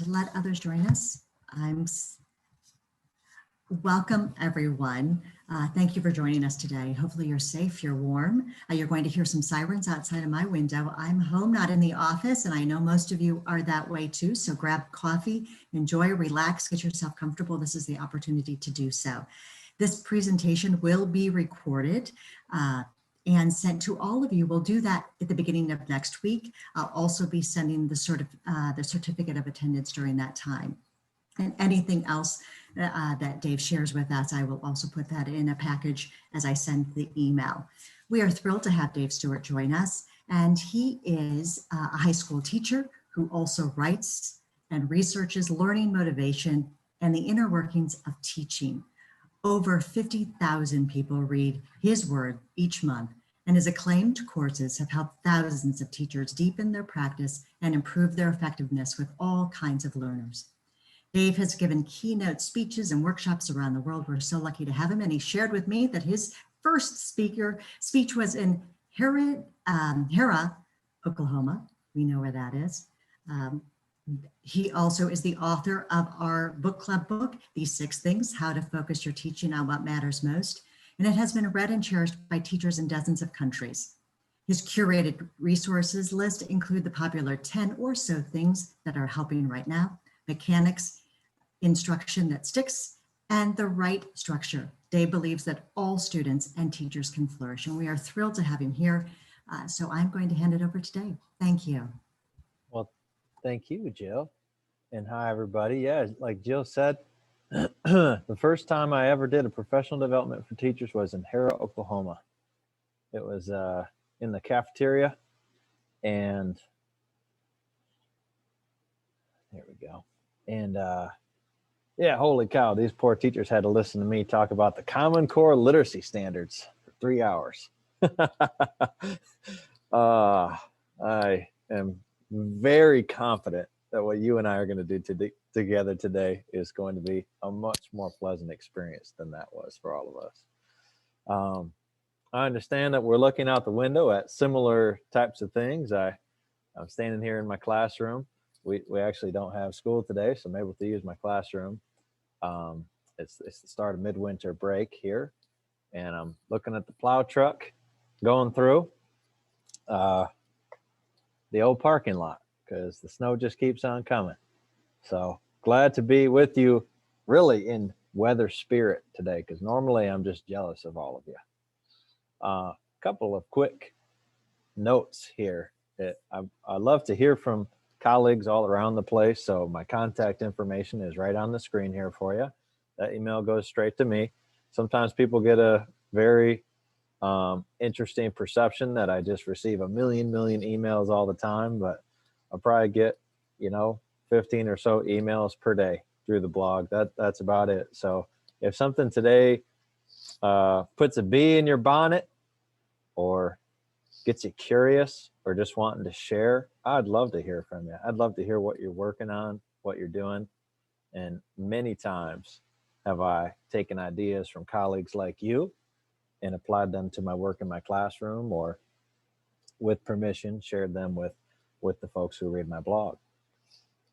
and let others join us. Welcome, everyone. Thank you for joining us today. Hopefully you're safe, you're warm. You're going to hear some sirens outside of my window. I'm home, not in the office, and I know most of you are that way too. So grab coffee, enjoy, relax, get yourself comfortable. This is the opportunity to do so. This presentation will be recorded and sent to all of you. We'll do that at the beginning of next week. I'll also be sending the certificate of attendance during that time. And anything else that Dave shares with us, I will also put that in a package as I send the email. We are thrilled to have Dave Stewart join us, and he is a high school teacher who also writes and researches learning motivation and the inner workings of teaching. Over 50,000 people read his word each month, and his acclaimed courses have helped thousands of teachers deepen their practice and improve their effectiveness with all kinds of learners. Dave has given keynote speeches and workshops around the world. We're so lucky to have him, and he shared with me that his first speech was in Hera, Oklahoma. We know where that is. He also is the author of our book club book, These 6 Things, How to Focus Your Teaching on What Matters Most, and it has been read and cherished by teachers in dozens of countries. His curated resources list include the popular 10 or so things that are helping right now, mechanics, instruction that sticks, and the right structure. Dave believes that all students and teachers can flourish, and we are thrilled to have him here. So I'm going to hand it over to Dave. Thank you. Well, thank you, Jill. And hi, everybody. Yeah, like Jill said, the first time I ever did a professional development for teachers was in Hera, Oklahoma. It was in the cafeteria, and there we go. And yeah, holy cow, these poor teachers had to listen to me talk about the Common Core literacy standards for 3 hours. I am very confident that what you and I are going to do together today is going to be a much more pleasant experience than that was for all of us. I understand that we're looking out the window at similar types of things. I'm standing here in my classroom. We actually don't have school today, so I'm able to use my classroom. It's the start of midwinter break here, and I'm looking at the plow truck going through the old parking lot because the snow just keeps on coming. So glad to be with you really in weather spirit today, because normally I'm just jealous of all of you. A couple of quick notes here. I love to hear from colleagues all around the place. So my contact information is right on the screen here for you. That email goes straight to me. Sometimes people get a very interesting perception that I just receive a million emails all the time, but I'll probably get, 15 or so emails per day through the blog. That's about it. So if something today puts a bee in your bonnet or gets you curious or just wanting to share, I'd love to hear from you. I'd love to hear what you're working on, what you're doing. And many times have I taken ideas from colleagues like you and applied them to my work in my classroom, or with permission, shared them with the folks who read my blog.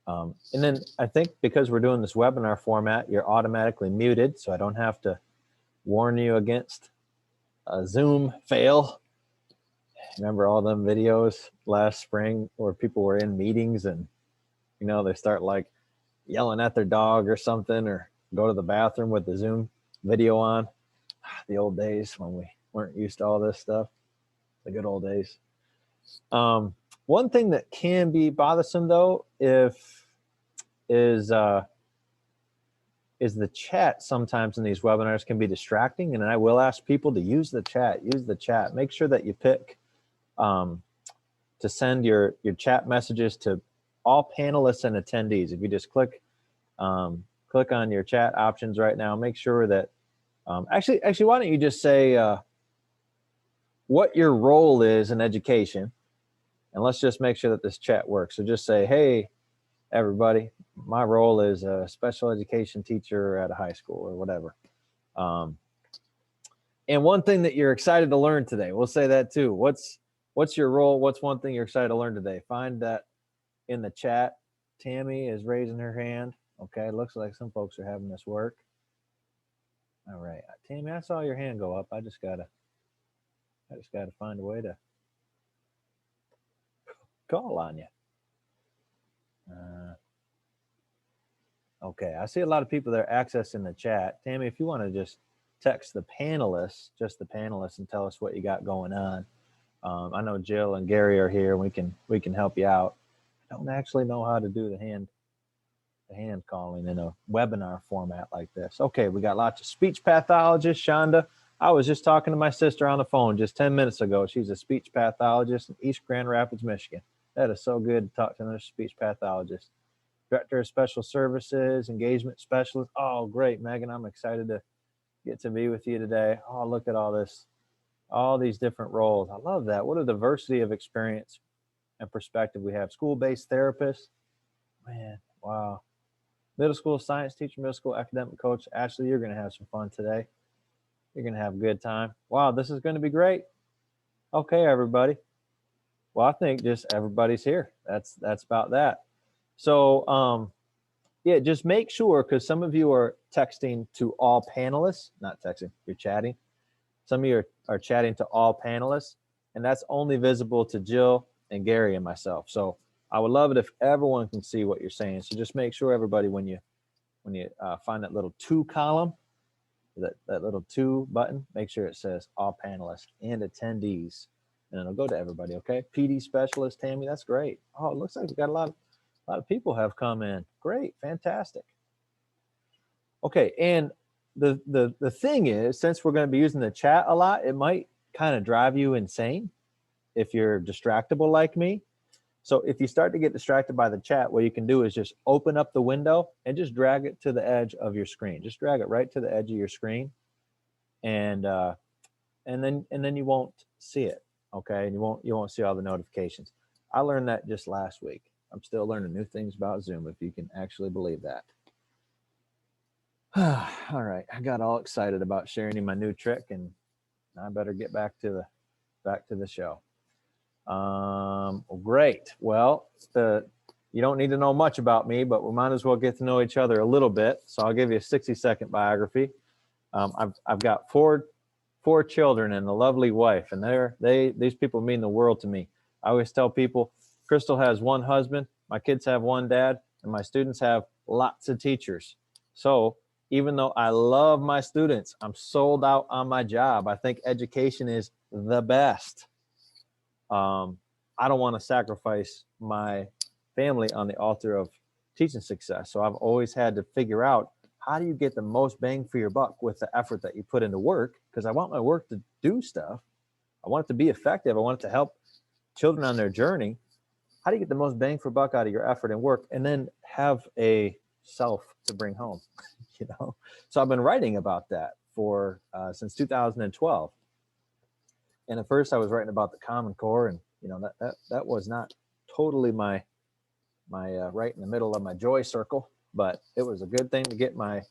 And then I think because we're doing this webinar format, you're automatically muted, so I don't have to warn you against a Zoom fail. Remember all them videos last spring where people were in meetings and, they start like yelling at their dog or something, or go to the bathroom with the Zoom video on. The old days when we weren't used to all this stuff, the good old days. One thing that can be bothersome though, is the chat sometimes in these webinars can be distracting, and I will ask people to use the chat. Make sure that you pick to send your chat messages to all panelists and attendees. If you just click on your chat options right now, make sure that actually, why don't you just say what your role is in education, and let's just make sure that this chat works. So just say, hey, everybody, my role is a special education teacher at a high school or whatever. And one thing that you're excited to learn today, we'll say that too. What's your role? What's one thing you're excited to learn today? Find that in the chat Tammy is raising her hand. Okay, looks like some folks are having this work. All right, Tammy, I saw your hand go up. I just gotta find a way to call on you. Okay, I see a lot of people that are accessing the chat. Tammy, if you want to just text the panelists, just the panelists, and tell us what you got going on. I know Jill and Gary are here. We can help you out. I don't actually know how to do the hand calling in a webinar format like this. Okay, we got lots of speech pathologists. Shonda, I was just talking to my sister on the phone just 10 minutes ago. She's a speech pathologist in East Grand Rapids, Michigan. That is so good to talk to another speech pathologist. Director of Special Services, Engagement Specialist. Oh, great, Megan. I'm excited to get to be with you today. Oh, look at all this, all these different roles. I love that. What a diversity of experience and perspective we have. School-based therapist. Man, wow. Middle school science teacher, middle school academic coach. Ashley, you're going to have some fun today. You're going to have a good time. Wow, this is going to be great. Okay, everybody. Well, I think just everybody's here. That's about that. So, yeah, just make sure, because some of you are texting to all panelists, not texting, you're chatting. Some of you are chatting to all panelists, and that's only visible to Jill and Gary and myself. So I would love it if everyone can see what you're saying. So just make sure, everybody, when you find that little to column, that little to button, make sure it says all panelists and attendees, and it'll go to everybody. Okay, PD specialist Tammy, that's great. Oh, it looks like we got a lot of people have come in. Great, fantastic. Okay, and the thing is, since we're going to be using the chat a lot, it might kind of drive you insane if you're distractible like me. So if you start to get distracted by the chat, what you can do is just open up the window and just drag it to the edge of your screen. Just drag it right to the edge of your screen, and then you won't see it. Okay, and you won't see all the notifications. I learned that just last week. I'm still learning new things about Zoom, if you can actually believe that. All right, I got all excited about sharing you my new trick, and I better get back to the show. Great. Well, you don't need to know much about me, but we might as well get to know each other a little bit. So I'll give you a 60-second biography. I've got four children and a lovely wife, and these people mean the world to me. I always tell people, Crystal has one husband, my kids have one dad, and my students have lots of teachers. So even though I love my students, I'm sold out on my job. I think education is the best. I don't want to sacrifice my family on the altar of teaching success. So I've always had to figure out, how do you get the most bang for your buck with the effort that you put into work? Because I want my work to do stuff. I want it to be effective. I want it to help children on their journey. How do you get the most bang for buck out of your effort and work, and then have a self to bring home? So I've been writing about that for since 2012. And at first I was writing about the Common Core, and that was not totally my right in the middle of my joy circle, but it was a good thing to get my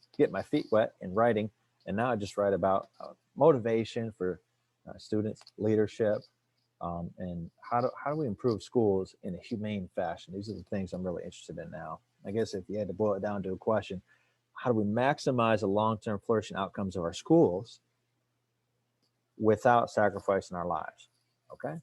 feet wet in writing. And now I just write about motivation for students, leadership, and how do we improve schools in a humane fashion. These are the things I'm really interested in now. I guess if you had to boil it down to a question, how do we maximize the long-term flourishing outcomes of our schools without sacrificing our lives? Okay.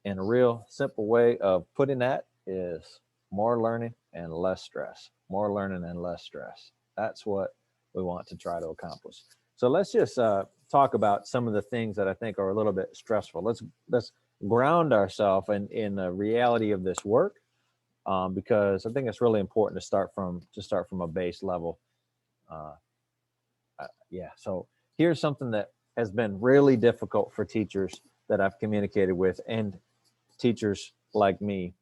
And a real simple way of putting that is more learning and less stress. More learning and less stress. That's what we want to try to accomplish. So let's just talk about some of the things that I think are a little bit stressful. Let's ground ourselves in the reality of this work, because I think it's really important to start from a base level. So here's something that has been really difficult for teachers that I've communicated with, and teachers like me,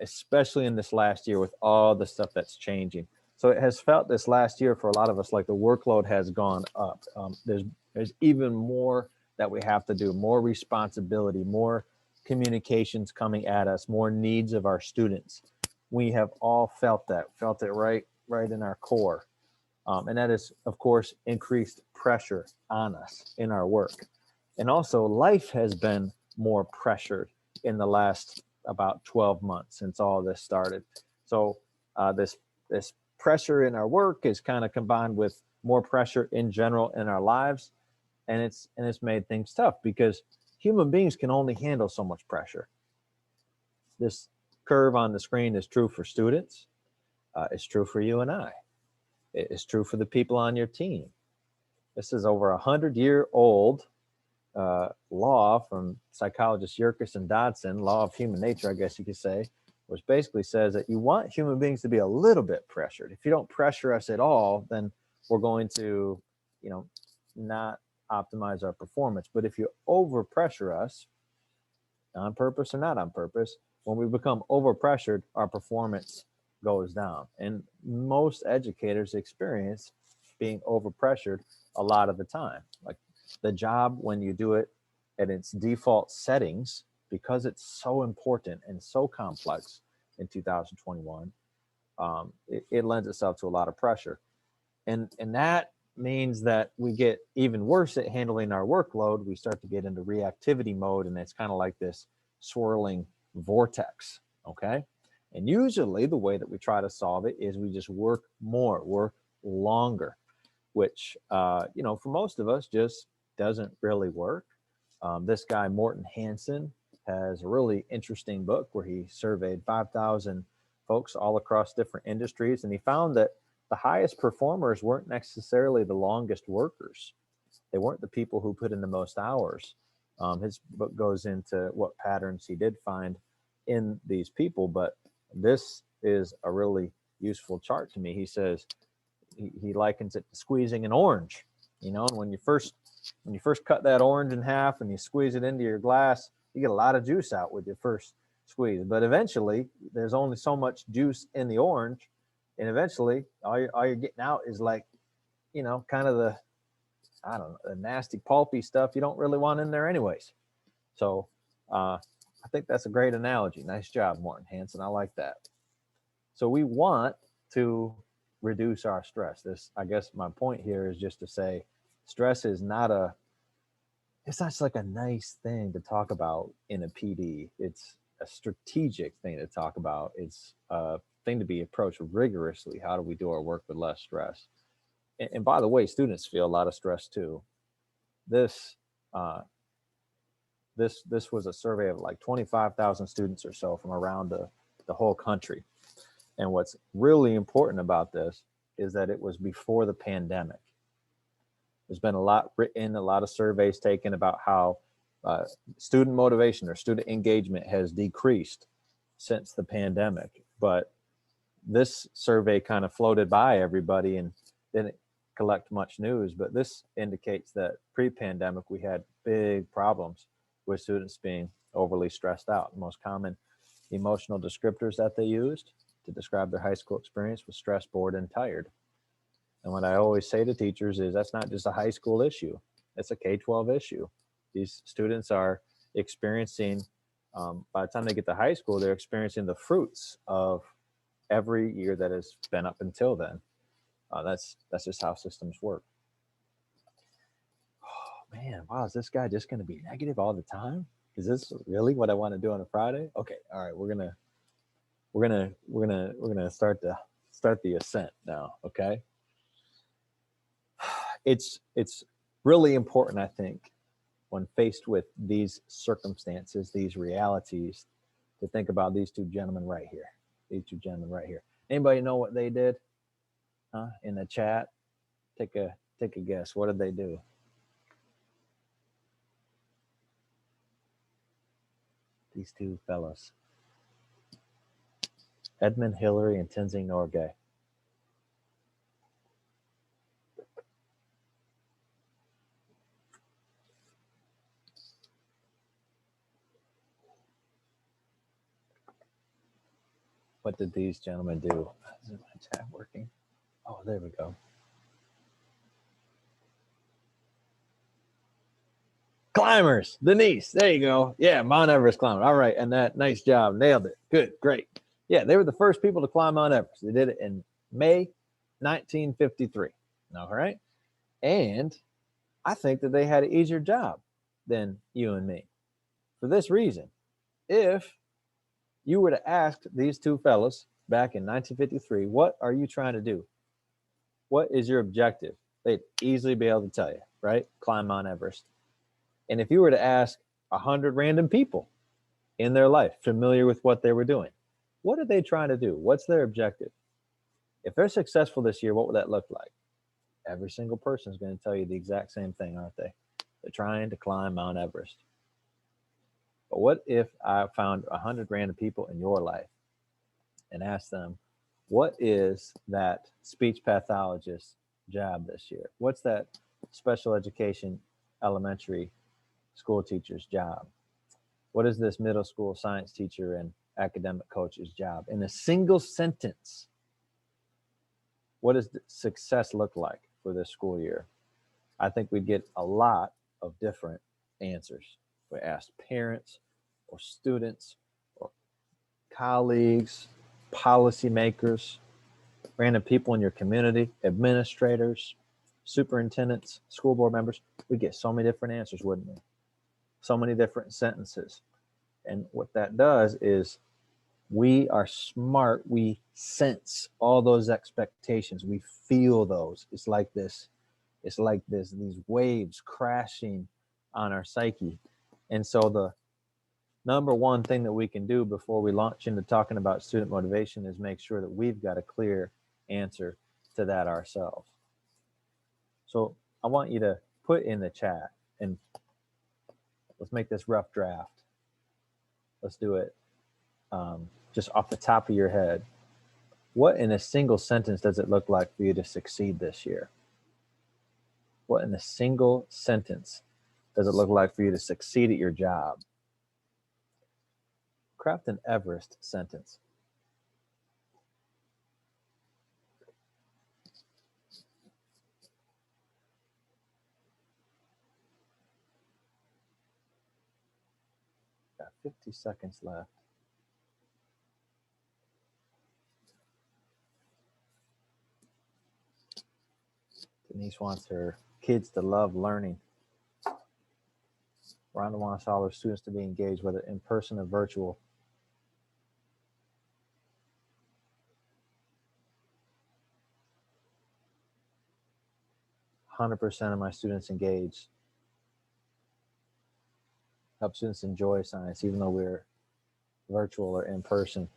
especially in this last year with all the stuff that's changing. So it has felt this last year for a lot of us like the workload has gone up. There's even more that we have to do, more responsibility, more communications coming at us, more needs of our students. We have all felt it right in our core. And that is, of course, increased pressure on us in our work. And also life has been more pressured in the last about 12 months since all this started. So this pressure in our work is kind of combined with more pressure in general in our lives, and it's made things tough because human beings can only handle so much pressure. This curve on the screen is true for students. It's true for you and I. It's true for the people on your team. This is over 100-year-old law from psychologists Yerkes and Dodson, law of human nature, I guess you could say, which basically says that you want human beings to be a little bit pressured. If you don't pressure us at all, then we're going to, not optimize our performance. But if you over pressure us, on purpose or not on purpose, when we become over pressured, our performance goes down. And most educators experience being over pressured a lot of the time. Like the job, when you do it at its default settings, because it's so important and so complex in 2021, it lends itself to a lot of pressure. And that means that we get even worse at handling our workload. We start to get into reactivity mode, and it's kind of like this swirling vortex, okay? And usually the way that we try to solve it is we just work more, work longer, which, for most of us just doesn't really work. This guy, Morton Hansen, has a really interesting book where he surveyed 5,000 folks all across different industries, and he found that the highest performers weren't necessarily the longest workers. They weren't the people who put in the most hours. His book goes into what patterns he did find in these people, but this is a really useful chart to me. He says he likens it to squeezing an orange. And when you first cut that orange in half and you squeeze it into your glass, you get a lot of juice out with your first squeeze. But eventually, there's only so much juice in the orange, and eventually, all you're getting out is like, kind of the nasty pulpy stuff you don't really want in there anyways. So I think that's a great analogy. Nice job, Morton Hansen. I like that. So we want to reduce our stress. I guess my point here is just to say stress is it's not just like a nice thing to talk about in a PD. It's a strategic thing to talk about. It's a thing to be approached rigorously. How do we do our work with less stress? And by the way, students feel a lot of stress too. This was a survey of like 25,000 students or so from around the whole country. And what's really important about this is that it was before the pandemic. There's been a lot written, a lot of surveys taken about how student motivation or student engagement has decreased since the pandemic. But this survey kind of floated by everybody and didn't collect much news. But this indicates that pre-pandemic, we had big problems with students being overly stressed out. The most common emotional descriptors that they used to describe their high school experience was stressed, bored, and tired. And what I always say to teachers is that's not just a high school issue. It's a K-12 issue. These students are experiencing, by the time they get to high school, they're experiencing the fruits of every year that has been up until then. That's just how systems work. Oh man, wow, is this guy just going to be negative all the time? Is this really what I want to do on a Friday? Okay, all right, we're gonna start the ascent now. Okay, it's really important, I think, when faced with these circumstances, these realities, to think about these two gentlemen right here. These two gentlemen right here. Anybody know what they did? In the chat, take a guess. What did they do? These two fellows, Edmund Hillary and Tenzing Norgay. What did these gentlemen do? Is my chat working? Oh, there we go. Climbers, Denise, there you go. Yeah, Mount Everest climber. All right, and that, nice job, nailed it. Good, great. Yeah, they were the first people to climb Mount Everest. They did it in May 1953. All right, and I think that they had an easier job than you and me. For this reason, if you were to ask these two fellas back in 1953, what are you trying to do? What is your objective? They'd easily be able to tell you, right? Climb Mount Everest. And if you were to ask 100 random people in their life familiar with what they were doing, what are they trying to do? What's their objective? If they're successful this year, what would that look like? Every single person is going to tell you the exact same thing, aren't they? They're trying to climb Mount Everest. But what if I found 100 random people in your life and asked them, what is that speech pathologist's job this year? What's that special education elementary school teacher's job? What is this middle school science teacher and academic coach's job? In a single sentence, what does success look like for this school year? I think we'd get a lot of different answers. We asked parents or students or colleagues, policymakers, random people in your community, administrators, superintendents, school board members. We'd get so many different answers, wouldn't we? So many different sentences. And what that does is we are smart. We sense all those expectations. We feel those. It's like this, these waves crashing on our psyche. And so the number one thing that we can do before we launch into talking about student motivation is make sure that we've got a clear answer to that ourselves. So I want you to put in the chat, and let's make this rough draft. Let's do it just off the top of your head. What in a single sentence does it look like for you to succeed this year? What in a single sentence does it look like for you to succeed at your job? Craft an Everest sentence. Got 50 seconds left. Denise wants her kids to love learning. Rhonda wants all her students to be engaged, whether in person or virtual. "100% of my students engaged. Help students enjoy science, even though we're virtual or in person."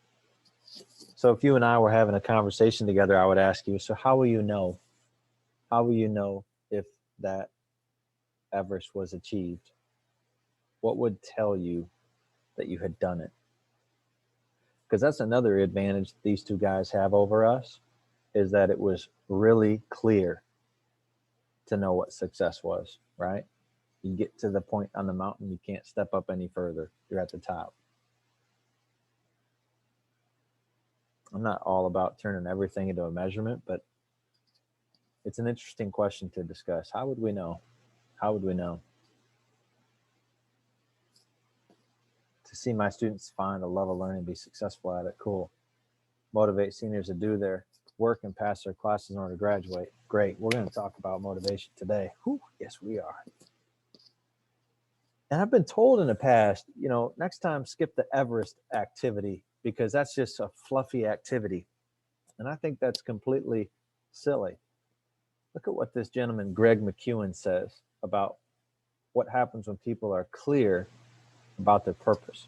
So if you and I were having a conversation together, I would ask you, so how will you know? How will you know if that Everest was achieved? What would tell you that you had done it? Because that's another advantage these two guys have over us, is that it was really clear to know what success was, right? You get to the point on the mountain, you can't step up any further. You're at the top. I'm not all about turning everything into a measurement, but it's an interesting question to discuss. How would we know? How would we know? To see my students find a love of learning, be successful at it, cool. Motivate seniors to do their work and pass their classes in order to graduate. Great. We're going to talk about motivation today. Whew, yes, we are. And I've been told in the past, next time skip the Everest activity because that's just a fluffy activity. And I think that's completely silly. Look at what this gentleman, Greg McEwen, says about what happens when people are clear about their purpose.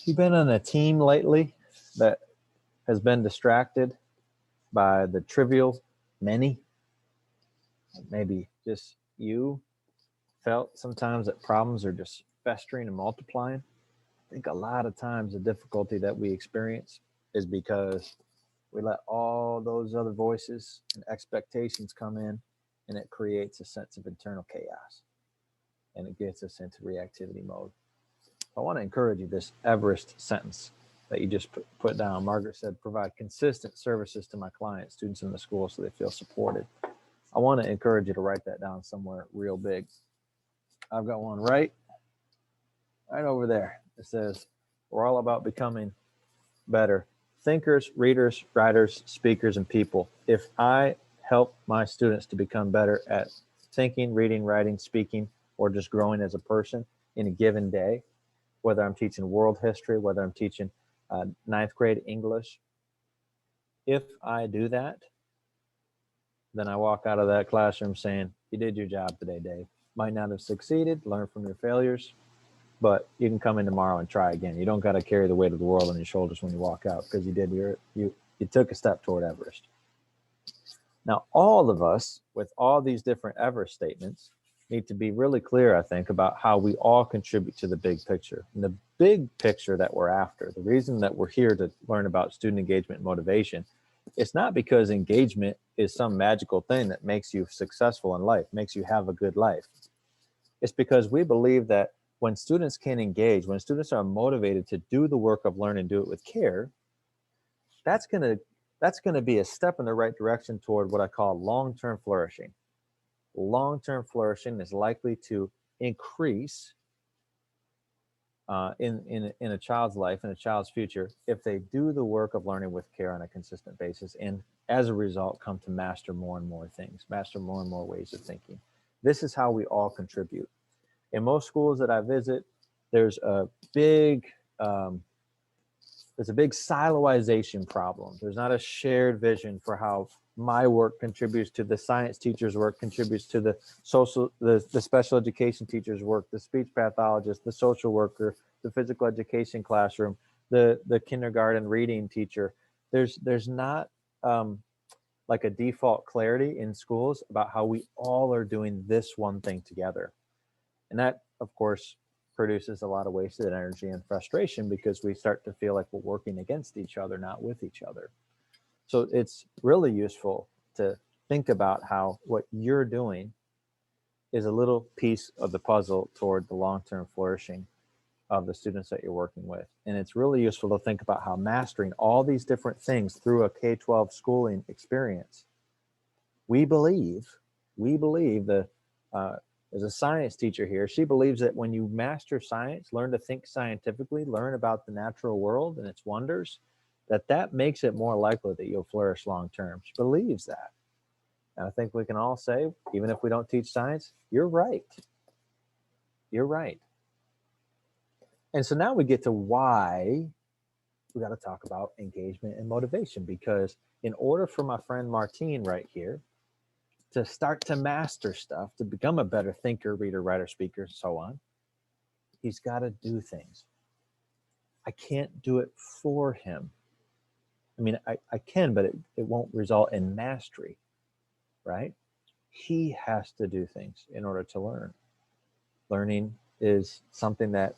You been on a team lately that has been distracted by the trivial many? Maybe just you felt sometimes that problems are just festering and multiplying. I think a lot of times the difficulty that we experience is because we let all those other voices and expectations come in, and it creates a sense of internal chaos, and it gets us into reactivity mode. I want to encourage you, this Everest sentence that you just put down. Margaret said, provide consistent services to my clients, students in the school, so they feel supported. I want to encourage you to write that down somewhere real big. I've got one right over there. It says, we're all about becoming better thinkers, readers, writers, speakers, and people. If I help my students to become better at thinking, reading, writing, speaking, or just growing as a person in a given day, whether I'm teaching world history, whether I'm teaching ninth grade English, if I do that, then I walk out of that classroom saying, you did your job today, Dave. Might not have succeeded, learn from your failures, but you can come in tomorrow and try again. You don't got to carry the weight of the world on your shoulders when you walk out, because you took a step toward Everest. Now, all of us, with all these different Everest statements, need to be really clear, I think, about how we all contribute to the big picture. And the big picture that we're after, the reason that we're here to learn about student engagement and motivation, it's not because engagement is some magical thing that makes you successful in life, makes you have a good life. It's because we believe that when students can engage, when students are motivated to do the work of learning, do it with care, that's going to be a step in the right direction toward what I call long-term flourishing. Long-term flourishing is likely to increase in a child's life, in a child's future, if they do the work of learning with care on a consistent basis, and as a result come to master more and more things, master more and more ways of thinking. This is how we all contribute. In most schools that I visit, there's a big siloization problem. There's not a shared vision for how my work contributes to the science teacher's work, contributes to the special education teacher's work, the speech pathologist, the social worker, the physical education classroom, the kindergarten reading teacher. There's not like a default clarity in schools about how we all are doing this one thing together. And that, of course, produces a lot of wasted energy and frustration, because we start to feel like we're working against each other, not with each other. So it's really useful to think about how what you're doing is a little piece of the puzzle toward the long-term flourishing of the students that you're working with. And it's really useful to think about how mastering all these different things through a K-12 schooling experience, we believe that there's a science teacher here. She believes that when you master science, learn to think scientifically, learn about the natural world and its wonders, that makes it more likely that you'll flourish long term. She believes that. And I think we can all say, even if we don't teach science, you're right. You're right. And so now we get to why we got to talk about engagement and motivation, because in order for my friend Martine right here to start to master stuff, to become a better thinker, reader, writer, speaker, so on, he's got to do things. I can't do it for him. I mean, I can, but it won't result in mastery, right? He has to do things in order to learn. Learning is something that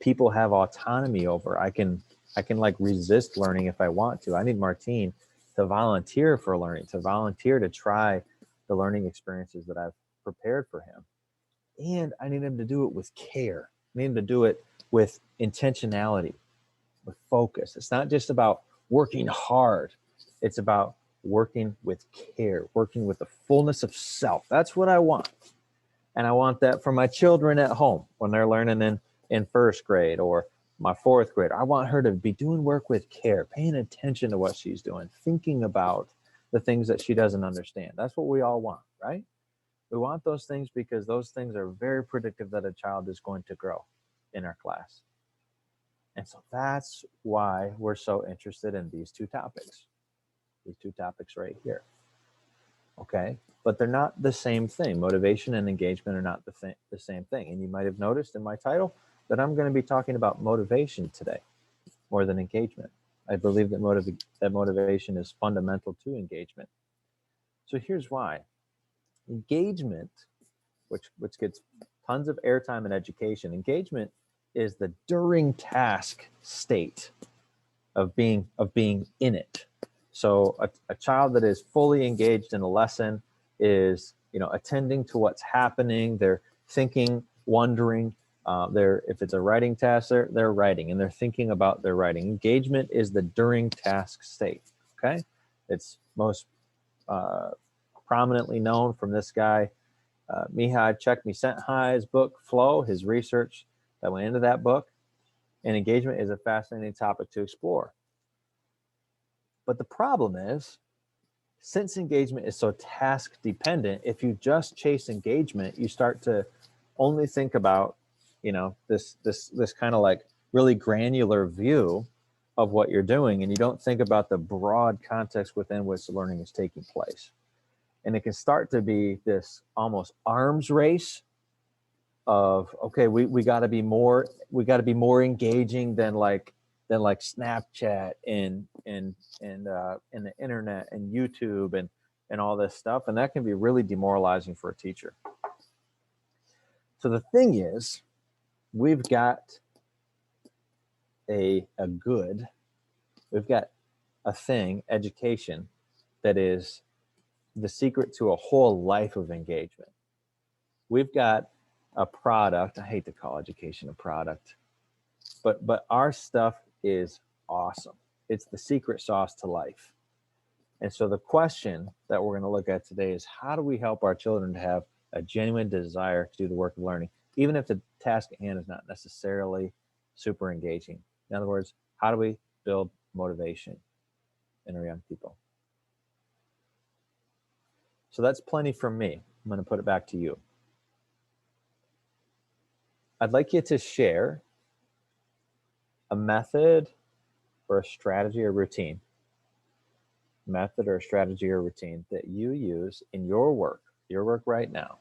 people have autonomy over. I can like resist learning if I want to. I need Martine to volunteer for learning, to volunteer to try the learning experiences that I've prepared for him. And I need him to do it with care. I need him to do it with intentionality, with focus. It's not just about working hard. It's about working with care, working with the fullness of self. That's what I want. And I want that for my children at home when they're learning in first grade, or my fourth grade. I want her to be doing work with care, paying attention to what she's doing, thinking about the things that she doesn't understand. That's what we all want, right? We want those things because those things are very predictive that a child is going to grow in our class. And so that's why we're so interested in these two topics right here. Okay, but they're not the same thing. Motivation and engagement are not the same thing. And you might have noticed in my title that I'm going to be talking about motivation today more than engagement. I believe that motivation is fundamental to engagement. So here's why. Engagement, which gets tons of airtime in education, engagement is the during task state of being in it. So a child that is fully engaged in a lesson is, attending to what's happening. They're thinking, wondering. If it's a writing task, they're writing, and they're thinking about their writing. Engagement is the during task state. Okay, it's most prominently known from this guy, Mihai Csikszentmihalyi's book, Flow, his research that went into that book. And engagement is a fascinating topic to explore. But the problem is, since engagement is so task dependent, if you just chase engagement, you start to only think about, this kind of like really granular view of what you're doing, and you don't think about the broad context within which the learning is taking place. And it can start to be this almost arms race of, okay, we got to be more engaging than like Snapchat and the internet and YouTube and all this stuff, and that can be really demoralizing for a teacher. So the thing is, we've got a thing, education, that is the secret to a whole life of engagement. We've got a product. I hate to call education a product, but our stuff is awesome. It's the secret sauce to life. And so the question that we're going to look at today is, how do we help our children to have a genuine desire to do the work of learning, even if the task at hand is not necessarily super engaging? In other words, how do we build motivation in our young people? So that's plenty from me. I'm going to put it back to you. I'd like you to share a method or a strategy or routine, that you use in your work right now,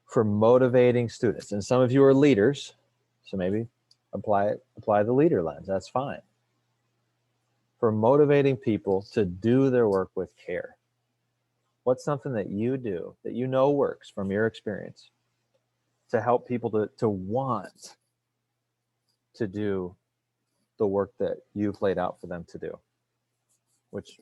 for motivating students. And some of you are leaders, so maybe apply the leader lens. That's fine. For motivating people to do their work with care. What's something that you do that you know works from your experience to help people to want to do the work that you've laid out for them to do? Which,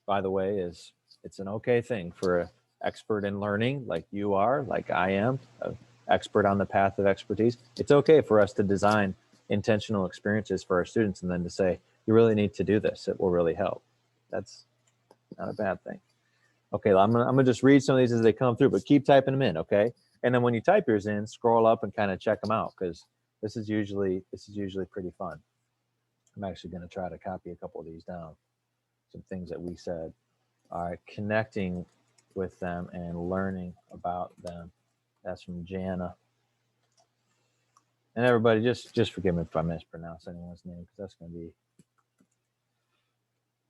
by the way, it's an okay thing for an expert in learning like you are, like I am, an expert on the path of expertise. It's okay for us to design intentional experiences for our students and then to say, you really need to do this. It will really help. That's not a bad thing. Okay, I'm gonna just read some of these as they come through, but keep typing them in, okay? And then when you type yours in, scroll up and kind of check them out, because this is usually pretty fun. I'm actually going to try to copy a couple of these down. Some things that we said. All right, connecting with them and learning about them. That's from Jana. And everybody, just forgive me if I mispronounce anyone's name, because that's going to be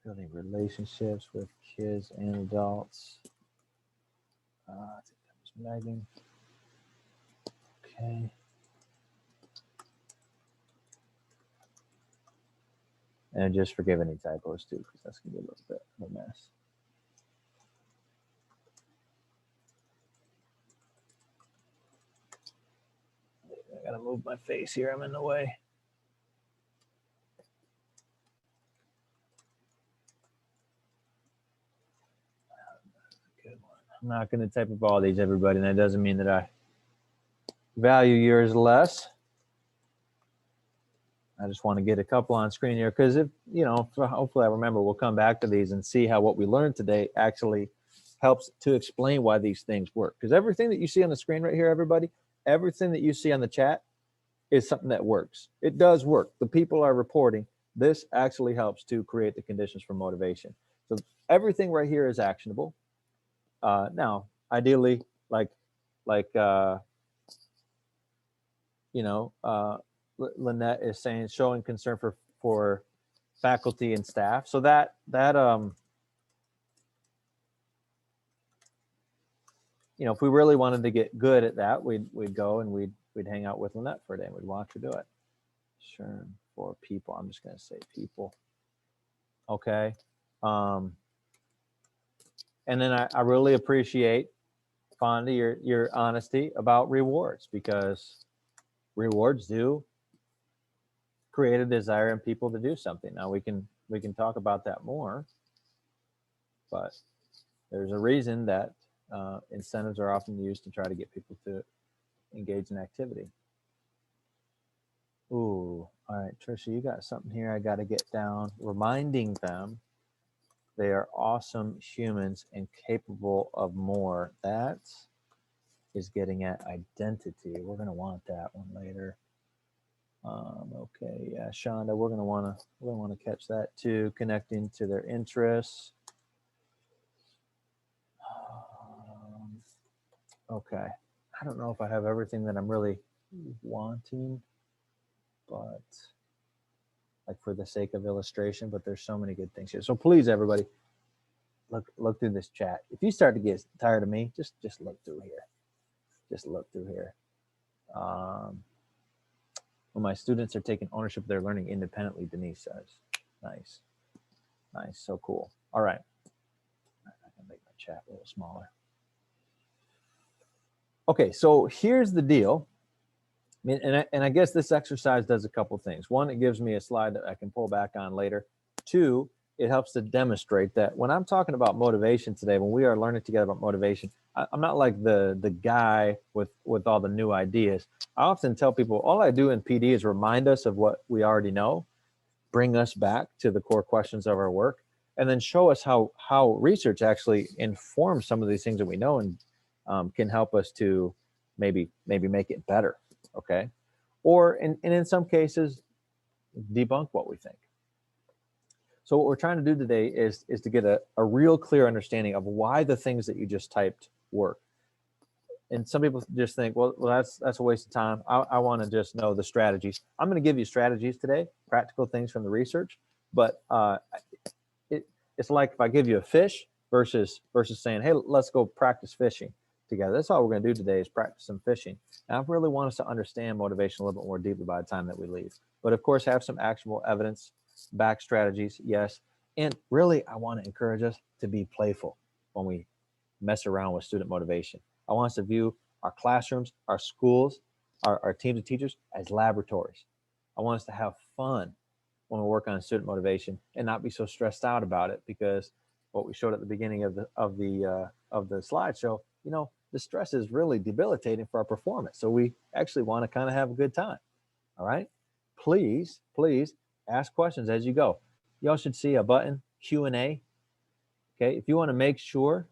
building relationships with kids and adults. I think that was Megan. Okay. And just forgive any typos too, because that's going to be a little bit of a mess. I got to move my face here. I'm in the way. Good one. I'm not going to type up all these, everybody, and that doesn't mean that I value yours less. I just want to get a couple on screen here, because if, hopefully I remember, we'll come back to these and see how what we learned today actually helps to explain why these things work. Because everything that you see on the screen right here, everybody, everything that you see on the chat is something that works. It does work. The people are reporting this actually helps to create the conditions for motivation. So everything right here is actionable. Now, ideally, Lynette is saying, showing concern for faculty and staff. So that if we really wanted to get good at that, we'd go and we'd hang out with Lynette for a day and we'd watch her do it. Sure, for people, I'm just going to say people. Okay. And then I really appreciate, Fonda, your honesty about rewards, because rewards do create a desire in people to do something. Now we can talk about that more, but there's a reason that incentives are often used to try to get people to engage in activity. Ooh, all right, Trisha, you got something here I got to get down. Reminding them they are awesome humans and capable of more. That's is getting at identity. We're going to want that one later. Okay, yeah, Shonda, we're going to want to catch that too, connecting to their interests. Okay, I don't know if I have everything that I'm really wanting, but like for the sake of illustration, but there's so many good things here. So please, everybody, look through this chat. If you start to get tired of me, just look through here. Just look through here. When my students are taking ownership of their learning independently, Denise says. Nice. Nice. So cool. All right. I can make my chat a little smaller. Okay, so here's the deal. I mean, and I guess this exercise does a couple things. One, it gives me a slide that I can pull back on later. Two, it helps to demonstrate that when I'm talking about motivation today, when we are learning together about motivation, I'm not like the guy with all the new ideas. I often tell people all I do in PD is remind us of what we already know, bring us back to the core questions of our work, and then show us how research actually informs some of these things that we know and can help us to maybe make it better, okay? Or in some cases, debunk what we think. So what we're trying to do today is to get a real clear understanding of why the things that you just typed work. And some people just think, well that's a waste of time. I want to just know the strategies. I'm going to give you strategies today, practical things from the research, but it's like if I give you a fish versus saying, hey, let's go practice fishing together. That's all we're going to do today is practice some fishing. And I really want us to understand motivation a little bit more deeply by the time that we leave. But of course, have some actionable evidence, back strategies, yes. And really, I want to encourage us to be playful when we mess around with student motivation. I want us to view our classrooms, our schools, our teams of teachers as laboratories. I want us to have fun when we work on student motivation and not be so stressed out about it, because what we showed at the beginning of the slideshow, you know, the stress is really debilitating for our performance. So we actually want to kind of have a good time. All right. Please ask questions as you go. Y'all should see a button, Q&A. Okay. If you want to make sure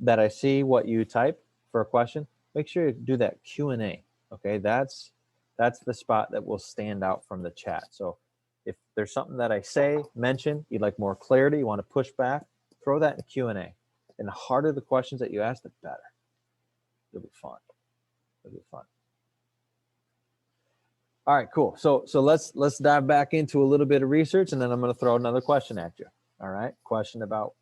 that I see what you type for a question, make sure you do that Q&A. Okay. That's the spot that will stand out from the chat. So if there's something that I say, mention, you'd like more clarity, you want to push back, throw that in Q&A. And the harder the questions that you ask, the better. It'll be fun. It'll be fun. All right, cool. So let's dive back into a little bit of research, and then I'm going to throw another question at you. All right, question about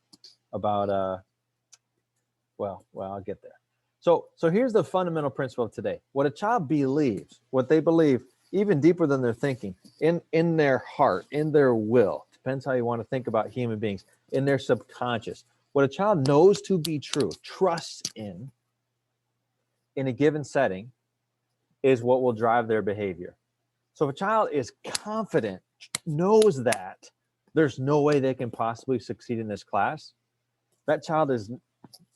well, I'll get there. So here's the fundamental principle of today. What a child believes, what they believe, even deeper than they're thinking, in their heart, in their will, depends how you want to think about human beings, in their subconscious. What a child knows to be true, trusts in a given setting, is what will drive their behavior. So if a child is confident, knows that there's no way they can possibly succeed in this class, that child is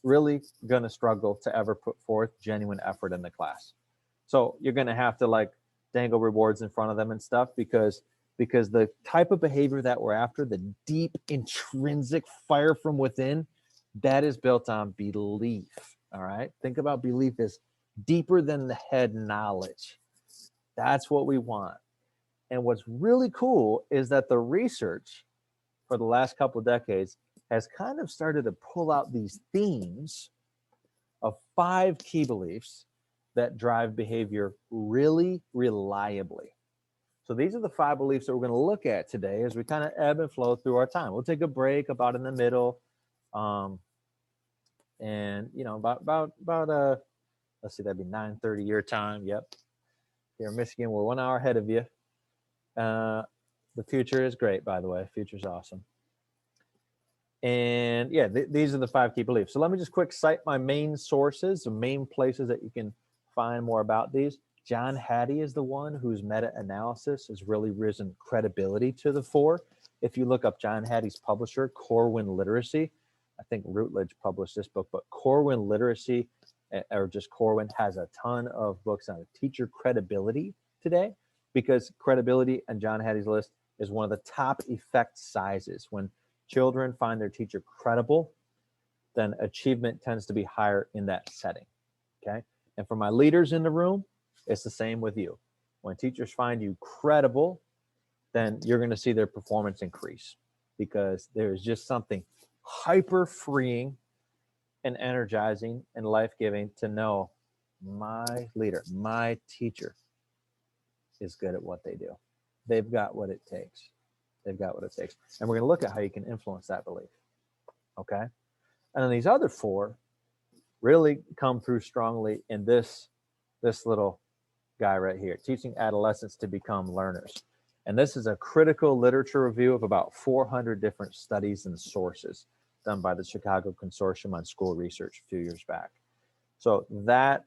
really going to struggle to ever put forth genuine effort in the class. So you're going to have to like dangle rewards in front of them and stuff, because the type of behavior that we're after, the deep intrinsic fire from within, that is built on belief. All right. Think about belief as deeper than the head knowledge. That's what we want. And what's really cool is that the research for the last couple of decades has kind of started to pull out these themes of 5 key beliefs that drive behavior really reliably. So these are the 5 beliefs that we're going to look at today as we kind of ebb and flow through our time. We'll take a break about in the middle. And you know, about let's see, that'd be 9:30 your time. Yep. Here in Michigan, we're 1 hour ahead of you. The future is great, by the way. Future's awesome. And yeah, these are the 5 key beliefs. So let me just quick cite my main sources, the main places that you can find more about these. John Hattie is the one whose meta-analysis has really risen credibility to the fore. If you look up John Hattie's publisher, Corwin Literacy, I think Routledge published this book, but Corwin Literacy, or just Corwin, has a ton of books on teacher credibility today, because credibility on John Hattie's list is one of the top effect sizes. When children find their teacher credible, then achievement tends to be higher in that setting. Okay. And for my leaders in the room, it's the same with you. When teachers find you credible, then you're going to see their performance increase, because there's just something hyper freeing and energizing and life-giving to know my leader, my teacher is good at what they do. They've got what it takes. They've got what it takes. And we're going to look at how you can influence that belief. Okay. And then these other four really come through strongly in this little guy right here, teaching adolescents to become learners. And this is a critical literature review of about 400 different studies and sources done by the Chicago Consortium on School Research a few years back. So that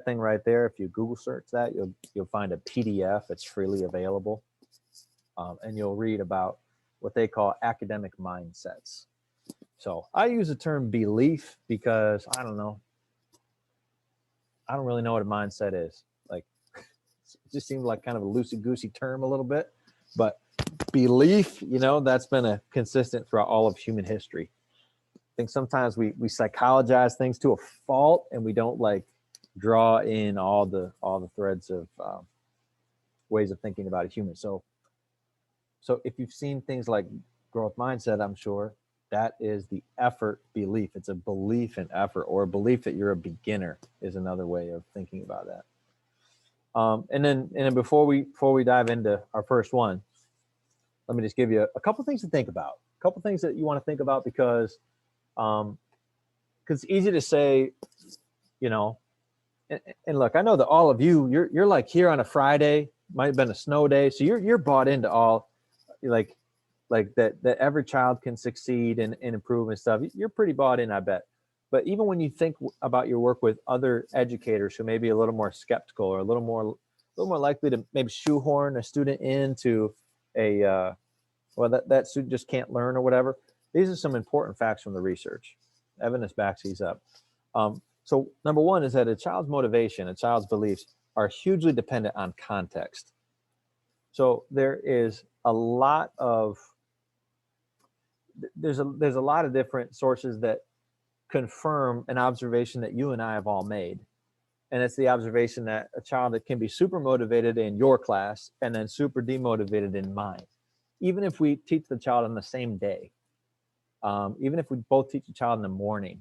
thing right there, if you Google search that, you'll find a PDF. It's freely available, and you'll read about what they call academic mindsets. So I use the term belief because I don't really know what a mindset is. Like, it just seems like kind of a loosey-goosey term a little bit, but belief, that's been a consistent throughout all of human history. I think sometimes we psychologize things to a fault, and we don't draw in all the threads of ways of thinking about a human. So if you've seen things like growth mindset, I'm sure that is the effort belief. It's a belief in effort, or a belief that you're a beginner is another way of thinking about that. And then before we dive into our first one, let me just give you a couple things to think about. A couple things that you want to think about, because it's easy to say, and look, I know that all of you, you're like here on a Friday, might have been a snow day, so you're bought into all like that every child can succeed and improve and stuff. You're pretty bought in, I bet. But even when you think about your work with other educators who may be a little more skeptical, or a little more likely to maybe shoehorn a student into that student just can't learn or whatever, these are some important facts from the research. Evidence backs these up. So number one is that a child's motivation, a child's beliefs are hugely dependent on context. So there is a lot of there's a lot of different sources that confirm an observation that you and I have all made. And it's the observation that a child that can be super motivated in your class and then super demotivated in mine, even if we teach the child on the same day, even if we both teach a child in the morning,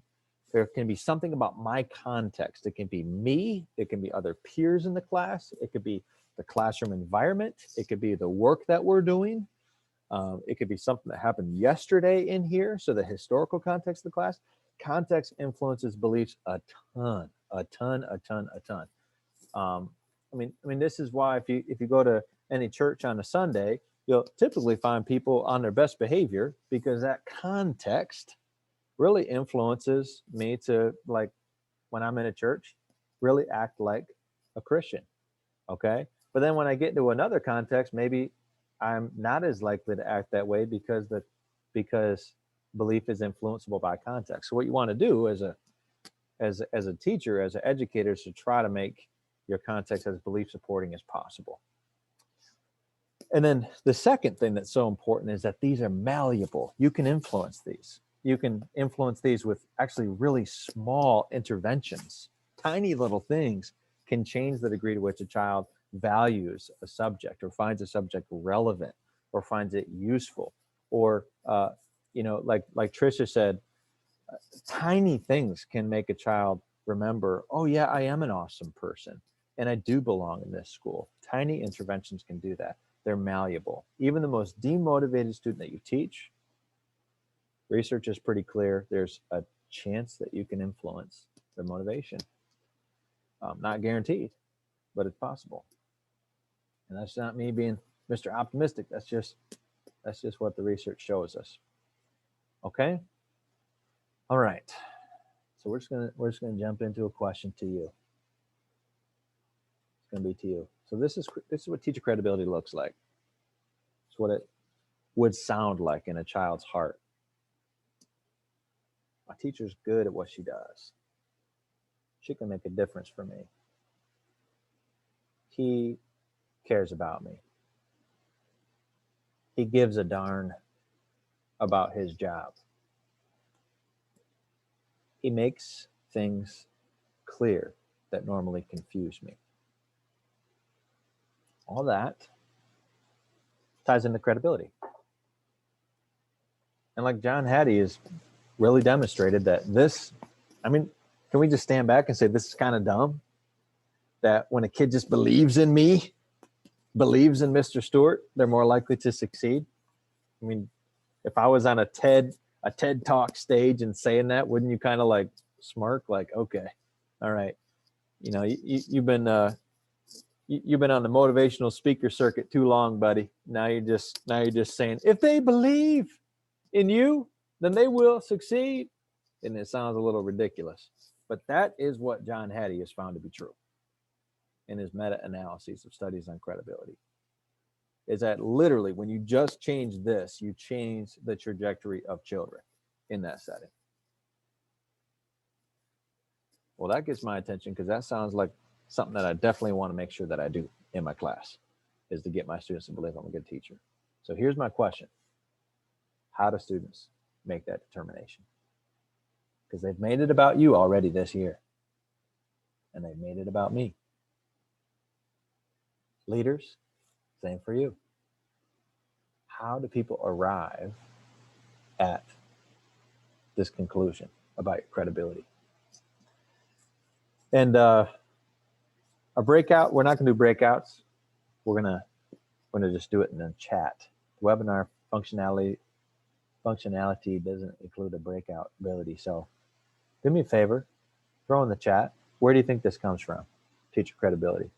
there can be something about my context. It can be me, it can be other peers in the class, it could be the classroom environment, it could be the work that we're doing, it could be something that happened yesterday in here. So the historical context of the class. Context influences beliefs a ton. I mean, this is why if you go to any church on a Sunday, you'll typically find people on their best behavior, because that context really influences me to, like, when I'm in a church, really act like a Christian. Okay. But then when I get into another context, maybe I'm not as likely to act that way, because belief is influenceable by context. So what you want to do as a teacher, as an educator, is to try to make your context as belief supporting as possible. And then the second thing that's so important is that these are malleable. You can influence these. You can influence these with actually really small interventions. Tiny little things can change the degree to which a child values a subject, or finds a subject relevant, or finds it useful, or like Tricia said, tiny things can make a child remember, oh yeah, I am an awesome person, and I do belong in this school. Tiny interventions can do that. They're malleable. Even the most demotivated student that you teach, research is pretty clear, there's a chance that you can influence their motivation. Not guaranteed, but it's possible. And that's not me being Mr. Optimistic. That's just what the research shows us. Okay. All right. So we're just gonna jump into a question to you. It's gonna be to you. So this is what teacher credibility looks like. It's what it would sound like in a child's heart. My teacher's good at what she does. She can make a difference for me. He cares about me. He gives a darn about his job. He makes things clear. that normally confuse me. All that ties into credibility. And like John Hattie has really demonstrated that this, I mean, can we just stand back and say this is kind of dumb? That when a kid just believes in me, believes in Mr. Stewart, they're more likely to succeed. I mean, if I was on a TED Talk stage and saying that, wouldn't you kind of like smirk, like, okay, all right, you know, you've been on the motivational speaker circuit too long, buddy. Now you're just saying, if they believe in you, then they will succeed. And it sounds a little ridiculous, but that is what John Hattie has found to be true in his meta-analyses of studies on credibility. Is that literally when you just change this, you change the trajectory of children in that setting. Well, that gets my attention because that sounds like something that I definitely want to make sure that I do in my class, is to get my students to believe I'm a good teacher. So here's my question. How do students make that determination? Because they've made it about you already this year, and they've made it about me. Leaders, same for you. How do people arrive at this conclusion about your credibility? And a breakout, we're not going to do breakouts. We're gonna just do it in the chat. Webinar functionality doesn't include a breakout ability. So do me a favor, throw in the chat. Where do you think this comes from? Teacher credibility.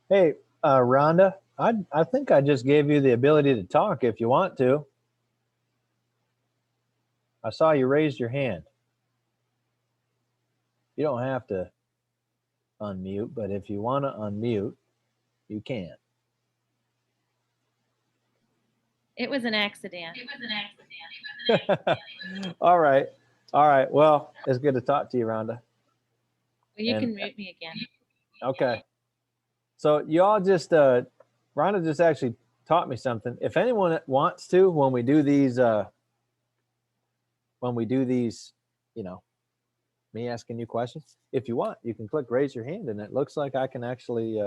Hey, Rhonda, I think I just gave you the ability to talk if you want to. I saw you raise your hand. You don't have to unmute, but if you want to unmute, you can. It was an accident. All right. Well, it's good to talk to you, Rhonda. Well, you can mute me again. Okay. So you all just, Rhonda just actually taught me something. If anyone wants to, when we do these, you know, me asking you questions, if you want, you can click raise your hand, and it looks like I can actually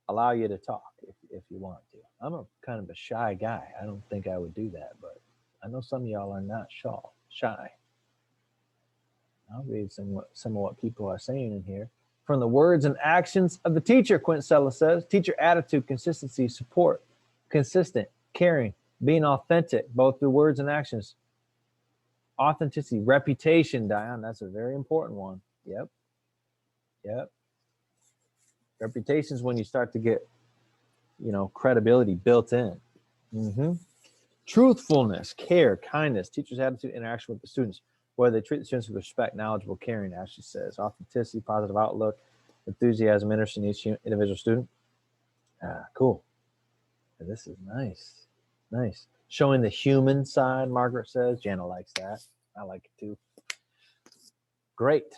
allow you to talk if you want to. I'm a kind of a shy guy. I don't think I would do that, but I know some of y'all are not shy. I'll read some of what people are saying in here. From the words and actions of the teacher, Quintella says, teacher attitude, consistency, support, consistent, caring, being authentic, both through words and actions. Authenticity, reputation, Diane, that's a very important one. Yep. Reputation is when you start to get, you know, credibility built in. Truthfulness, care, kindness, teacher's attitude, interaction with the students, whether they treat the students with respect, knowledgeable, caring, as she says. Authenticity, positive outlook, enthusiasm, interest in each individual student. Cool. This is nice. Showing the human side, Margaret says. Jana likes that. I like it too. Great.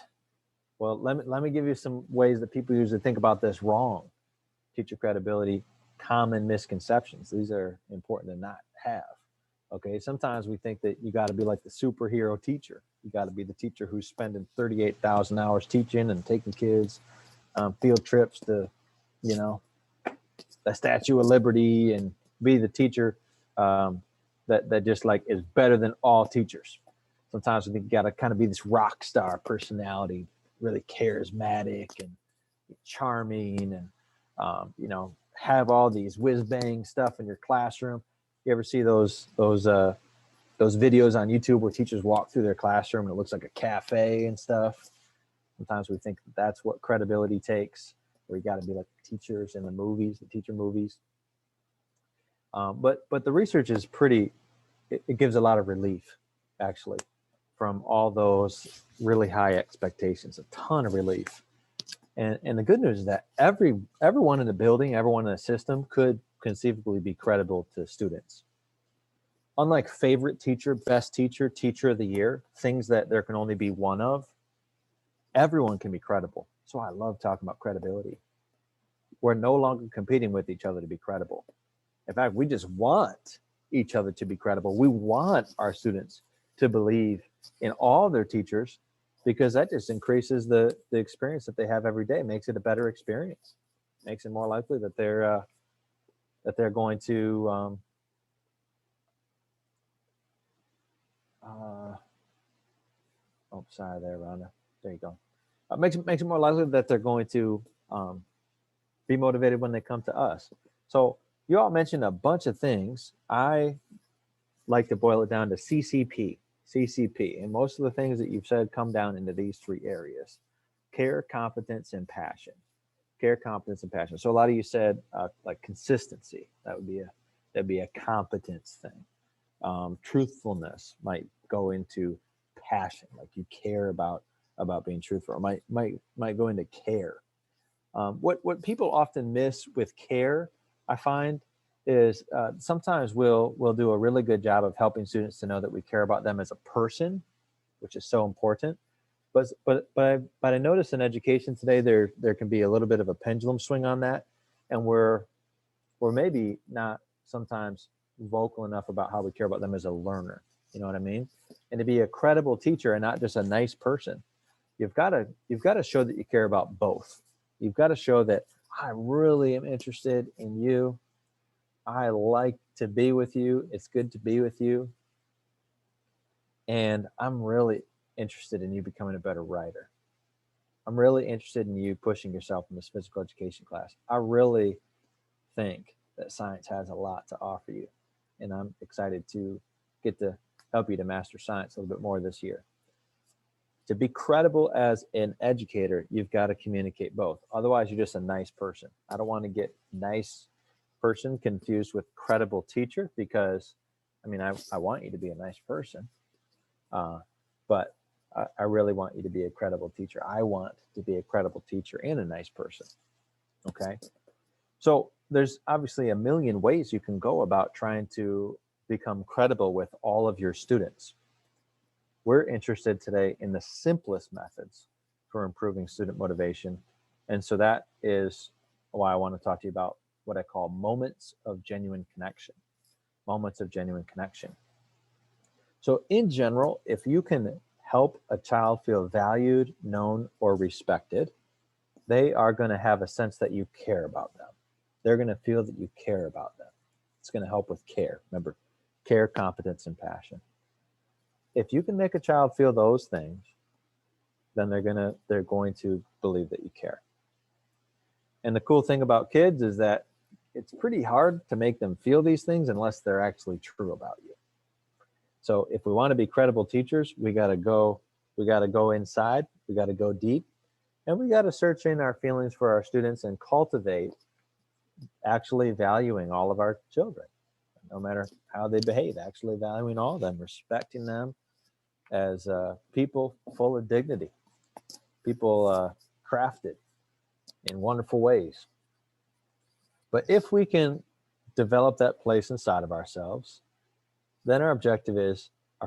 Well, let me give you some ways that people usually think about this wrong. Teacher credibility, common misconceptions. These are important to not have. Okay, sometimes we think that you got to be like the superhero teacher. You got to be the teacher who's spending 38,000 hours teaching and taking kids field trips to, you know, the Statue of Liberty, and be the teacher that just like is better than all teachers. Sometimes we think you got to kind of be this rock star personality, really charismatic and charming, and you know, have all these whiz bang stuff in your classroom. You ever see those videos on YouTube where teachers walk through their classroom and it looks like a cafe and stuff? Sometimes we think that's what credibility takes, where you got to be like teachers in the movies, the teacher movies. But the research is pretty. It gives a lot of relief, actually. from all those really high expectations, a ton of relief. And the good news is that everyone in the building, everyone in the system could conceivably be credible to students. Unlike favorite teacher, best teacher, teacher of the year, things that there can only be one of, everyone can be credible. So I love talking about credibility. We're no longer competing with each other to be credible. In fact, we just want each other to be credible. We want our students to believe in all their teachers, because that just increases the experience that they have every day, makes it a better experience, makes it more likely that they're going to oh, sorry there, Rhonda. There you go. Makes it more likely that they're going to be motivated when they come to us. So you all mentioned a bunch of things. I like to boil it down to CCP. And most of the things that you've said come down into these three areas: care, competence, and passion. Care, competence, and passion. So a lot of you said like consistency. That'd be a competence thing. Truthfulness might go into passion, like you care about being truthful. Or might go into care. What people often miss with care, I find, is sometimes we'll do a really good job of helping students to know that we care about them as a person, which is so important. But I notice in education today there can be a little bit of a pendulum swing on that, and we're maybe not sometimes vocal enough about how we care about them as a learner. You know what I mean? And to be a credible teacher and not just a nice person, you've got to show that you care about both. You've got to show that I really am interested in you. I like to be with you. It's good to be with you. And I'm really interested in you becoming a better writer. I'm really interested in you pushing yourself in this physical education class. I really think that science has a lot to offer you. And I'm excited to get to help you to master science a little bit more this year. To be credible as an educator, you've got to communicate both. Otherwise, you're just a nice person. I don't want to get nice person confused with credible teacher, because I mean, I want you to be a nice person, but I really want you to be a credible teacher. I want to be a credible teacher and a nice person. Okay. So there's obviously a million ways you can go about trying to become credible with all of your students. We're interested today in the simplest methods for improving student motivation. And so that is why I want to talk to you about what I call moments of genuine connection. Moments of genuine connection. So in general, if you can help a child feel valued, known, or respected, they are going to have a sense that you care about them. They're going to feel that you care about them. It's going to help with care. Remember, care, competence, and passion. If you can make a child feel those things, then they're going to believe that you care. And the cool thing about kids is that it's pretty hard to make them feel these things unless they're actually true about you. So if we want to be credible teachers, we got to go inside, we got to go deep, and we got to search in our feelings for our students and cultivate actually valuing all of our children, no matter how they behave, actually valuing all of them, respecting them as people full of dignity, people crafted in wonderful ways. But if we can develop that place inside of ourselves, then our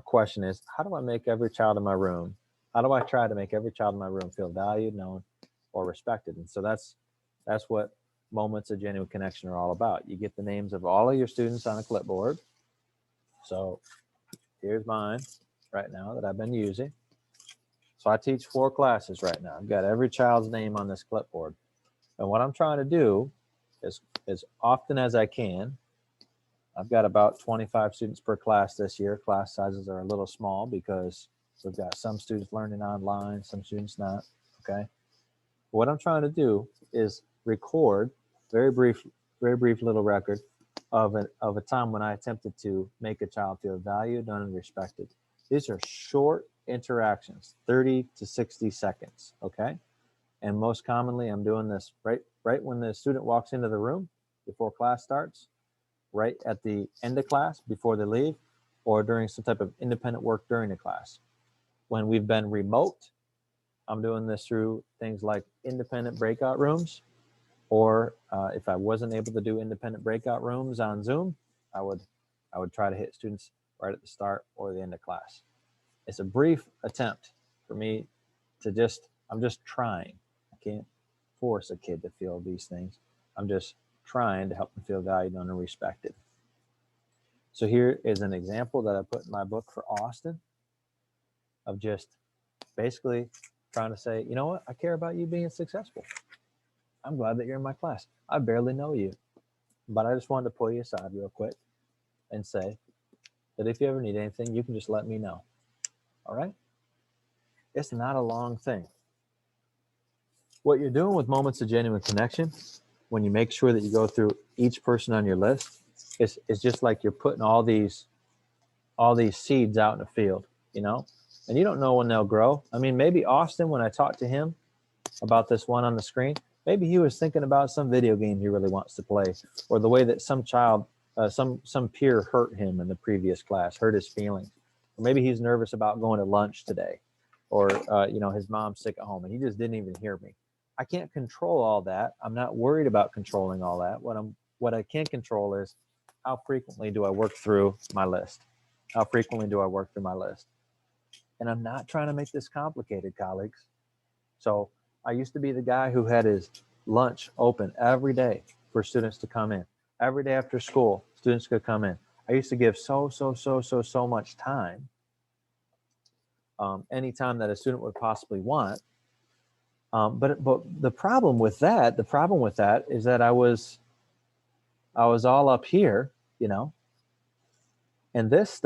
question is, how do I make every child in my room, how do I try to make every child in my room feel valued, known, or respected? And so that's what moments of genuine connection are all about. You get the names of all of your students on a clipboard. So here's mine right now that I've been using. So I teach 4 classes right now. I've got every child's name on this clipboard. And what I'm trying to do is, as often as I can, I've got about 25 students per class this year. Class sizes are a little small because we've got some students learning online, some students not, okay? What I'm trying to do is record very brief little record of a time when I attempted to make a child feel valued, known, and respected. These are short interactions, 30 to 60 seconds, okay? And most commonly, I'm doing this right when the student walks into the room before class starts, right at the end of class before they leave, or during some type of independent work during the class. When we've been remote, I'm doing this through things like independent breakout rooms, or if I wasn't able to do independent breakout rooms on Zoom, I would try to hit students right at the start or the end of class. It's a brief attempt for me to I'm just trying. I can't force a kid to feel these things. I'm just trying to help them feel valued, known, and respected. So here is an example that I put in my book for Austin of just basically trying to say, you know what? I care about you being successful. I'm glad that you're in my class. I barely know you, but I just wanted to pull you aside real quick and say that if you ever need anything, you can just let me know. All right? It's not a long thing. What you're doing with moments of genuine connection, when you make sure that you go through each person on your list, is just like you're putting all these seeds out in the field, you know, and you don't know when they'll grow. I mean, maybe Austin, when I talked to him about this one on the screen, maybe he was thinking about some video game he really wants to play, or the way that some child, some peer hurt him in the previous class, hurt his feelings. Or maybe he's nervous about going to lunch today, or his mom's sick at home and he just didn't even hear me. I can't control all that. I'm not worried about controlling all that. What I can control is how frequently do I work through my list? How frequently do I work through my list? And I'm not trying to make this complicated, colleagues. So I used to be the guy who had his lunch open every day for students to come in. Every day after school, students could come in. I used to give so much time, any time that a student would possibly want. But the problem with that is that I was all up here, and this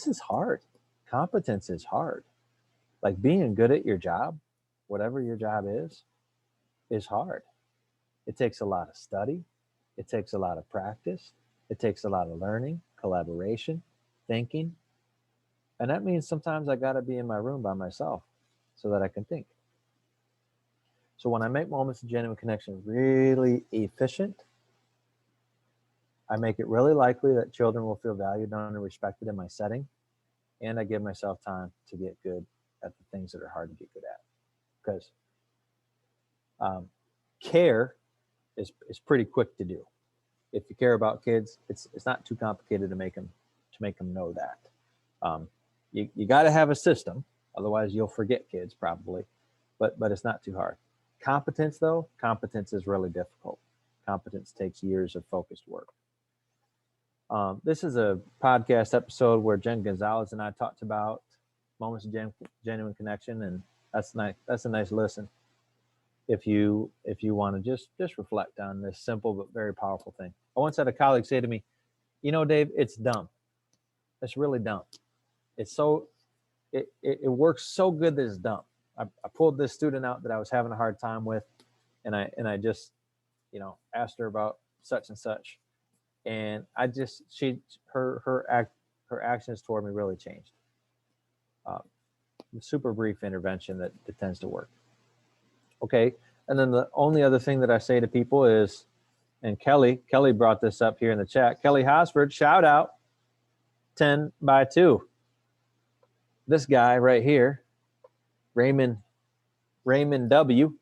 is hard. Competence is hard. Like being good at your job, whatever your job is hard. It takes a lot of study. It takes a lot of practice. It takes a lot of learning, collaboration, thinking. And that means sometimes I got to be in my room by myself so that I can think. So when I make moments of genuine connection really efficient, I make it really likely that children will feel valued, known, and respected in my setting. And I give myself time to get good at the things that are hard to get good at. Because care is pretty quick to do. If you care about kids, it's not too complicated to make them know that. You got to have a system, otherwise you'll forget kids probably. But it's not too hard. Competence is really difficult. Competence takes years of focused work. This is a podcast episode where Jen Gonzalez and I talked about moments of genuine connection, and that's nice. That's a nice listen. If you want to just reflect on this simple but very powerful thing. I once had a colleague say to me, Dave, it's dumb. It's really dumb. It works so good that it's dumb. I pulled this student out that I was having a hard time with, and I just, asked her about such and such, and her actions toward me really changed. Super brief intervention that tends to work. Okay, and then the only other thing that I say to people is, and Kelly brought this up here in the chat. Kelly Hosford, shout out, 10 by 2. This guy right here, Raymond W.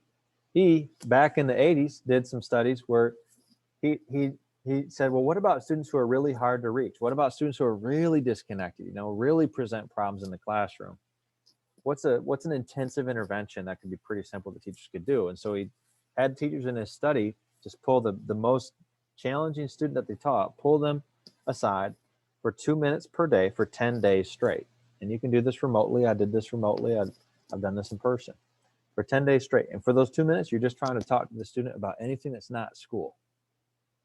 He back in the 80s did some studies where he said, well, what about students who are really hard to reach? What about students who are really disconnected? Really present problems in the classroom. What's an intensive intervention that can be pretty simple that teachers could do? And so he had teachers in his study just pull the most challenging student that they taught, pull them aside for 2 minutes per day for 10 days straight. And you can do this remotely. I did this remotely. I've done this in person for 10 days straight. And for those 2 minutes, you're just trying to talk to the student about anything that's not school.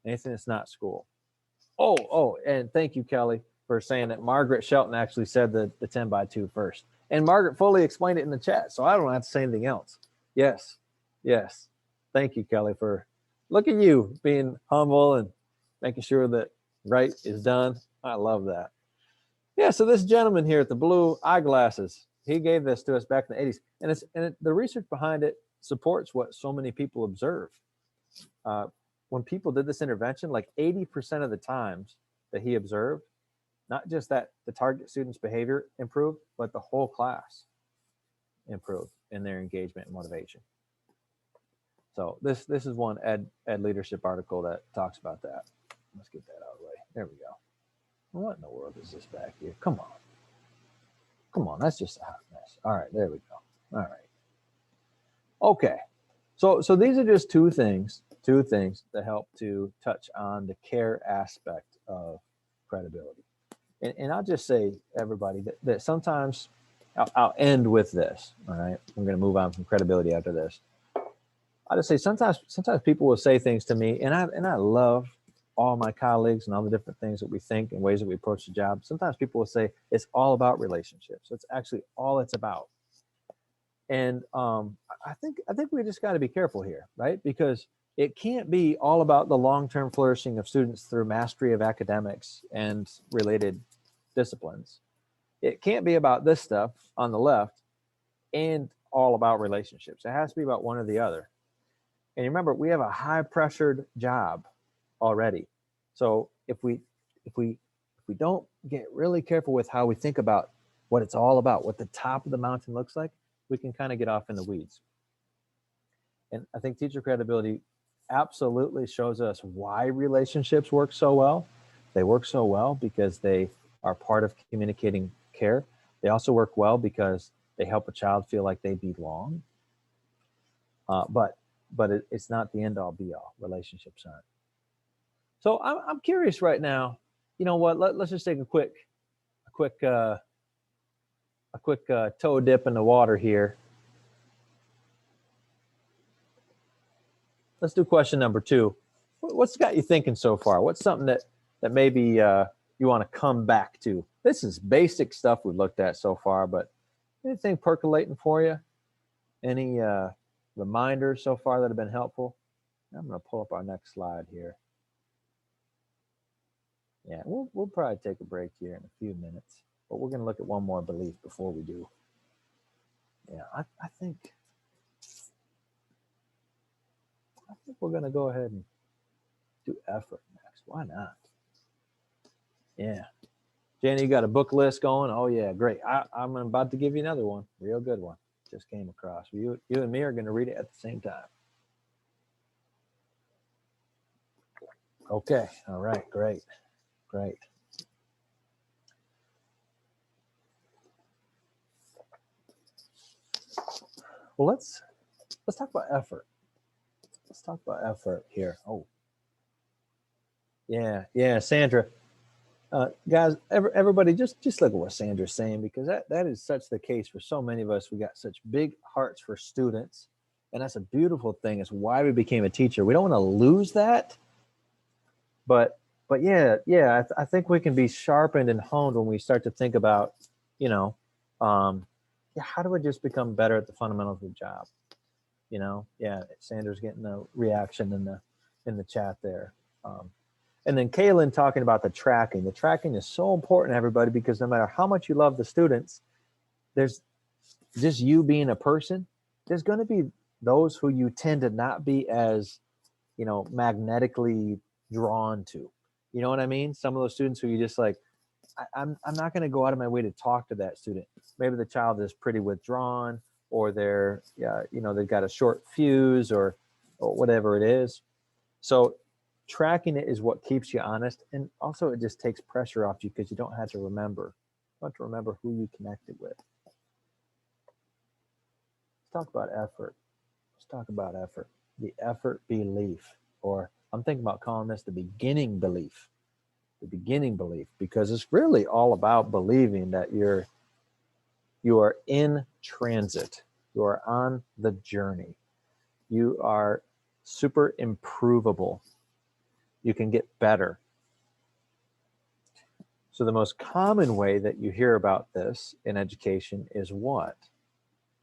Anything that's not school. Oh, and thank you, Kelly, for saying that Margaret Shelton actually said the 10 by 2 first. And Margaret fully explained it in the chat, so I don't have to say anything else. Yes. Thank you, Kelly, for look at you being humble and making sure that right is done. I love that. Yeah, so this gentleman here at the blue eyeglasses, he gave this to us back in the 80s. And the research behind it supports what so many people observe. When people did this intervention, like 80% of the times that he observed, not just that the target student's behavior improved, but the whole class. improve in their engagement and motivation. So this is one ed leadership article that talks about that. Let's get that out of the way. There we go. What in the world is this back here? Come on, that's just a hot mess. All right, there we go. All right. Okay, so these are just two things that help to touch on the care aspect of credibility. And I'll just say, everybody, that sometimes, I'll end with this, all right? I'm going to move on from credibility after this. I'll just say sometimes people will say things to me, and I love all my colleagues and all the different things that we think and ways that we approach the job. Sometimes people will say it's all about relationships. It's actually all it's about. And I think we just got to be careful here, right? Because it can't be all about the long-term flourishing of students through mastery of academics and related disciplines. It can't be about this stuff on the left and all about relationships. It has to be about one or the other. And remember, we have a high-pressured job already. So if we don't get really careful with how we think about what it's all about, what the top of the mountain looks like, we can kind of get off in the weeds. And I think teacher credibility absolutely shows us why relationships work so well. They work so well because they are part of communicating care. They also work well because they help a child feel like they belong. But it's not the end all be all. Relationships aren't. So I'm curious right now. You know what? Let's just take a quick toe dip in the water here. Let's do question number 2. What's got you thinking so far? What's something that maybe you want to come back to? This is basic stuff we've looked at so far, but anything percolating for you? Any reminders so far that have been helpful? I'm going to pull up our next slide here. Yeah, we'll probably take a break here in a few minutes, but we're going to look at one more belief before we do. Yeah, I think we're going to go ahead and do effort next. Why not? Yeah. Jenny, you got a book list going? Oh, yeah, great. I'm about to give you another one. Real good one. Just came across. You and me are going to read it at the same time. Okay. All right. Great. Well, let's talk about effort. Let's talk about effort here. Oh, yeah, Sandra. Guys, everybody, just look at what Sandra's saying, because that is such the case for so many of us. We got such big hearts for students, and that's a beautiful thing. It's why we became a teacher. We don't want to lose that, but yeah, I think we can be sharpened and honed when we start to think about, how do we just become better at the fundamentals of the job? Yeah, Sandra's getting a reaction in the chat there. And then Kaylin talking about the tracking. The tracking is so important, everybody, because no matter how much you love the students, there's just you being a person. There's going to be those who you tend to not be as, magnetically drawn to. You know what I mean? Some of those students who you just like, I'm not going to go out of my way to talk to that student. Maybe the child is pretty withdrawn, or they're, they've got a short fuse or whatever it is. So tracking it is what keeps you honest, and also it just takes pressure off you because you don't have to remember. You don't have to remember who you connected with. Let's talk about effort. The effort belief, or I'm thinking about calling this the beginning belief. The beginning belief, because it's really all about believing that you are in transit. You are on the journey. You are super improvable. You can get better. So the most common way that you hear about this in education is what?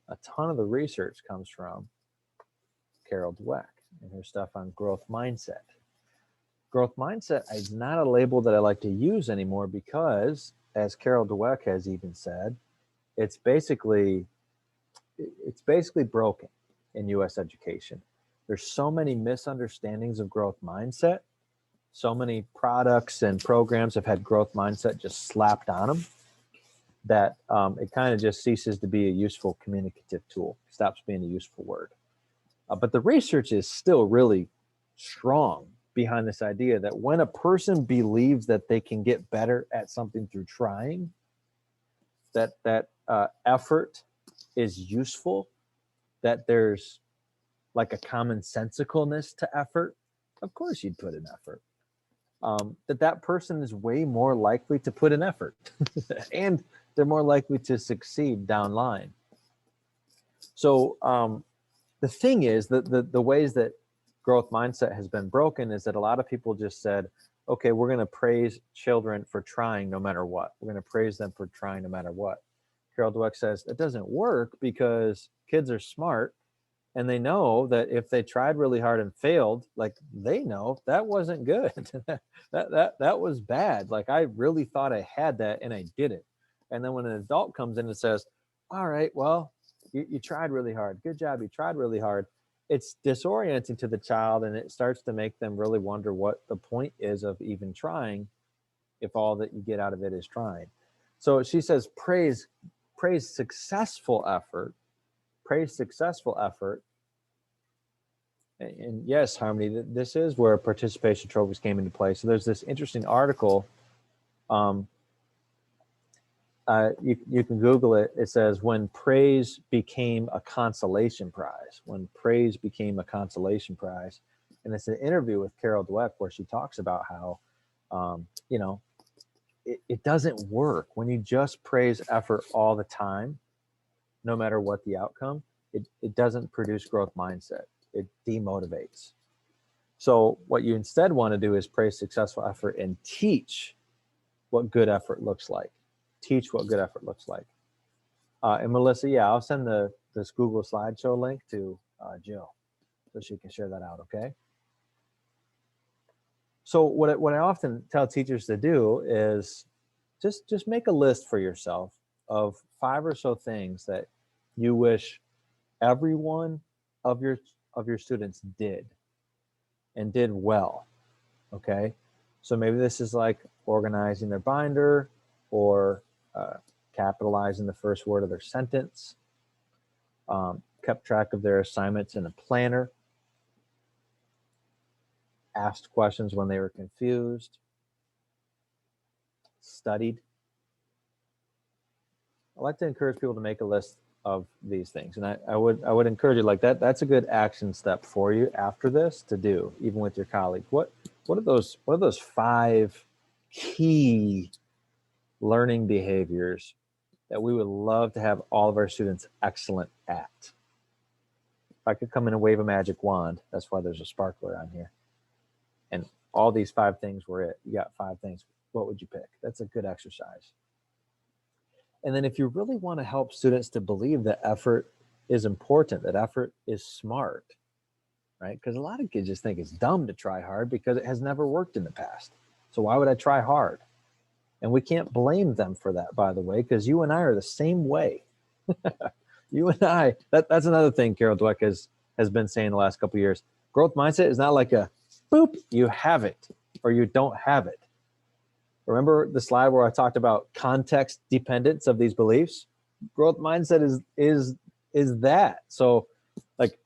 A ton of the research comes from Carol Dweck and her stuff on growth mindset. Growth mindset is not a label that I like to use anymore because, as Carol Dweck has even said, it's basically broken in U.S. education. There's so many misunderstandings of growth mindset. So many products and programs have had growth mindset just slapped on them that it kind of just ceases to be a useful communicative tool, stops being a useful word. But the research is still really strong behind this idea that when a person believes that they can get better at something through trying, that effort is useful, that there's like a commonsensicalness to effort. Of course you'd put in effort. That person is way more likely to put in effort and they're more likely to succeed down line. So the thing is that the ways that growth mindset has been broken is that a lot of people just said, okay, we're going to praise children for trying no matter what. We're going to praise them for trying no matter what. Carol Dweck says it doesn't work because kids are smart and they know that if they tried really hard and failed, like they know that wasn't good. that was bad. Like I really thought I had that and I didn't. And then when an adult comes in and says, all right, well, you tried really hard. Good job. You tried really hard. It's disorienting to the child and it starts to make them really wonder what the point is of even trying if all that you get out of it is trying. So she says, praise successful effort. Praise successful effort. And yes, Harmony, this is where participation trophies came into play. So there's this interesting article. You can Google it. It says, when praise became a consolation prize. When praise became a consolation prize. And it's an interview with Carol Dweck where she talks about how, it doesn't work when you just praise effort all the time, no matter what the outcome. It doesn't produce growth mindset. It demotivates. So what you instead want to do is praise successful effort and teach what good effort looks like. Teach what good effort looks like. And Melissa, yeah, I'll send this Google slideshow link to Jill so she can share that out, okay? So what I often tell teachers to do is just make a list for yourself of 5 or so things that you wish every one of your students did and did well, okay? So maybe this is like organizing their binder or capitalizing the first word of their sentence, kept track of their assignments in a planner, asked questions when they were confused, studied. I like to encourage people to make a list of these things. And I would encourage you, like that's a good action step for you after this to do, even with your colleagues. What are those 5 key learning behaviors that we would love to have all of our students excellent at? If I could come in and wave a magic wand, that's why there's a sparkler on here, and all these 5 things were it. You got 5 things. What would you pick? That's a good exercise. And then if you really want to help students to believe that effort is important, that effort is smart, right? Because a lot of kids just think it's dumb to try hard because it has never worked in the past. So why would I try hard? And we can't blame them for that, by the way, because you and I are the same way. You and I, that's another thing Carol Dweck has been saying the last couple of years. Growth mindset is not like a boop, you have it or you don't have it. Remember the slide where I talked about context dependence of these beliefs? Growth mindset is that. So like,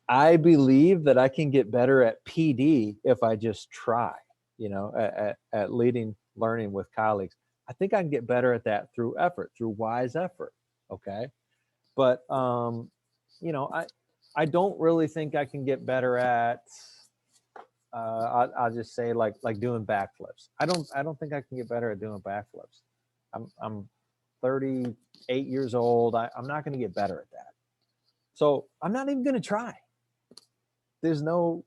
I believe that I can get better at PD if I just try, at leading learning with colleagues. I think I can get better at that through effort, through wise effort. Okay. But, I don't really think I can get better at, I'll just say like doing backflips. I don't think I can get better at doing backflips. I'm 38 years old. I'm not going to get better at that. So I'm not even going to try. There's no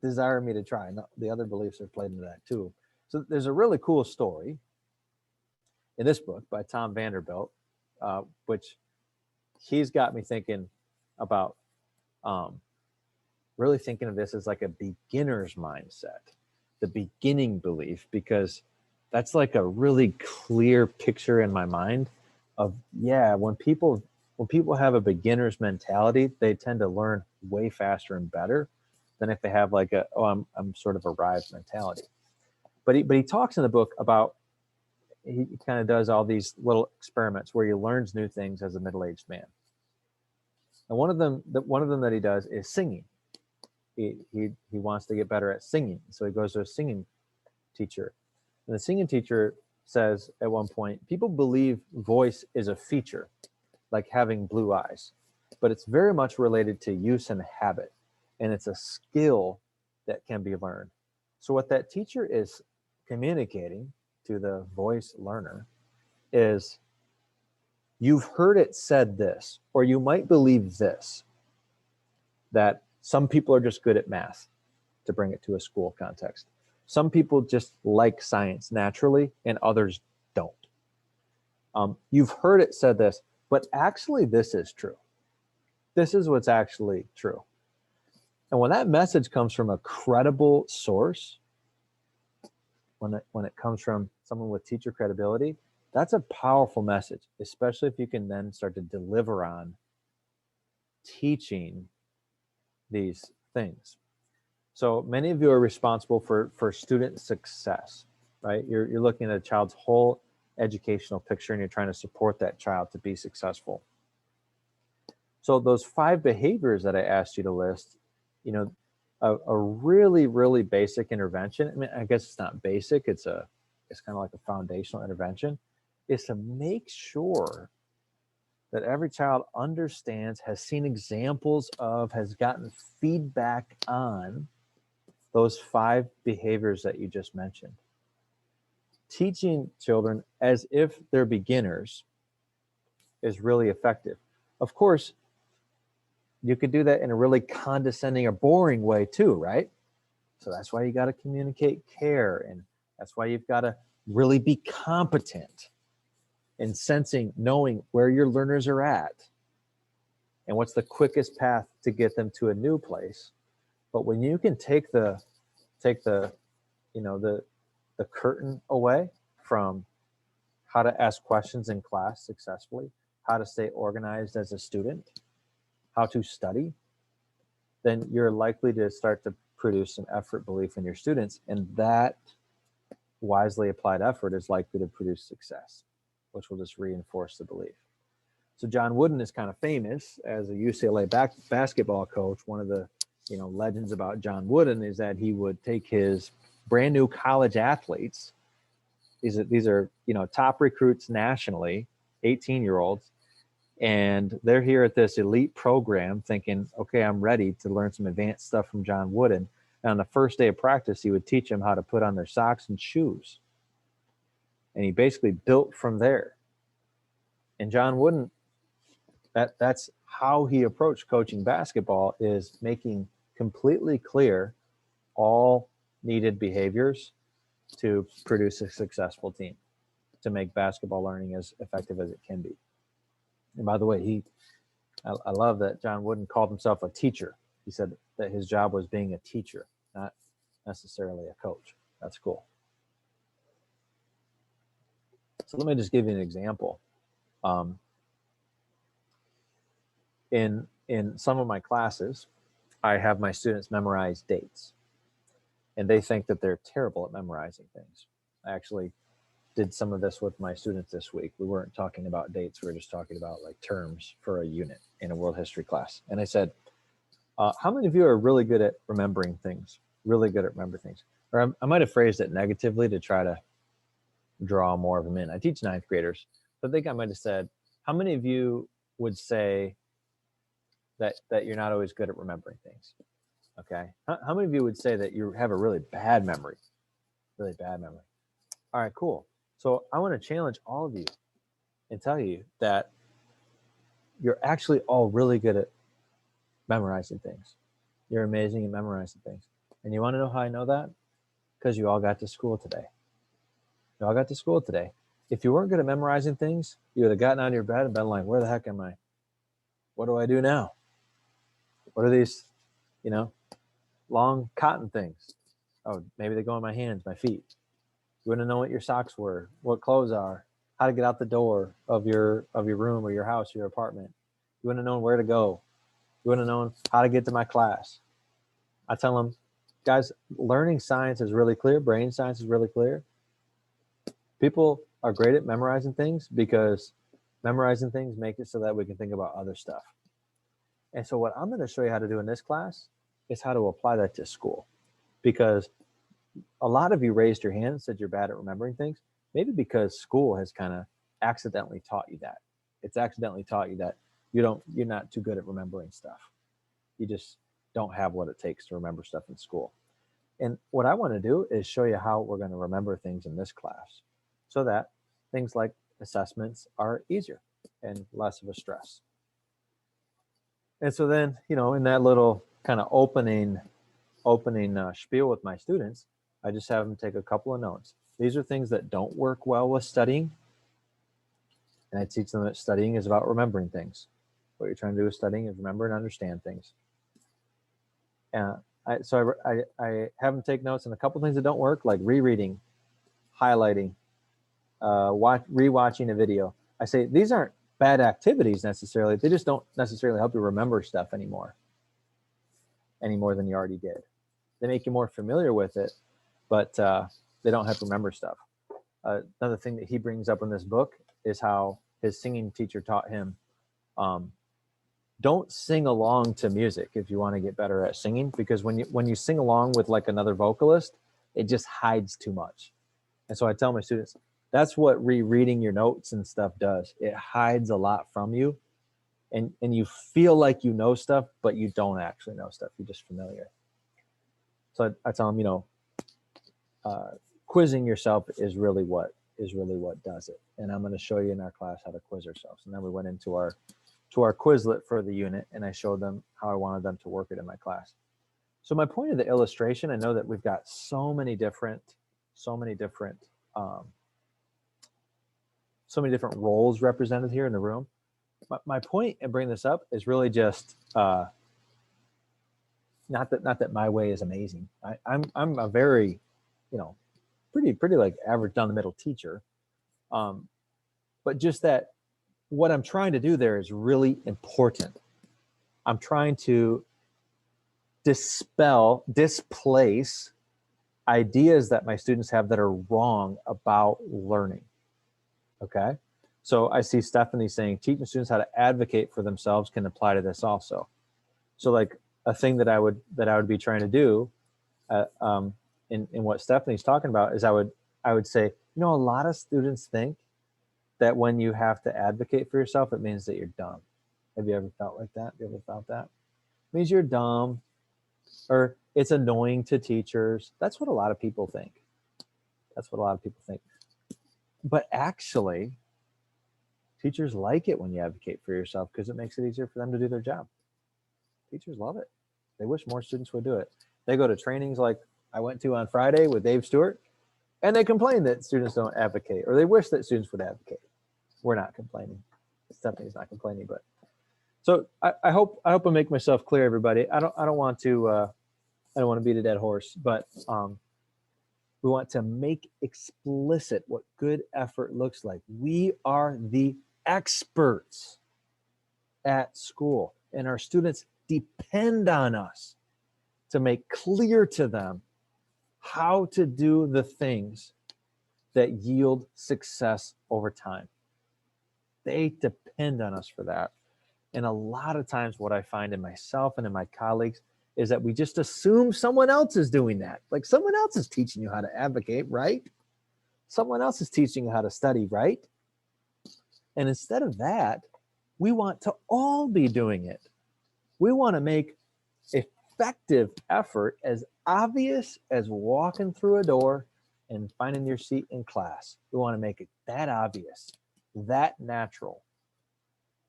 desire in me to try. No, the other beliefs are played into that too. So there's a really cool story in this book by Tom Vanderbilt, which he's got me thinking about, really thinking of this as like a beginner's mindset, the beginning belief, because that's like a really clear picture in my mind of, yeah, when people have a beginner's mentality, they tend to learn way faster and better than if they have like I'm sort of arrived mentality. But he talks in the book about, he kind of does all these little experiments where he learns new things as a middle-aged man. And one of them that he does is singing. He wants to get better at singing, so he goes to a singing teacher. And the singing teacher says at one point, people believe voice is a feature, like having blue eyes, but it's very much related to use and habit, and it's a skill that can be learned. So what that teacher is communicating to the voice learner is, you've heard it said this, or you might believe this, that some people are just good at math, to bring it to a school context. Some people just like science naturally, and others don't. You've heard it said this, but actually this is true. This is what's actually true. And when that message comes from a credible source, when it comes from someone with teacher credibility, that's a powerful message, especially if you can then start to deliver on teaching these things. So many of you are responsible for student success, right? You're looking at a child's whole educational picture, and you're trying to support that child to be successful. So those 5 behaviors that I asked you to list, a really, really basic intervention. I mean, I guess it's not basic. It's kind of like a foundational intervention, is to make sure that every child understands, has seen examples of, has gotten feedback on those 5 behaviors that you just mentioned. Teaching children as if they're beginners is really effective. Of course, you could do that in a really condescending or boring way too, right? So that's why you got to communicate care, and that's why you've got to really be competent in sensing, knowing where your learners are at and what's the quickest path to get them to a new place. But when you can take the curtain away from how to ask questions in class successfully, how to stay organized as a student, how to study, then you're likely to start to produce some effort, belief in your students, and that wisely applied effort is likely to produce success, which will just reinforce the belief. So John Wooden is kind of famous as a UCLA basketball coach. One of the legends about John Wooden is that he would take his brand new college athletes. These are top recruits nationally, 18-year-olds, and they're here at this elite program thinking, okay, I'm ready to learn some advanced stuff from John Wooden. And on the first day of practice, he would teach them how to put on their socks and shoes. And he basically built from there. And John Wooden, that's how he approached coaching basketball, is making completely clear all needed behaviors to produce a successful team, to make basketball learning as effective as it can be. And by the way, I love that John Wooden called himself a teacher. He said that his job was being a teacher, not necessarily a coach. That's cool. So let me just give you an example. In some of my classes, I have my students memorize dates, and they think that they're terrible at memorizing things. I actually did some of this with my students this week. We weren't talking about dates. We were just talking about like terms for a unit in a world history class. And I said, how many of you are really good at remembering things? Really good at remembering things? Or I might have phrased it negatively to try to draw more of them in. I teach 9th graders. So I think I might have said, how many of you would say that you're not always good at remembering things? Okay. How many of you would say that you have a really bad memory? Really bad memory. All right, cool. So I want to challenge all of you and tell you that you're actually all really good at memorizing things. You're amazing at memorizing things. And you want to know how I know that? Because you all got to school today. You all got to school today. If you weren't good at memorizing things, you would have gotten out of your bed and been like, where the heck am I? What do I do now? What are these, long cotton things? Oh, maybe they go on my hands, my feet. You wouldn't know what your socks were, what clothes are, how to get out the door of your room or your house or your apartment. You wouldn't have known where to go. You wouldn't have known how to get to my class. I tell them, guys, learning science is really clear. Brain science is really clear. People are great at memorizing things because memorizing things make it so that we can think about other stuff. And so what I'm going to show you how to do in this class is how to apply that to school, because a lot of you raised your hand and said you're bad at remembering things, maybe because school has kind of accidentally taught you that. It's accidentally taught you that you're not too good at remembering stuff. You just don't have what it takes to remember stuff in school. And what I want to do is show you how we're going to remember things in this class so that things like assessments are easier and less of a stress. And so then, in that little kind of opening spiel with my students, I just have them take a couple of notes. These are things that don't work well with studying. And I teach them that studying is about remembering things. What you're trying to do with studying is remember and understand things. So I have them take notes on a couple of things that don't work, like rereading, highlighting, rewatching a video. I say these aren't bad activities necessarily. They just don't necessarily help you remember stuff any more than you already did. They make you more familiar with it, but they don't help remember stuff. Another thing that he brings up in this book is how his singing teacher taught him, don't sing along to music if you want to get better at singing, because when you sing along with like another vocalist, it just hides too much. And so I tell my students, that's what rereading your notes and stuff does. It hides a lot from you, and you feel like you know stuff, but you don't actually know stuff. You're just familiar. So I tell them, quizzing yourself is really what does it. And I'm going to show you in our class how to quiz ourselves. And then we went into our Quizlet for the unit, and I showed them how I wanted them to work it in my class. So my point of the illustration, I know that we've got so many different roles represented here in the room. My point in bringing this up is really just not that my way is amazing. I'm a very, pretty like average down the middle teacher, but just that what I'm trying to do there is really important. I'm trying to displace ideas that my students have that are wrong about learning. Okay. So I see Stephanie saying teaching students how to advocate for themselves can apply to this also. So like a thing that I would be trying to do in what Stephanie's talking about is I would say, a lot of students think that when you have to advocate for yourself, it means that you're dumb. Have you ever felt like that? Have you ever felt that? It means you're dumb, or it's annoying to teachers. That's what a lot of people think. But actually, teachers like it when you advocate for yourself because it makes it easier for them to do their job. Teachers love it. They wish more students would do it. They go to trainings like I went to on Friday with Dave Stewart, and they complain that students don't advocate, or they wish that students would advocate. We're not complaining. Stephanie's not complaining, but so I hope I make myself clear, everybody. I don't want to beat a dead horse, but we want to make explicit what good effort looks like. We are the experts at school, and our students depend on us to make clear to them how to do the things that yield success over time. They depend on us for that. And a lot of times what I find in myself and in my colleagues is that we just assume someone else is doing that. Like someone else is teaching you how to advocate, right? Someone else is teaching you how to study, right? And instead of that, we want to all be doing it. We want to make effective effort as obvious as walking through a door and finding your seat in class. We want to make it that obvious, that natural.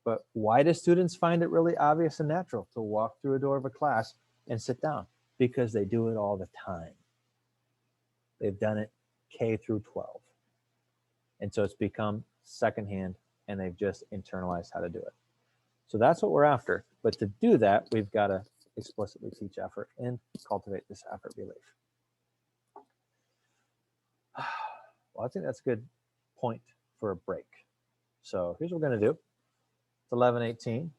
But why do students find it really obvious and natural to walk through a door of a class and sit down? Because they do it all the time. They've done it K through 12. And so it's become secondhand, and they've just internalized how to do it. So that's what we're after. But to do that, we've got to explicitly teach effort and cultivate this effort belief. Well, I think that's a good point for a break. So here's what we're going to do. It's 11:18.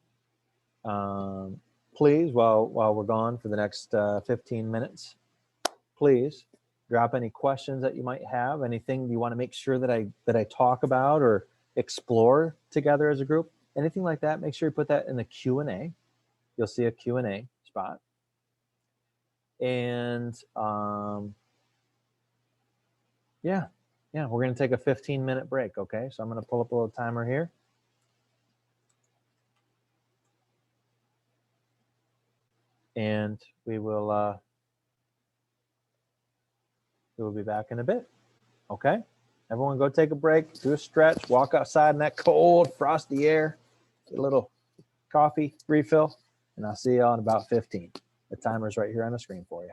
Please, while we're gone for the next 15 minutes, please drop any questions that you might have, anything you want to make sure that I talk about or explore together as a group, anything like that, make sure you put that in the Q&A. You'll see a Q&A spot. And yeah, we're going to take a 15-minute break, okay? So I'm going to pull up a little timer here. And we will be back in a bit, okay? Everyone go take a break, do a stretch, walk outside in that cold, frosty air, get a little coffee refill, and I'll see you all in about 15. The timer's right here on the screen for you.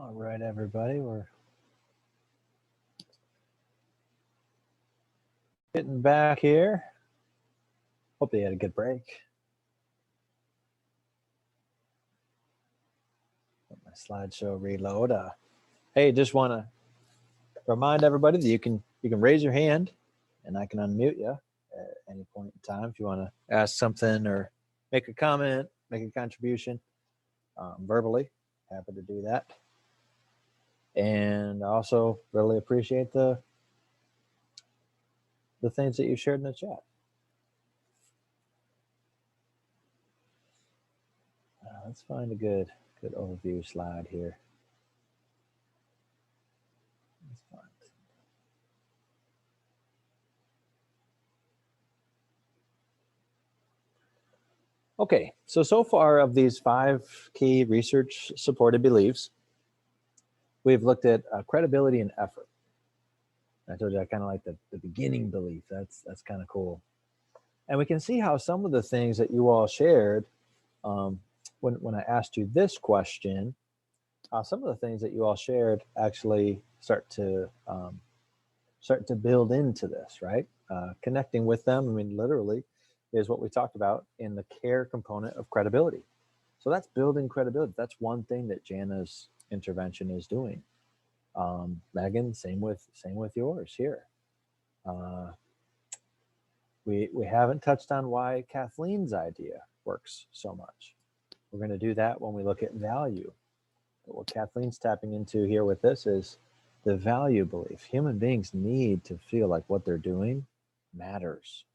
All right, everybody, we're getting back here. Hope you had a good break. Let my slideshow reload. Hey, just want to remind everybody that you can raise your hand, and I can unmute you at any point in time if you want to ask something or make a comment, make a contribution verbally. Happy to do that. And I also really appreciate the things that you shared in the chat. Let's find a good overview slide here. Let's find it. Okay, so far of these 5 key research supported beliefs, we've looked at credibility and effort. I told you I kind of like the beginning belief. That's kind of cool. And we can see how some of the things that you all shared when I asked you this question, some of the things that you all shared actually start to build into this, right? Connecting with them, I mean, literally is what we talked about in the care component of credibility. So that's building credibility. That's one thing that Jana's intervention is doing. Megan, same with yours here. We haven't touched on why Kathleen's idea works so much. We're going to do that when we look at value. But what Kathleen's tapping into here with this is the value belief. Human beings need to feel like what they're doing matters.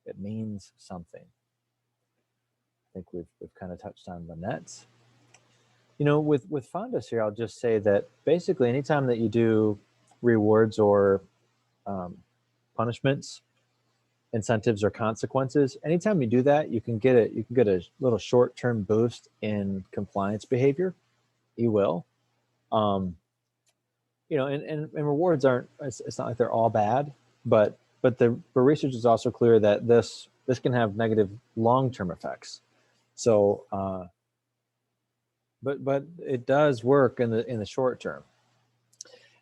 It means something. I think we've kind of touched on Lynette's. You know, with Fonda's here, I'll just say that basically anytime that you do rewards or punishments, incentives or consequences, anytime you do that, you can get a little short-term boost in compliance behavior. You will. You know, and rewards aren't, it's not like they're all bad, but the research is also clear that this can have negative long-term effects. So but it does work in the short term.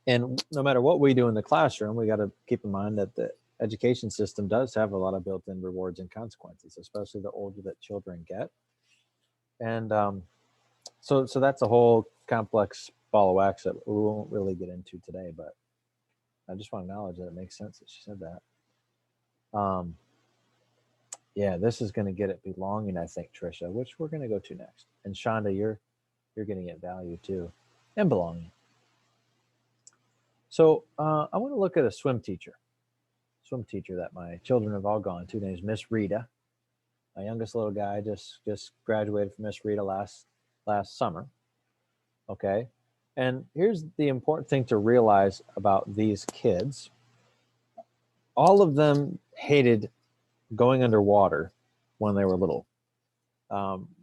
And no matter what we do in the classroom, we got to keep in mind that the education system does have a lot of built-in rewards and consequences, especially the older that children get. And so that's a whole complex ball of wax that we won't really get into today, but I just want to acknowledge that it makes sense that she said that. Yeah, this is going to get at belonging, I think, Trisha, which we're going to go to next. And Shonda, you're getting at value too, and belonging. So I want to look at a swim teacher that my children have all gone to. Her name is Miss Rita. My youngest little guy just graduated from Miss Rita last summer. Okay, and here's the important thing to realize about these kids. All of them hated going underwater when they were little.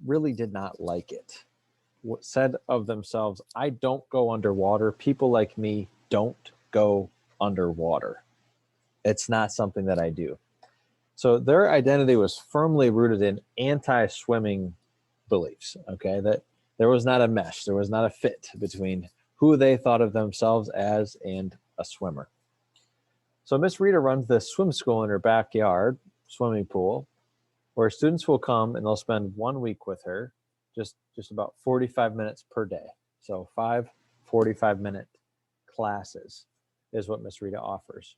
Really did not like it. Said of themselves, I don't go underwater. People like me don't go underwater. It's not something that I do. So their identity was firmly rooted in anti-swimming beliefs, okay? That there was not a mesh, there was not a fit between who they thought of themselves as and a swimmer. So Miss Rita runs this swim school in her backyard, swimming pool, where students will come and they'll spend 1 week with her, just about 45 minutes per day. So 5 45-minute classes is what Miss Rita offers.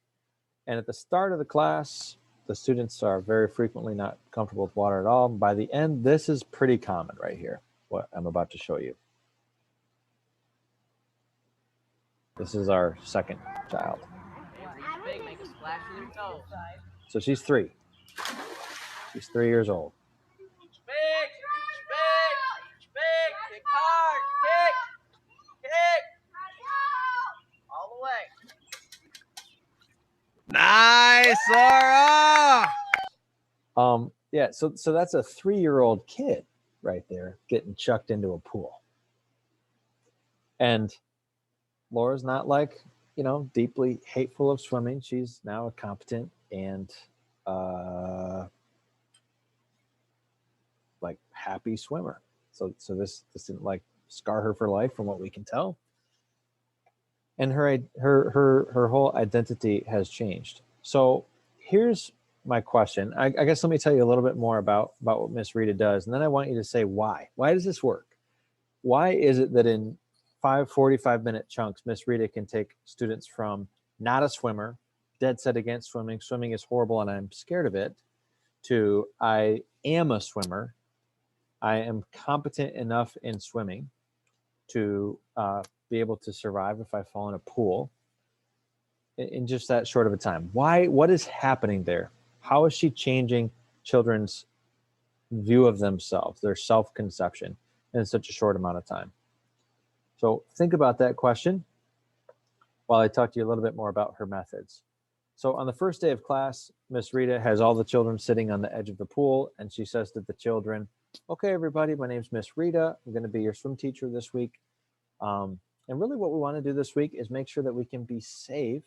And at the start of the class, the students are very frequently not comfortable with water at all. By the end, this is pretty common right here, what I'm about to show you. This is our second child. So she's 3. She's 3 years old. Kick hard, kick, all the way. Nice, Laura. Yeah, so that's a 3-year-old kid right there getting chucked into a pool. And Laura's not like, deeply hateful of swimming. She's now a competent and like happy swimmer. So this didn't like scar her for life from what we can tell. And her whole identity has changed. So here's my question. I guess let me tell you a little bit more about what Miss Rita does. And then I want you to say why. Why does this work? Why is it that in 45-minute chunks, Miss Rita can take students from not a swimmer, dead set against swimming, swimming is horrible and I'm scared of it, to I am a swimmer, I am competent enough in swimming to be able to survive if I fall in a pool in just that short of a time. Why? What is happening there? How is she changing children's view of themselves, their self-conception in such a short amount of time? So think about that question while I talk to you a little bit more about her methods. So on the first day of class, Miss Rita has all the children sitting on the edge of the pool, and she says to the children, okay, everybody, my name's Miss Rita. I'm going to be your swim teacher this week. And really what we want to do this week is make sure that we can be safe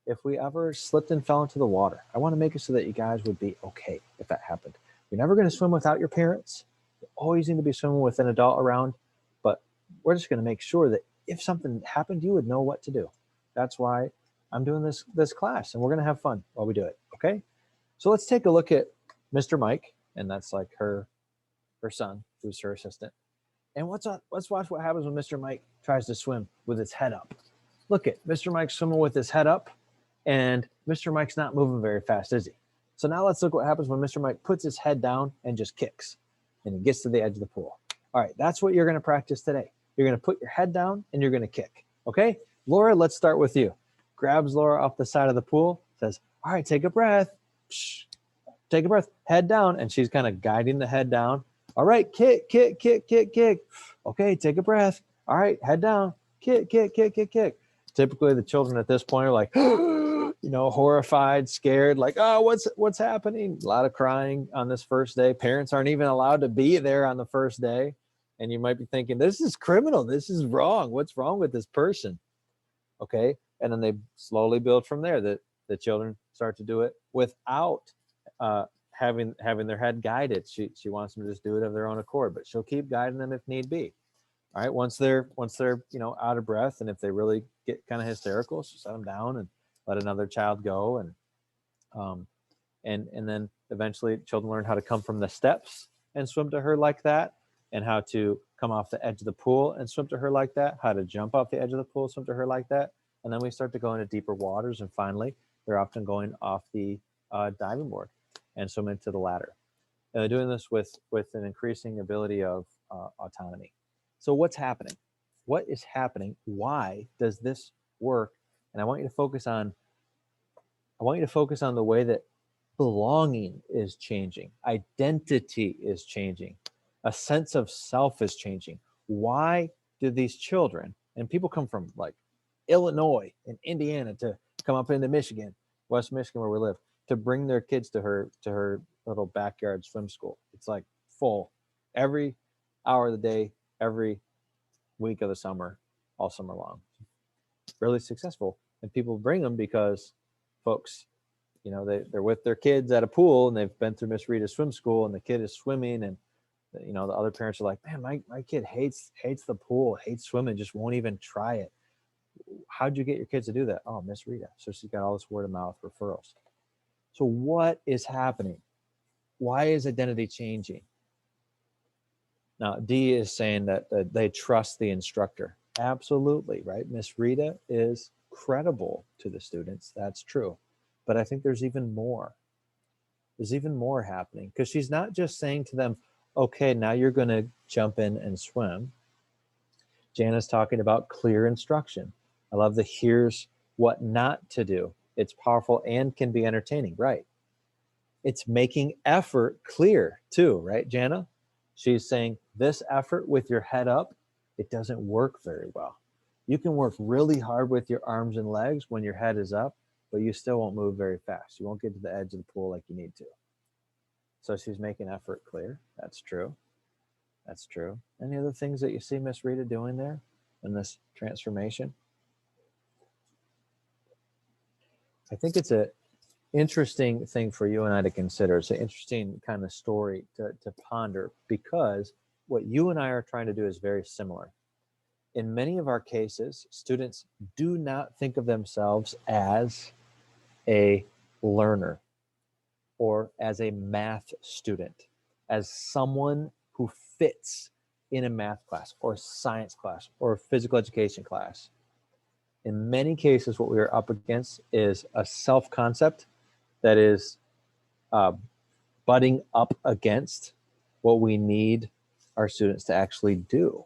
if we ever slipped and fell into the water. I want to make it so that you guys would be okay if that happened. You're never going to swim without your parents. You always need to be swimming with an adult around, but we're just going to make sure that if something happened, you would know what to do. That's why I'm doing this class, and we're going to have fun while we do it. Okay. So let's take a look at Mr. Mike, and that's like her son, who's her assistant. And let's watch what happens when Mr. Mike tries to swim with his head up. Look at Mr. Mike swimming with his head up, and Mr. Mike's not moving very fast, is he? So now let's look what happens when Mr. Mike puts his head down and just kicks, and he gets to the edge of the pool. All right, that's what you're going to practice today. You're going to put your head down and you're going to kick. Okay, Laura, let's start with you. Grabs Laura off the side of the pool, says, all right, take a breath. Psh, take a breath, head down. And she's kind of guiding the head down. All right, kick, kick, kick, kick, kick. Okay, take a breath. All right, head down, kick, kick, kick, kick, kick. Typically the children at this point are like, horrified, scared, like, oh, what's happening? A lot of crying on this first day. Parents aren't even allowed to be there on the first day. And you might be thinking, this is criminal. This is wrong. What's wrong with this person? Okay. And then they slowly build from there. That the children start to do it without having their head guided. She wants them to just do it of their own accord, but she'll keep guiding them if need be. All right. Once they're out of breath, and if they really get kind of hysterical, she'll set them down and let another child go. And then eventually children learn how to come from the steps and swim to her like that, and how to come off the edge of the pool and swim to her like that, how to jump off the edge of the pool, swim to her like that. And then we start to go into deeper waters. And finally, they're often going off the diving board and swim into the ladder. And they're doing this with an increasing ability of autonomy. So what's happening? What is happening? Why does this work? And I want you to focus on the way that belonging is changing, identity is changing, a sense of self is changing. Why do these children, and people come from like Illinois and Indiana to come up into Michigan, West Michigan where we live, to bring their kids to her little backyard swim school. It's like full every hour of the day, every week of the summer, all summer long. Really successful. And people bring them because folks, they're with their kids at a pool, and they've been through Miss Rita's swim school, and the kid is swimming, and the other parents are like, man, my kid hates the pool, hates swimming, just won't even try it. How'd you get your kids to do that? Oh, Miss Rita. So she's got all this word of mouth referrals. So what is happening? Why is identity changing? Now, D is saying that they trust the instructor. Absolutely, right? Miss Rita is credible to the students. That's true. But I think there's even more. There's even more happening, because she's not just saying to them, okay, now you're going to jump in and swim. Jana's talking about clear instruction. I love the here's what not to do. It's powerful and can be entertaining, right? It's making effort clear too, right, Jana? She's saying this effort with your head up, it doesn't work very well. You can work really hard with your arms and legs when your head is up, but you still won't move very fast. You won't get to the edge of the pool like you need to. So she's making effort clear. That's true. That's true. Any other things that you see Miss Rita doing there in this transformation? I think it's an interesting thing for you and I to consider. It's an interesting kind of story to ponder, because what you and I are trying to do is very similar. In many of our cases, students do not think of themselves as a learner or as a math student, as someone who fits in a math class or science class or physical education class. In many cases, what we are up against is a self-concept that is butting up against what we need our students to actually do,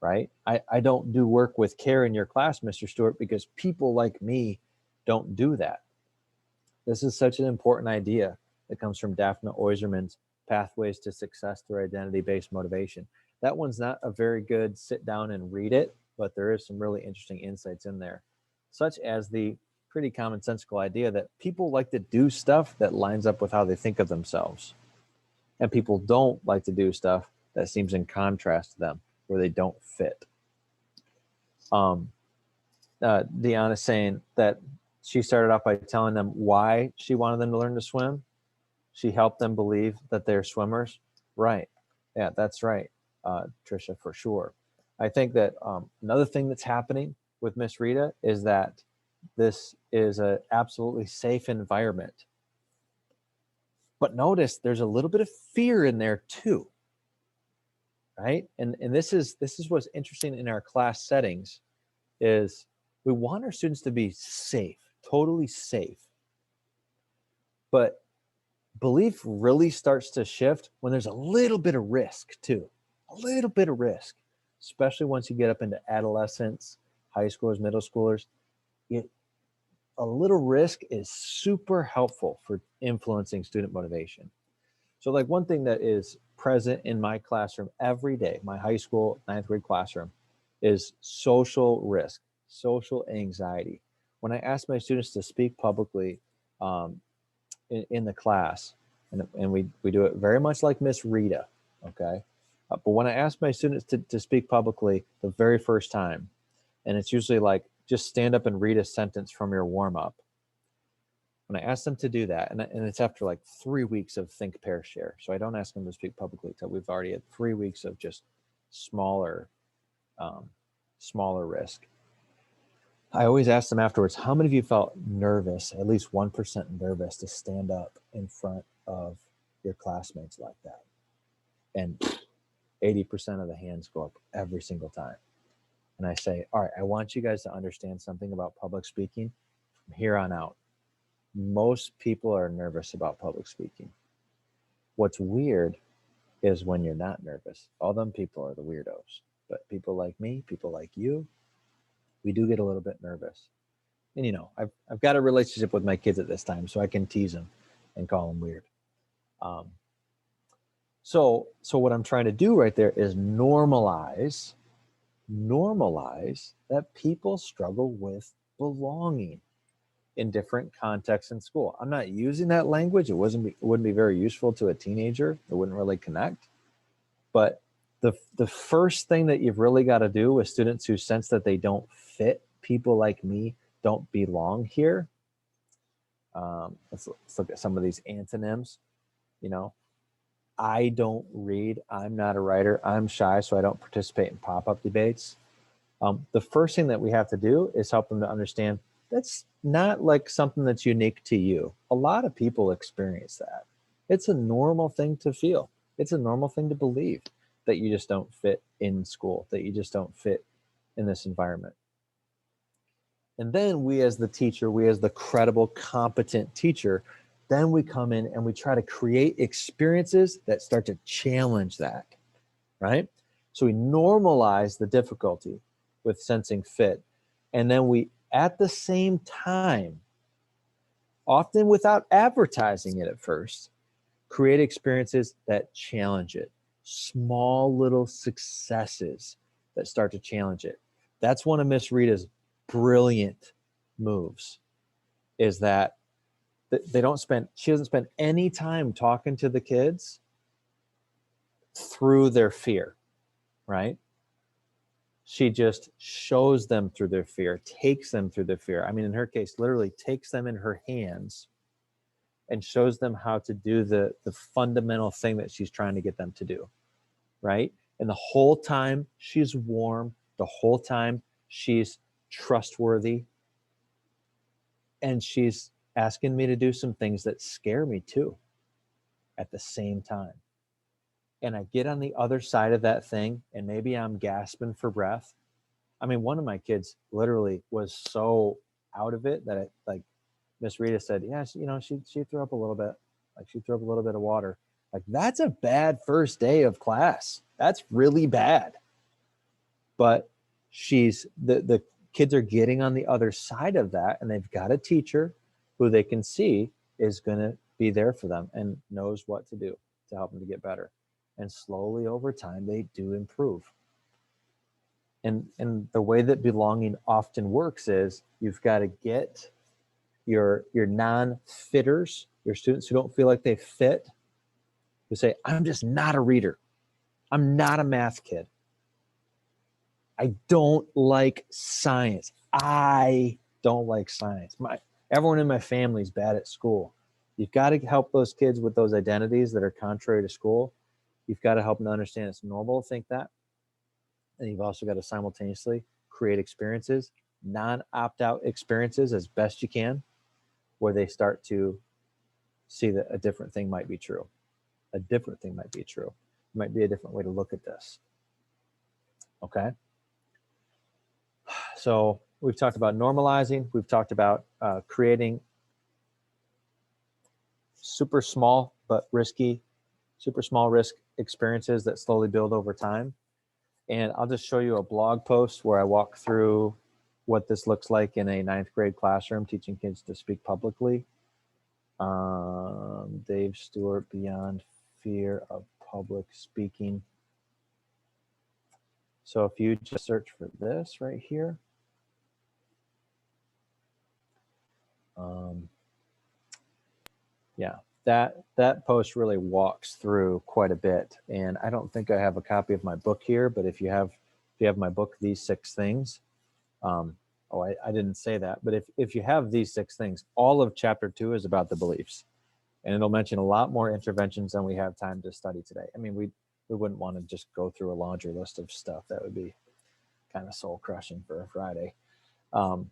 right? I don't do work with care in your class, Mr. Stewart, because people like me don't do that. This is such an important idea that comes from Daphne Oyserman's Pathways to Success Through Identity-Based Motivation. That one's not a very good sit down and read it, but there is some really interesting insights in there, such as the pretty commonsensical idea that people like to do stuff that lines up with how they think of themselves. And people don't like to do stuff that seems in contrast to them, where they don't fit. Deanna is saying that she started off by telling them why she wanted them to learn to swim. She helped them believe that they're swimmers. Right. Yeah, that's right, Trisha, for sure. I think that another thing that's happening with Miss Rita is that this is an absolutely safe environment. But notice there's a little bit of fear in there too, right? And this is what's interesting in our class settings is we want our students to be safe, totally safe. But belief really starts to shift when there's a little bit of risk too, a little bit of risk, especially once you get up into adolescents, high schoolers, middle schoolers. A little risk is super helpful for influencing student motivation. So like one thing that is present in my classroom every day, my high school 9th grade classroom, is social risk, social anxiety. When I ask my students to speak publicly in the class, and we do it very much like Miss Rita, okay? But when I ask my students to speak publicly the very first time, and it's usually like, just stand up and read a sentence from your warm-up. When I ask them to do that, and it's after like 3 weeks of think, pair, share. So I don't ask them to speak publicly until we've already had 3 weeks of just smaller risk. I always ask them afterwards, how many of you felt nervous, at least 1% nervous, to stand up in front of your classmates like that? And 80% of the hands go up every single time. And I say, all right, I want you guys to understand something about public speaking from here on out. Most people are nervous about public speaking. What's weird is when you're not nervous. All them people are the weirdos. But people like me, people like you, we do get a little bit nervous. And you know, I've got a relationship with my kids at this time, so I can tease them and call them weird. So what I'm trying to do right there is normalize that people struggle with belonging in different contexts in school. I'm not using that language. It wouldn't be very useful to a teenager. It wouldn't really connect. But the first thing that you've really got to do with students who sense that they don't fit, people like me don't belong here. Let's look at some of these antonyms. You know, I don't read. I'm not a writer. I'm shy, so I don't participate in pop-up debates. The first thing that we have to do is help them to understand that's not like something that's unique to you. A lot of people experience that. It's a normal thing to feel. It's a normal thing to believe that you just don't fit in school, that you just don't fit in this environment. And then we as the teacher, we as the credible, competent teacher, then we come in and we try to create experiences that start to challenge that, right? So we normalize the difficulty with sensing fit. And then we, at the same time, often without advertising it at first, create experiences that challenge it. Small little successes that start to challenge it. That's one of Miss Rita's brilliant moves, is that she doesn't spend any time talking to the kids through their fear, right? She just shows them through their fear, takes them through their fear. I mean, in her case, literally takes them in her hands and shows them how to do the fundamental thing that she's trying to get them to do, right? And the whole time she's warm, the whole time she's trustworthy, and she's asking me to do some things that scare me too at the same time. And I get on the other side of that thing, and maybe I'm gasping for breath. I mean, one of my kids literally was so out of it that like Miss Rita said, yeah, she threw up a little bit. Like she threw up a little bit of water. Like that's a bad first day of class. That's really bad. But the kids are getting on the other side of that, and they've got a teacher who they can see is going to be there for them and knows what to do to help them to get better. And slowly over time, they do improve. And the way that belonging often works is you've got to get your non-fitters, your students who don't feel like they fit, who say, I'm just not a reader. I'm not a math kid. I don't like science. I don't like science. Everyone in my family is bad at school. You've got to help those kids with those identities that are contrary to school. You've got to help them to understand it's normal to think that. And you've also got to simultaneously create experiences, non-opt-out experiences as best you can, where they start to see that a different thing might be true. A different thing might be true. It might be a different way to look at this. Okay? So we've talked about normalizing. We've talked about creating super small risk experiences that slowly build over time. And I'll just show you a blog post where I walk through what this looks like in a 9th grade classroom, teaching kids to speak publicly. Dave Stewart, Beyond Fear of Public Speaking. So if you just search for this right here, yeah, that post really walks through quite a bit. And I don't think I have a copy of my book here, but if you have my book, These 6 Things, I didn't say that, but if you have These 6 Things, all of chapter 2 is about the beliefs, and it'll mention a lot more interventions than we have time to study today. I mean, we wouldn't want to just go through a laundry list of stuff. That would be kind of soul crushing for a Friday. So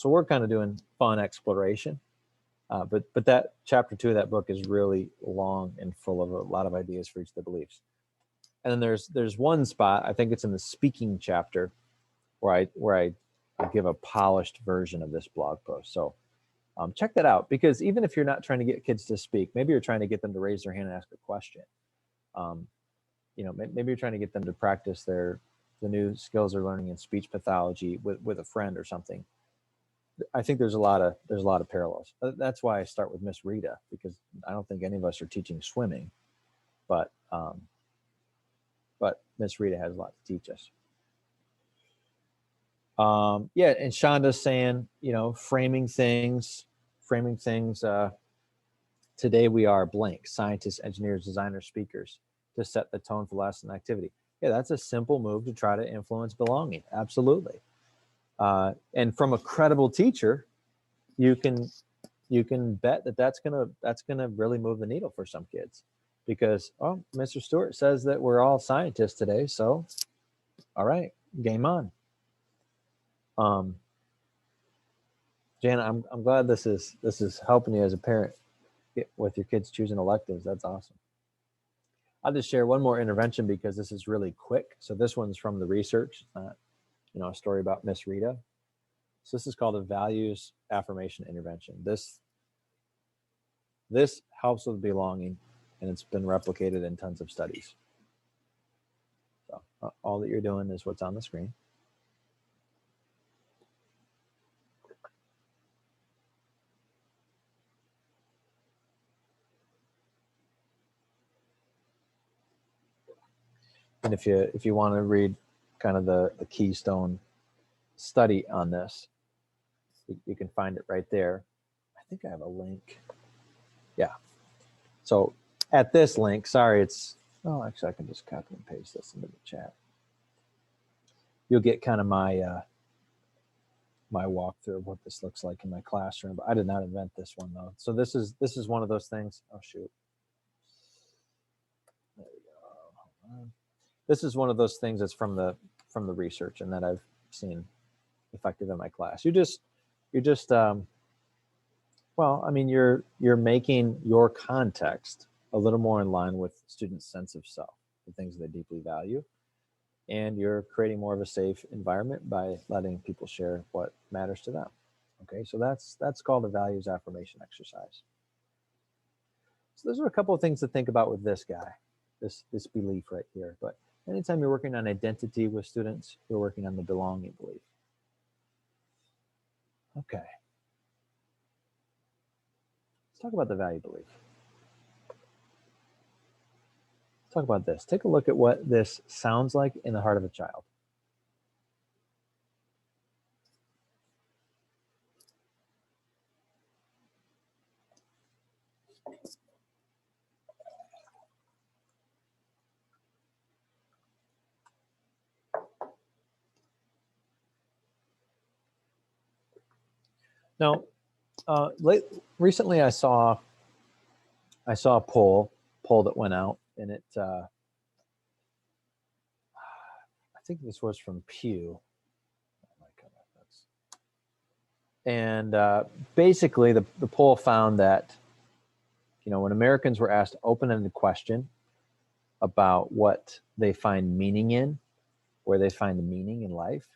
we're kind of doing fun exploration. But that chapter 2 of that book is really long and full of a lot of ideas for each of the beliefs. And then there's one spot, I think it's in the speaking chapter, where I give a polished version of this blog post. So check that out, because even if you're not trying to get kids to speak, maybe you're trying to get them to raise their hand and ask a question. Maybe you're trying to get them to practice the new skills they're learning in speech pathology with a friend or something. I think there's a lot of parallels. That's why I start with Miss Rita, because I don't think any of us are teaching swimming, but Miss Rita has a lot to teach us. And Shonda's saying, framing things. Today we are blank: scientists, engineers, designers, speakers, to set the tone for lesson activity. Yeah, that's a simple move to try to influence belonging. Absolutely. And from a credible teacher, you can bet that's gonna really move the needle for some kids, because Mr. Stewart says that we're all scientists today, so all right, game on. Jana, I'm glad this is helping you as a parent with your kids choosing electives. That's awesome. I'll just share one more intervention because this is really quick. So this one's from the research. It's not a story about Miss Rita. So this is called a values affirmation intervention. This helps with belonging, and it's been replicated in tons of studies. So all that you're doing is what's on the screen. And if you want to read kind of the keystone study on this, you can find it right there. I think I have a link. Yeah. So at this link, sorry, actually I can just copy and paste this into the chat. You'll get kind of my walkthrough of what this looks like in my classroom. But I did not invent this one though. So this is one of those things. Oh shoot. There we go. Hold on. this is one of those things that's from the research and that I've seen effective in my class. Well, I mean, you're making your context a little more in line with students' sense of self, the things they deeply value, and you're creating more of a safe environment by letting people share what matters to them. Okay, so that's called a values affirmation exercise. So those are a couple of things to think about with this guy, this belief right here. But anytime you're working on identity with students, you're working on the belonging belief. Okay. Let's talk about the value belief. Let's talk about this. Take a look at what this sounds like in the heart of a child. Now, recently I saw a poll that went out, and it I think this was from Pew, and basically the poll found that, you know, when Americans were asked open-ended question about what they find meaning in, where they find the meaning in life,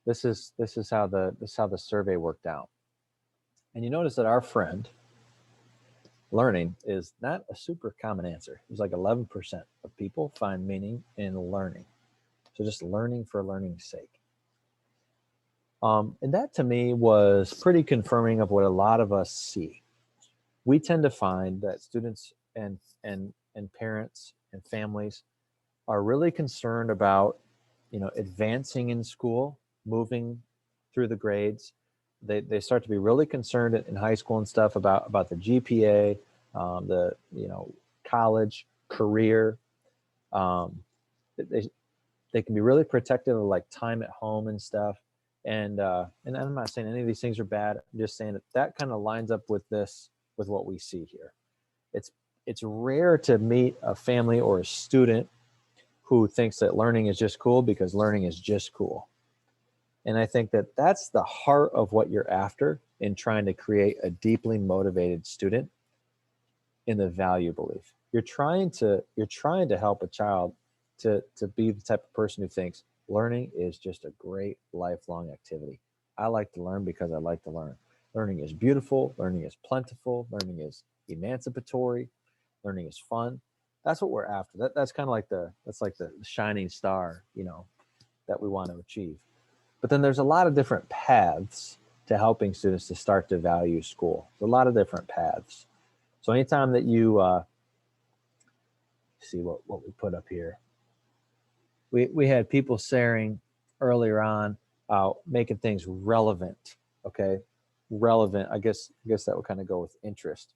this is how the survey worked out. And you notice that our friend, learning, is not a super common answer. It was like 11% of people find meaning in learning. So just learning for learning's sake. And that to me was pretty confirming of what a lot of us see. We tend to find that students and parents and families are really concerned about, you know, advancing in school, moving through the grades. They start to be really concerned in high school and stuff about the GPA, the, you know, college, career. They can be really protective of like time at home and stuff. And I'm not saying any of these things are bad. I'm just saying that kind of lines up with what we see here. It's rare to meet a family or a student who thinks that learning is just cool because learning is just cool. And I think that that's the heart of what you're after in trying to create a deeply motivated student in the value belief. You're trying to help a child to be the type of person who thinks learning is just a great lifelong activity. I like to learn because I like to learn. Learning is beautiful. Learning is plentiful. Learning is emancipatory. Learning is fun. That's what we're after. That's kind of like the shining star, you know, that we want to achieve. But then there's a lot of different paths to helping students to start to value school. There's a lot of different paths. So anytime that you see what we put up here, we had people sharing earlier on making things relevant. Okay, relevant. I guess that would kind of go with interest.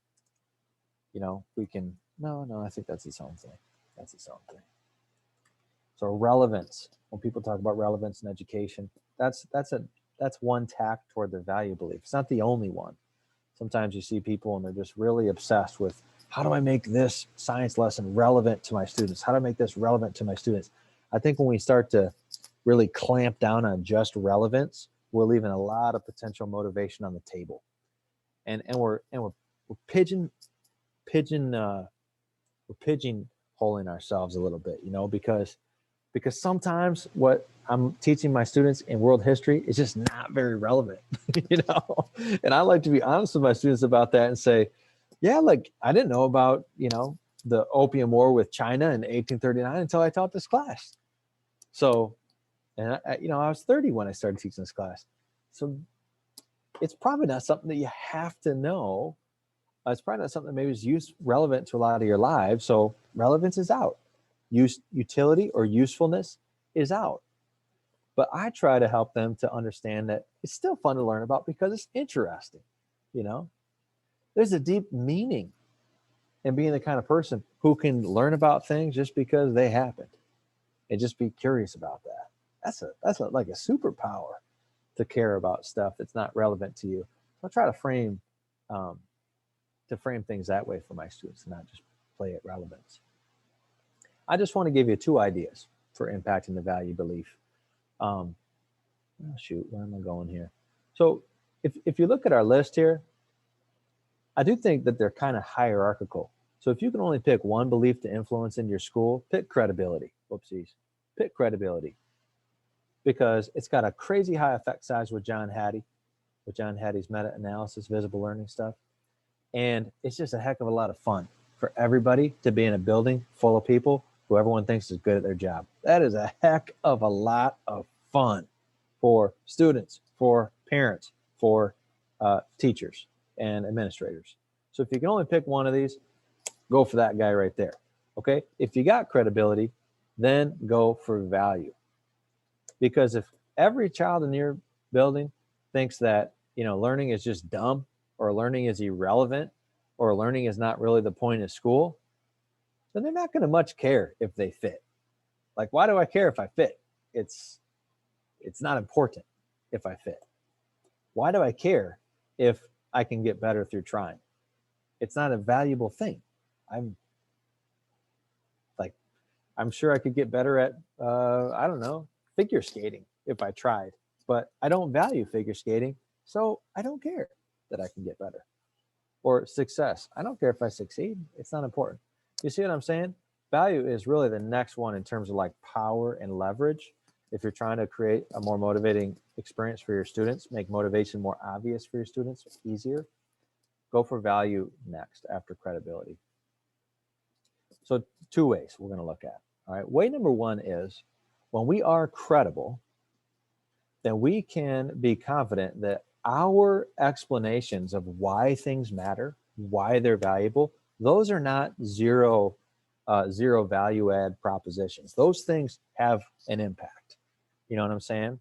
You know, we can no. I think that's its own thing. That's its own thing. So relevance. When people talk about relevance in education, that's one tack toward the value belief. It's not the only one. Sometimes you see people and they're just really obsessed with, how do I make this science lesson relevant to my students? How do I make this relevant to my students? I think when we start to really clamp down on just relevance, we're leaving a lot of potential motivation on the table, and we're pigeonholing ourselves a little bit, you know, because sometimes what I'm teaching my students in world history is just not very relevant, you know. And I like to be honest with my students about that and say, yeah, like I didn't know about, you know, the Opium War with China in 1839 until I taught this class. So, and I was 30 when I started teaching this class. So it's probably not something that you have to know. It's probably not something that maybe is relevant to a lot of your lives. So relevance is out. Utility or usefulness is out. But I try to help them to understand that it's still fun to learn about because it's interesting. You know, there's a deep meaning in being the kind of person who can learn about things just because they happened and just be curious about that. That's like a superpower, to care about stuff that's not relevant to you. So I try to frame things that way for my students and not just play at relevance. I just want to give you 2 ideas for impacting the value belief. Oh shoot, where am I going here? So if you look at our list here, I do think that they're kind of hierarchical. So if you can only pick one belief to influence in your school, pick credibility. Whoopsies. Pick credibility, because it's got a crazy high effect size with John Hattie's meta-analysis, visible learning stuff. And it's just a heck of a lot of fun for everybody to be in a building full of people who everyone thinks is good at their job. That is a heck of a lot of fun for students, for parents, for teachers and administrators. So if you can only pick one of these, go for that guy right there. Okay. If you got credibility, then go for value. Because if every child in your building thinks that, learning is just dumb, or learning is irrelevant, or learning is not really the point of school, then they're not going to much care if they fit. Like, why do I care if I fit? It's not important if I fit. Why do I care if I can get better through trying? It's not a valuable thing. I'm sure I could get better at, I don't know, figure skating if I tried, but I don't value figure skating, so I don't care that I can get better. Or success. I don't care if I succeed. It's not important. You see what I'm saying? Value is really the next one in terms of like power and leverage. If you're trying to create a more motivating experience for your students, make motivation more obvious for your students, easier, go for value next after credibility. So 2 ways we're going to look at. All right. Way number 1 is when we are credible, then we can be confident that our explanations of why things matter, why they're valuable, those are not zero value add propositions. Those things have an impact. You know what I'm saying?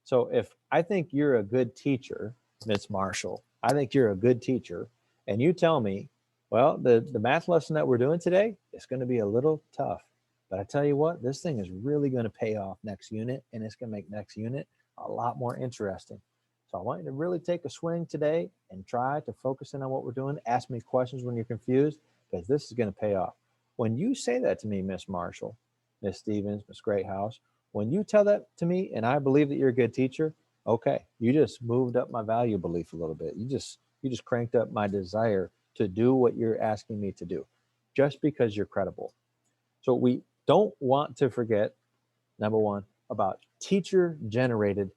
So if I think you're a good teacher, Miss Marshall, I think you're a good teacher, and you tell me, well, the math lesson that we're doing today is going to be a little tough, but I tell you what, this thing is really going to pay off next unit, and it's going to make next unit a lot more interesting. So I want you to really take a swing today and try to focus in on what we're doing. Ask me questions when you're confused, because this is going to pay off. When you say that to me, Miss Marshall, Miss Stevens, Miss Greathouse, when you tell that to me and I believe that you're a good teacher, okay, you just moved up my value belief a little bit. You just cranked up my desire to do what you're asking me to do, just because you're credible. So we don't want to forget, number 1, about teacher-generated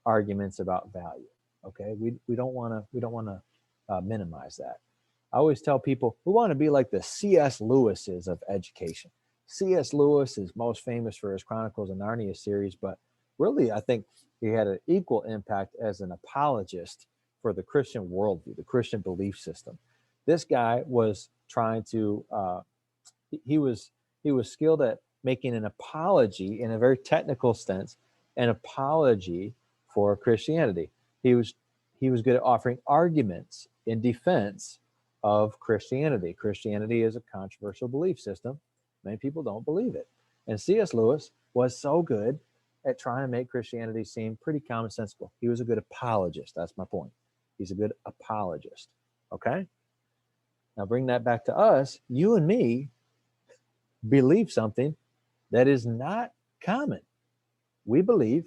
arguments about value. Okay, we don't want to minimize that. I always tell people we want to be like the C.S. Lewis's of education. C.S. Lewis is most famous for his Chronicles of Narnia series, but really I think he had an equal impact as an apologist for the Christian worldview, the Christian belief system. This guy was trying to, he was skilled at making an apology in a very technical sense, an apology for Christianity. He was good at offering arguments in defense of Christianity. Christianity is a controversial belief system. Many people don't believe it. And C.S. Lewis was so good at trying to make Christianity seem pretty commonsensical. He was a good apologist. That's my point. He's a good apologist. Okay? Now bring that back to us. You and me believe something that is not common. We believe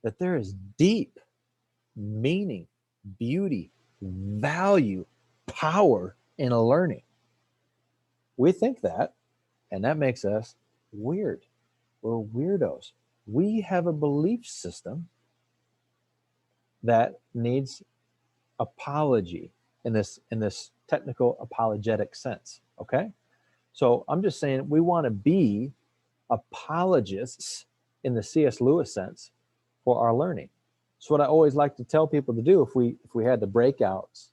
that there is deep meaning, beauty, value, power in a learning. We think that, and that makes us weird. We're weirdos. We have a belief system that needs apology in this technical apologetic sense. Okay? So I'm just saying we want to be apologists in the C.S. Lewis sense for our learning. It's what I always like to tell people to do if we had the breakouts,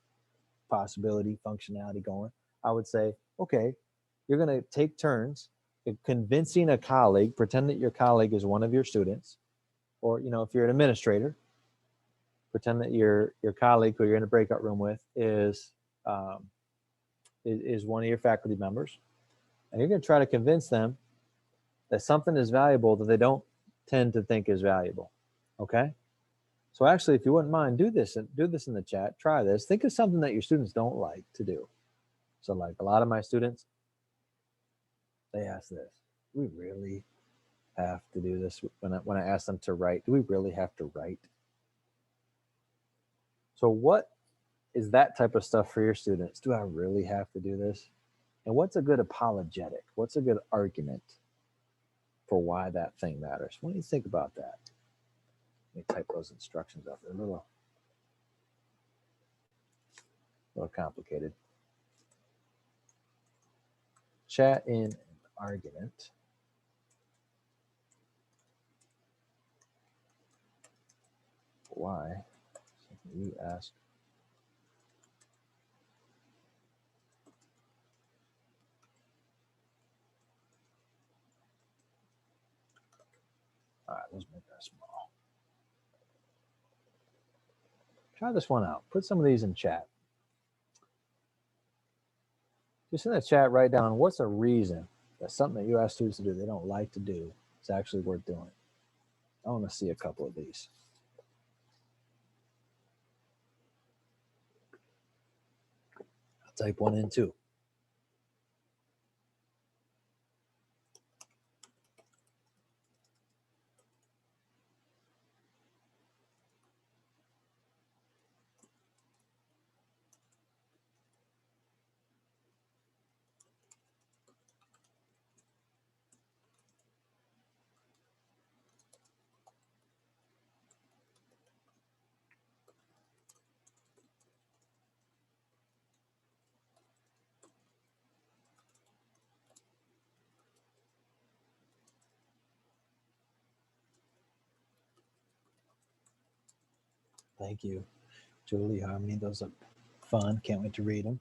possibility, functionality going. I would say, okay, you're going to take turns in convincing a colleague, pretend that your colleague is one of your students, or if you're an administrator, pretend that your colleague who you're in a breakout room with is one of your faculty members, and you're going to try to convince them that something is valuable that they don't tend to think is valuable. Okay? So actually, if you wouldn't mind, do this in the chat. Try this. Think of something that your students don't like to do. So like a lot of my students, they ask this. Do we really have to do this? When I ask them to write, do we really have to write? So what is that type of stuff for your students? Do I really have to do this? And what's a good apologetic? What's a good argument for why that thing matters? What do you think about that? Let me type those instructions up. They're a little complicated. Chat in an argument. Why? Something you asked. All right, let's make that small. Try this one out. Put some of these in chat. Just in the chat, write down what's a reason that something that you ask students to do they don't like to do is actually worth doing. I want to see a couple of these. I'll type one in too. Thank you, Julie, Harmony. Those are fun. Can't wait to read them.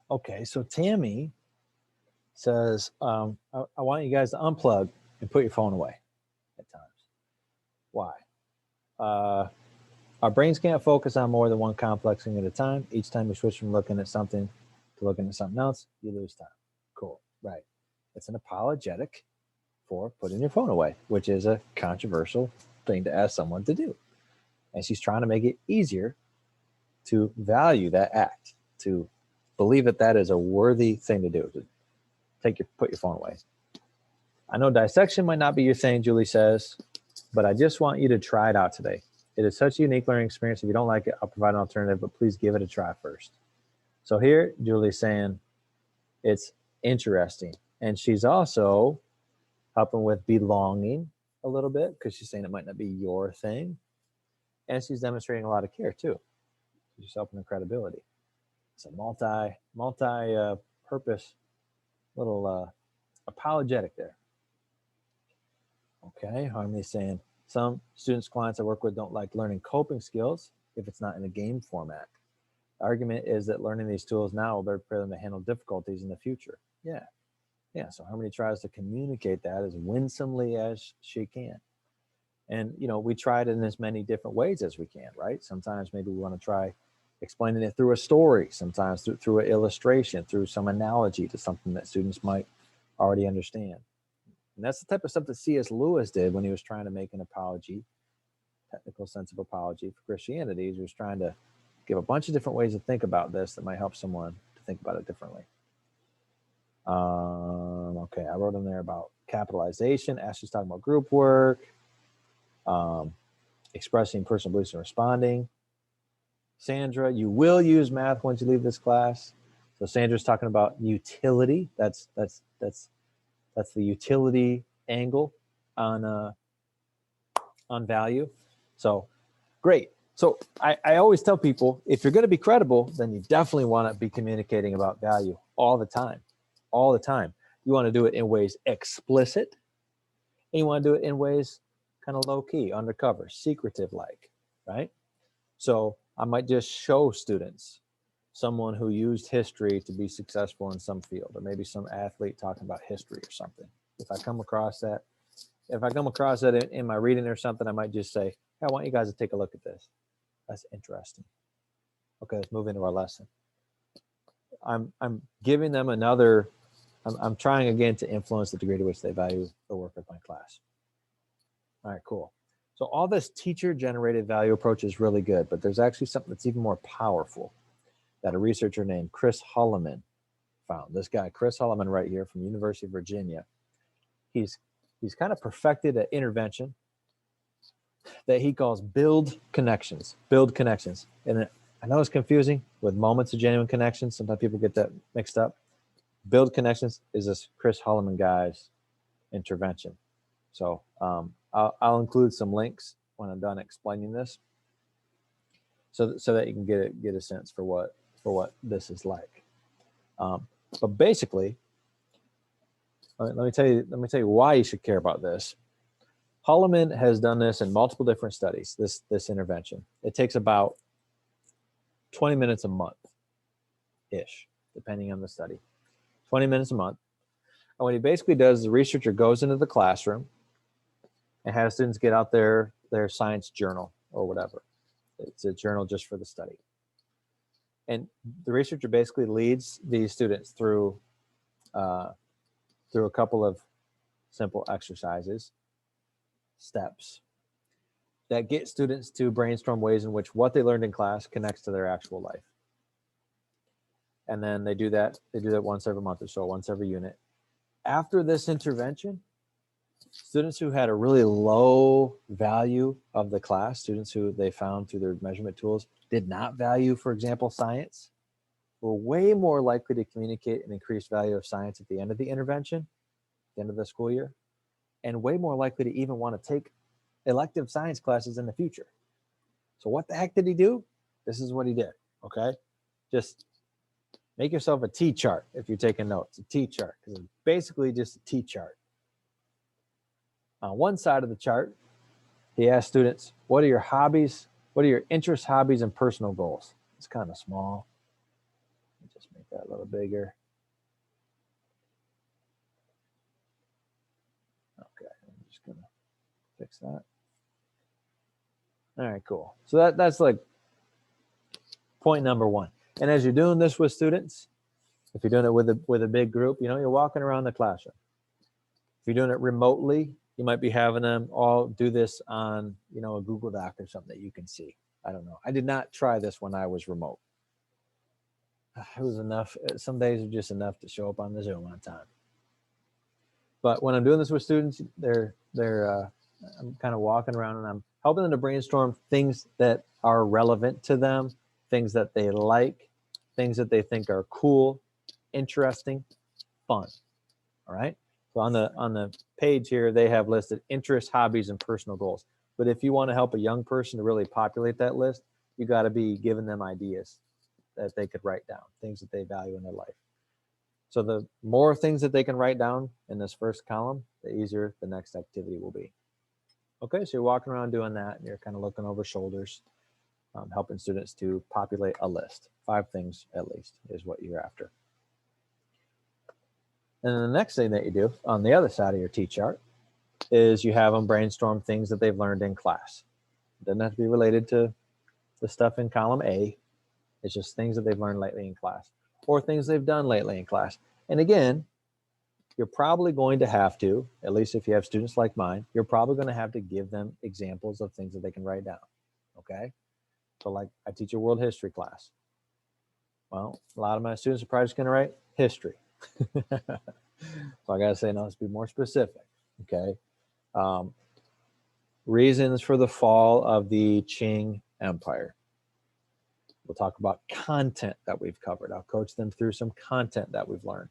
Okay, so Tammy says, I want you guys to unplug and put your phone away at times. Why? Our brains can't focus on more than one complex thing at a time. Each time you switch from looking at something to looking at something else, you lose time. Cool, right. It's an apologetic for putting your phone away, which is a controversial thing to ask someone to do. And she's trying to make it easier to value that act, to believe that that is a worthy thing to do, to put your phone away. I know dissection might not be your thing, Julie says, but I just want you to try it out today. It is such a unique learning experience. If you don't like it, I'll provide an alternative, but please give it a try first. So here, Julie's saying it's interesting. And she's also helping with belonging a little bit because she's saying it might not be your thing. And she's demonstrating a lot of care too. She's helping the credibility. It's a multi-purpose little apologetic there. Okay, Harmony's saying some students, clients I work with don't like learning coping skills if it's not in a game format. The argument is that learning these tools now will better prepare them to handle difficulties in the future. Yeah. So Harmony tries to communicate that as winsomely as she can. And, we try it in as many different ways as we can, right? Sometimes maybe we want to try explaining it through a story, sometimes through an illustration, through some analogy to something that students might already understand. And that's the type of stuff that C.S. Lewis did when he was trying to make an apology, technical sense of apology for Christianity. He was trying to give a bunch of different ways to think about this that might help someone to think about it differently. Okay, I wrote in there about capitalization. Ashley's talking about group work, expressing personal beliefs and responding. Sandra, you will use math once you leave this class. So Sandra's talking about utility. That's the utility angle on value. So great. So I always tell people, if you're going to be credible, then you definitely want to be communicating about value all the time. All the time. You want to do it in ways explicit, and you want to do it in ways kind of low key, undercover, secretive like, right? So I might just show students someone who used history to be successful in some field, or maybe some athlete talking about history or something. If I come across that in my reading or something, I might just say, hey, I want you guys to take a look at this. That's interesting. Okay, let's move into our lesson. I'm giving them another, I'm trying again to influence the degree to which they value the work of my class. All right, cool. So all this teacher-generated value approach is really good, but there's actually something that's even more powerful that a researcher named Chris Holloman found. This guy, Chris Holloman, right here from University of Virginia, he's kind of perfected an intervention that he calls build connections. Build connections. And I know it's confusing with moments of genuine connections. Sometimes people get that mixed up. Build connections is this Chris Holloman guy's intervention. So I'll include some links when I'm done explaining this, so that you can get a sense for what this is like. But basically, let me tell you why you should care about this. Holloman has done this in multiple different studies. This intervention. It takes about 20 minutes a month, ish, depending on the study. 20 minutes a month. And what he basically does, the researcher goes into the classroom and has students get out their science journal or whatever. It's a journal just for the study. And the researcher basically leads these students through a couple of simple exercises, steps, that get students to brainstorm ways in which what they learned in class connects to their actual life. And then they do that once every month or so, once every unit. After this intervention, students who had a really low value of the class, students who they found through their measurement tools did not value, for example, science, were way more likely to communicate an increased value of science at the end of the intervention, the end of the school year, and way more likely to even want to take elective science classes in the future. So what the heck did he do? This is what he did, okay? Just make yourself a T-chart if you're taking notes, a T-chart, because it's basically just a T-chart. On one side of the chart, he asked students, what are your hobbies? What are your interests, hobbies, and personal goals? It's kind of small. Let me just make that a little bigger. Okay, I'm just gonna fix that. All right, cool. So that's like point number one. And as you're doing this with students, if you're doing it with a big group, you're walking around the classroom. If you're doing it remotely, you might be having them all do this on, a Google Doc or something that you can see. I don't know. I did not try this when I was remote. It was enough. Some days are just enough to show up on the Zoom on time. But when I'm doing this with students, I'm kind of walking around and I'm helping them to brainstorm things that are relevant to them, things that they like, things that they think are cool, interesting, fun. All right. So on the page here, they have listed interests, hobbies, and personal goals. But if you want to help a young person to really populate that list, you got to be giving them ideas that they could write down, things that they value in their life. So the more things that they can write down in this first column, the easier the next activity will be. Okay, so you're walking around doing that, and you're kind of looking over shoulders, helping students to populate a list. 5 things at least is what you're after. And then the next thing that you do on the other side of your T-chart is you have them brainstorm things that they've learned in class. It doesn't have to be related to the stuff in column A. It's just things that they've learned lately in class or things they've done lately in class. And again, you're probably going to have to, at least if you have students like mine, you're probably going to have to give them examples of things that they can write down, okay? So like I teach a world history class. Well, a lot of my students are probably just going to write history. So I got to say, no, let's be more specific, okay? Reasons for the fall of the Qing Empire. We'll talk about content that we've covered. I'll coach them through some content that we've learned.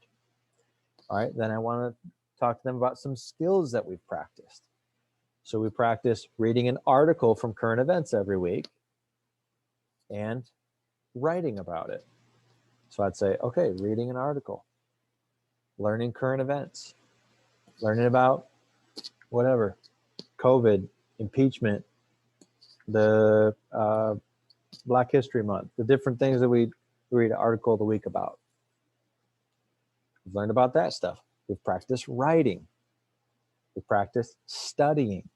All right, then I want to talk to them about some skills that we've practiced. So we practice reading an article from current events every week and writing about it. So I'd say, okay, reading an article, learning current events, learning about whatever, COVID, impeachment, the Black History Month, the different things that we we read an article of the week about. We've learned about that stuff. We've practiced writing. We've practiced studying.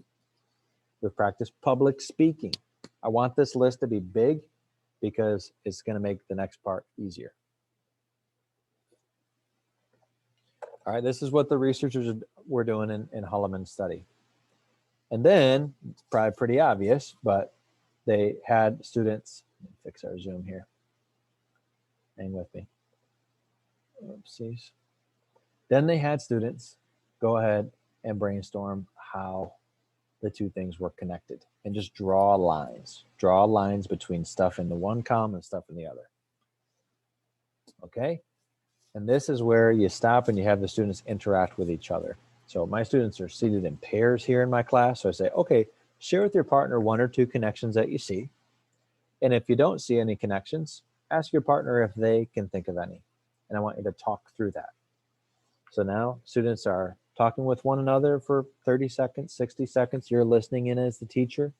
We've practiced public speaking. I want this list to be big because it's going to make the next part easier. All right, this is what the researchers were doing in Hulleman's study. And then, it's probably pretty obvious, but they had students, let me fix our Zoom here. Hang with me. Oopsies. Then they had students go ahead and brainstorm how the two things were connected and just draw lines between stuff in the one column and stuff in the other. Okay? And this is where you stop and you have the students interact with each other. So my students are seated in pairs here in my class. So I say, okay, share with your partner one or two connections that you see. And if you don't see any connections, ask your partner if they can think of any. And I want you to talk through that. So now students are talking with one another for 30 seconds, 60 seconds. You're listening in as the teacher.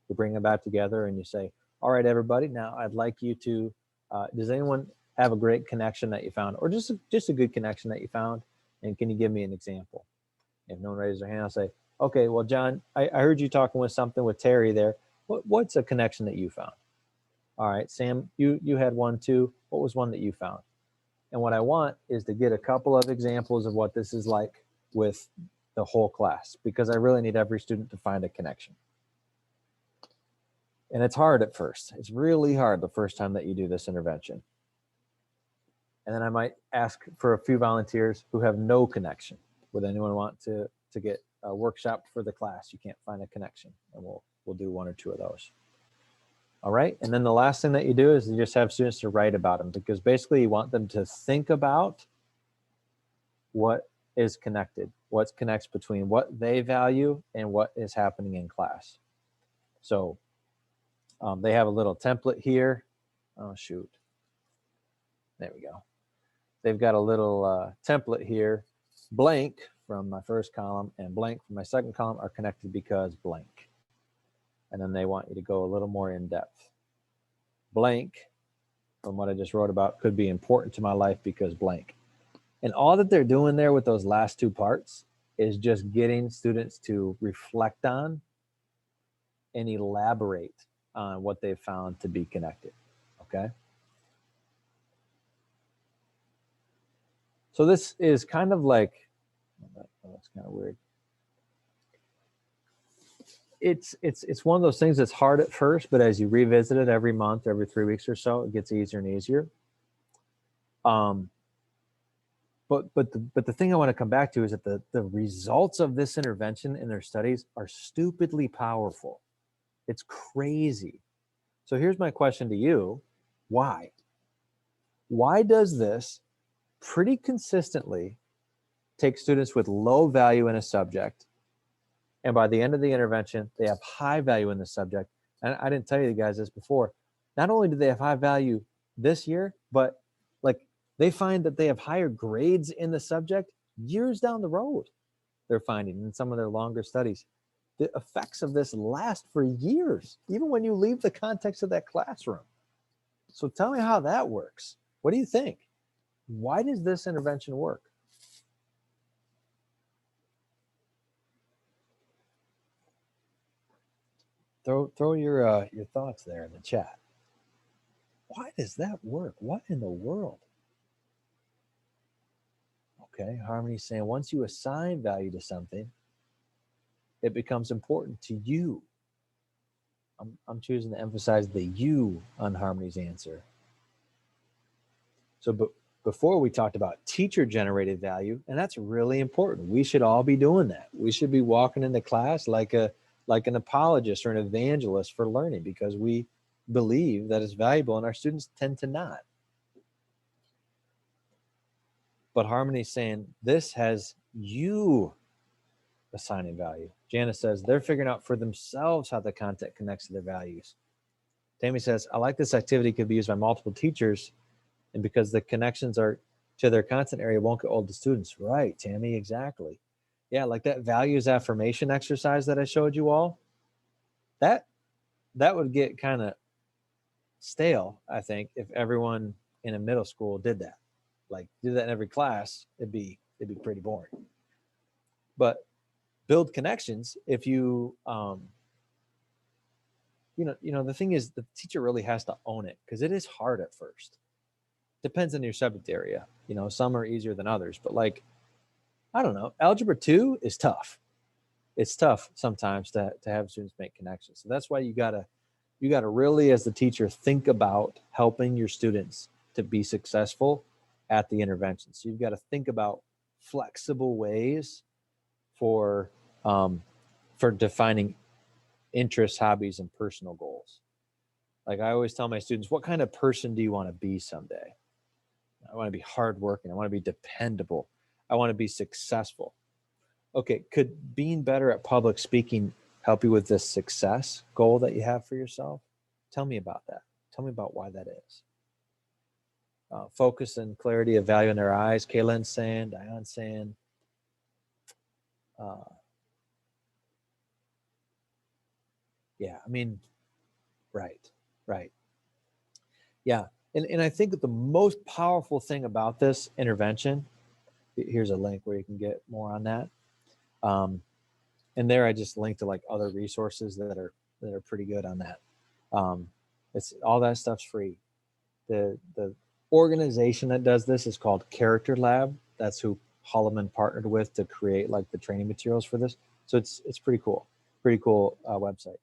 You bring them back together and you say, all right, everybody, now I'd like you to, does anyone have a great connection that you found, or just a good connection that you found? And can you give me an example? If no one raises their hand, I'll say, okay, well, John, I heard you talking with something with Terry there. What's a connection that you found? All right, Sam, you had one too. What was one that you found? And what I want is to get a couple of examples of what this is like with the whole class, because I really need every student to find a connection. And it's hard at first. It's really hard the first time that you do this intervention. And then I might ask for a few volunteers who have no connection. Would anyone want to get a workshop for the class? You can't find a connection, and we'll do one or two of those. All right, and then the last thing that you do is you just have students to write about them, because basically you want them to think about what is connected, what connects between what they value and what is happening in class. So they have a little template here. Oh, shoot. There we go. They've got a little template here. Blank from my first column and blank from my second column are connected because blank. And then they want you to go a little more in depth. Blank, from what I just wrote about, could be important to my life because blank. And all that they're doing there with those last two parts is just getting students to reflect on and elaborate on what they've found to be connected, okay? So this is kind of like, oh, that's kind of weird. It's one of those things that's hard at first, but as you revisit it every month, every 3 weeks or so, it gets easier and easier. But the thing I want to come back to is that the results of this intervention in their studies are stupidly powerful. It's crazy. So here's my question to you. Why? Why does this pretty consistently take students with low value in a subject, and by the end of the intervention, they have high value in the subject? And I didn't tell you guys this before. Not only do they have high value this year, but like they find that they have higher grades in the subject years down the road. They're finding in some of their longer studies. The effects of this last for years, even when you leave the context of that classroom. So tell me how that works. What do you think? Why does this intervention work? Throw your thoughts there in the chat. Why does that work? What in the world? Okay, Harmony's saying once you assign value to something, it becomes important to you. I'm choosing to emphasize the you on Harmony's answer. So before we talked about teacher-generated value, and that's really important. We should all be doing that. We should be walking into class like an apologist or an evangelist for learning, because we believe that it's valuable and our students tend to not. But Harmony's saying this has you assigning value. Janice says they're figuring out for themselves how the content connects to their values. Tammy says, I like this activity could be used by multiple teachers, and because the connections are to their content area won't get old to students. Right, Tammy, exactly. Yeah, like that values affirmation exercise that I showed you all, that would get kind of stale, I think, if everyone in a middle school did that. Like do that in every class, it'd be pretty boring. But build connections if you the thing is the teacher really has to own it, because it is hard at first. Depends on your subject area. Some are easier than others, but like, I don't know, algebra 2 is tough. It's tough sometimes to have students make connections. So that's why you gotta really, as the teacher, think about helping your students to be successful at the intervention. So you've got to think about flexible ways for defining interests, hobbies, and personal goals. Like I always tell my students, what kind of person do you want to be someday? I want to be hardworking. I want to be dependable. I want to be successful. Okay, could being better at public speaking help you with this success goal that you have for yourself? Tell me about that. Tell me about why that is. Focus and clarity of value in their eyes. Kaylin's saying, Dion's saying. Yeah, I mean, right. Yeah, and I think that the most powerful thing about this intervention, here's a link where you can get more on that. And there I just linked to like other resources that are pretty good on that. It's all that stuff's free. The organization that does this is called Character Lab. That's who Holloman partnered with to create like the training materials for this. So it's pretty cool website.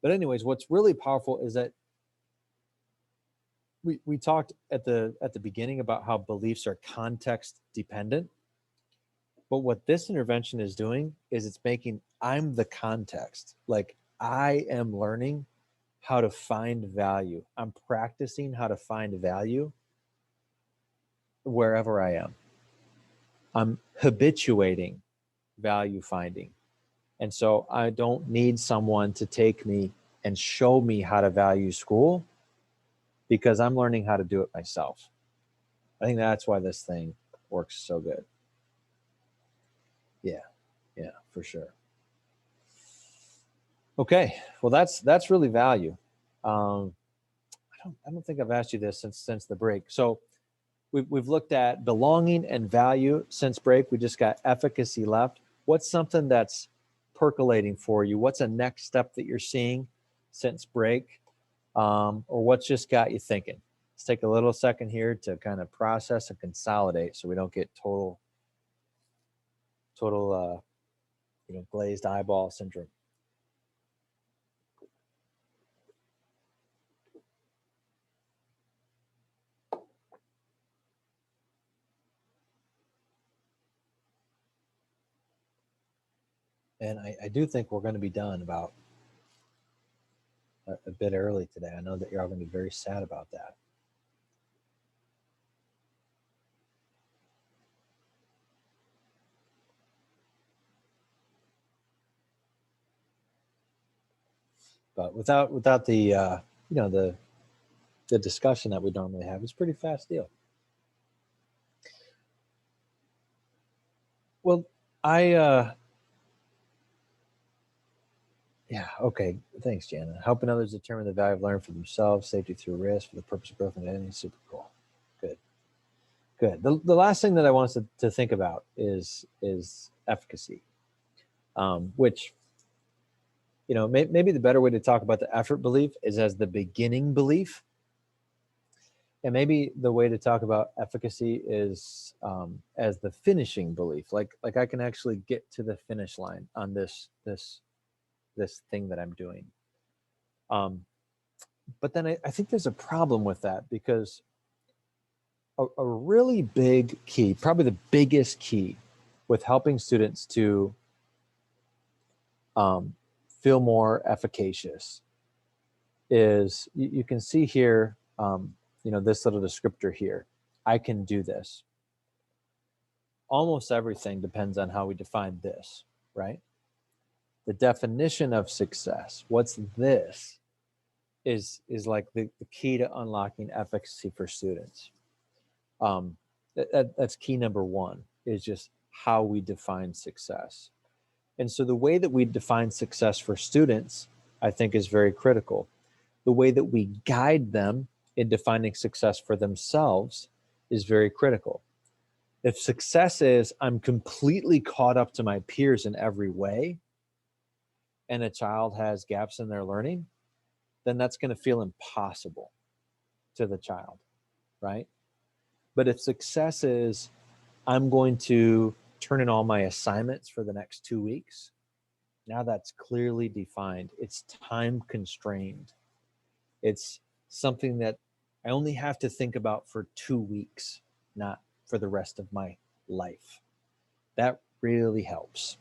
But anyways, what's really powerful is that we talked at the beginning about how beliefs are context dependent. But what this intervention is doing is it's making I'm the context. Like I am learning how to find value. I'm practicing how to find value wherever I am. I'm habituating value finding. And so I don't need someone to take me and show me how to value school, because I'm learning how to do it myself. I think that's why this thing works so good. Yeah, for sure. Okay, well that's really value. I don't think I've asked you this since the break. So we've looked at belonging and value since break. We just got efficacy left. What's something that's percolating for you? What's a next step that you're seeing since break? Or what's just got you thinking? Let's take a little second here to kind of process and consolidate so we don't get total glazed eyeball syndrome. And I do think we're going to be done about a bit early today. I know that you're all going to be very sad about that. But without the the discussion that we normally have, it's a pretty fast deal. Well, yeah, okay. Thanks, Jana. Helping others determine the value of learning for themselves, safety through risk, for the purpose of growth and identity. Super cool. Good. The last thing that I want us to think about is efficacy, which, maybe the better way to talk about the effort belief is as the beginning belief. And maybe the way to talk about efficacy is as the finishing belief. Like I can actually get to the finish line on this thing that I'm doing. But then I think there's a problem with that, because a really big key, probably the biggest key with helping students to feel more efficacious is you can see here, this little descriptor here, I can do this. Almost everything depends on how we define this, right? The definition of success, what's this, is like the key to unlocking efficacy for students. That's key number one, is just how we define success. And so the way that we define success for students, I think, is very critical. the way that we guide them in defining success for themselves is very critical. If success is I'm completely caught up to my peers in every way, and a child has gaps in their learning, then that's going to feel impossible to the child, right? But if success is I'm going to turn in all my assignments for the next 2 weeks, now that's clearly defined. It's time constrained. It's something that I only have to think about for 2 weeks, not for the rest of my life. That really helps.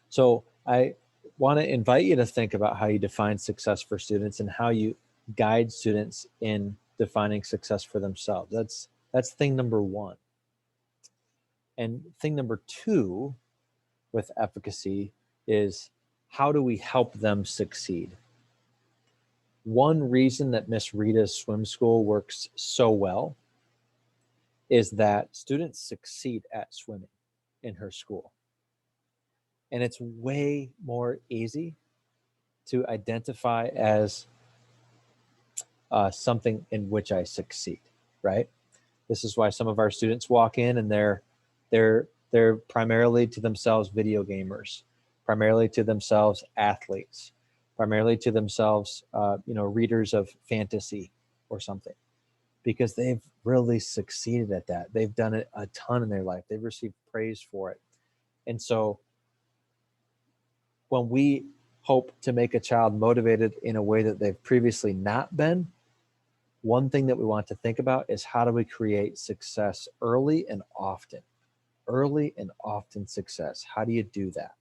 So I want to invite you to think about how you define success for students and how you guide students in defining success for themselves. That's thing number one. And thing number two with efficacy is how do we help them succeed? One reason that Miss Rita's swim school works so well is that students succeed at swimming in her school. And it's way more easy to identify as something in which I succeed, right? This is why some of our students walk in and they're primarily to themselves video gamers, primarily to themselves athletes, primarily to themselves, readers of fantasy or something, because they've really succeeded at that. They've done it a ton in their life. They've received praise for it. And so when we hope to make a child motivated in a way that they've previously not been, one thing that we want to think about is how do we create success early and often? Early and often success. How do you do that?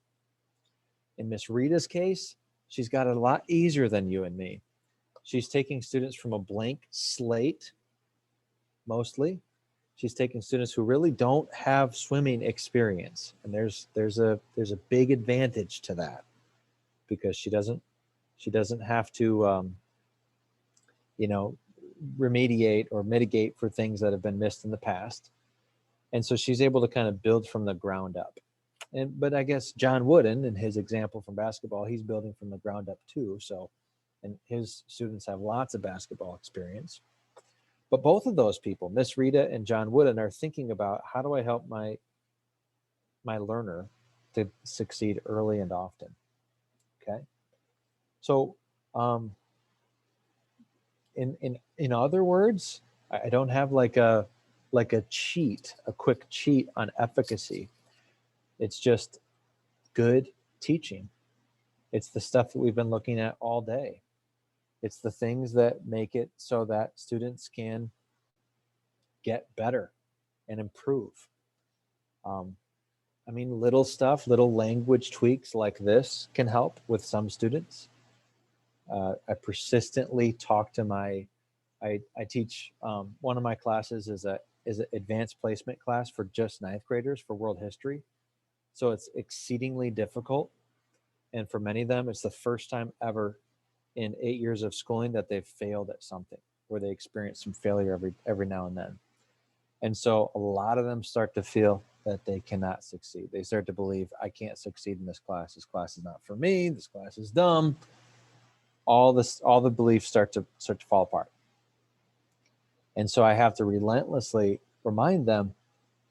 In Miss Rita's case, she's got it a lot easier than you and me. She's taking students from a blank slate, mostly. She's taking students who really don't have swimming experience. And there's a big advantage to that, because she doesn't have to remediate or mitigate for things that have been missed in the past. And so she's able to kind of build from the ground up. But I guess John Wooden, in his example from basketball, he's building from the ground up too. So, and his students have lots of basketball experience. But both of those people, Miss Rita and John Wooden, are thinking about how do I help my learner to succeed early and often. Okay. So, in other words, I don't have like a quick cheat on efficacy. It's just good teaching. It's the stuff that we've been looking at all day. It's the things that make it so that students can get better and improve. Little stuff, little language tweaks like this can help with some students. I persistently talk to I teach one of my classes is an advanced placement class for just ninth graders for world history. So it's exceedingly difficult. And for many of them, it's the first time ever in 8 years of schooling that they've failed at something, where they experience some failure every now and then. And so a lot of them start to feel that they cannot succeed. They start to believe, I can't succeed in this class. This class is not for me. This class is dumb. All the beliefs start to fall apart. And so I have to relentlessly remind them,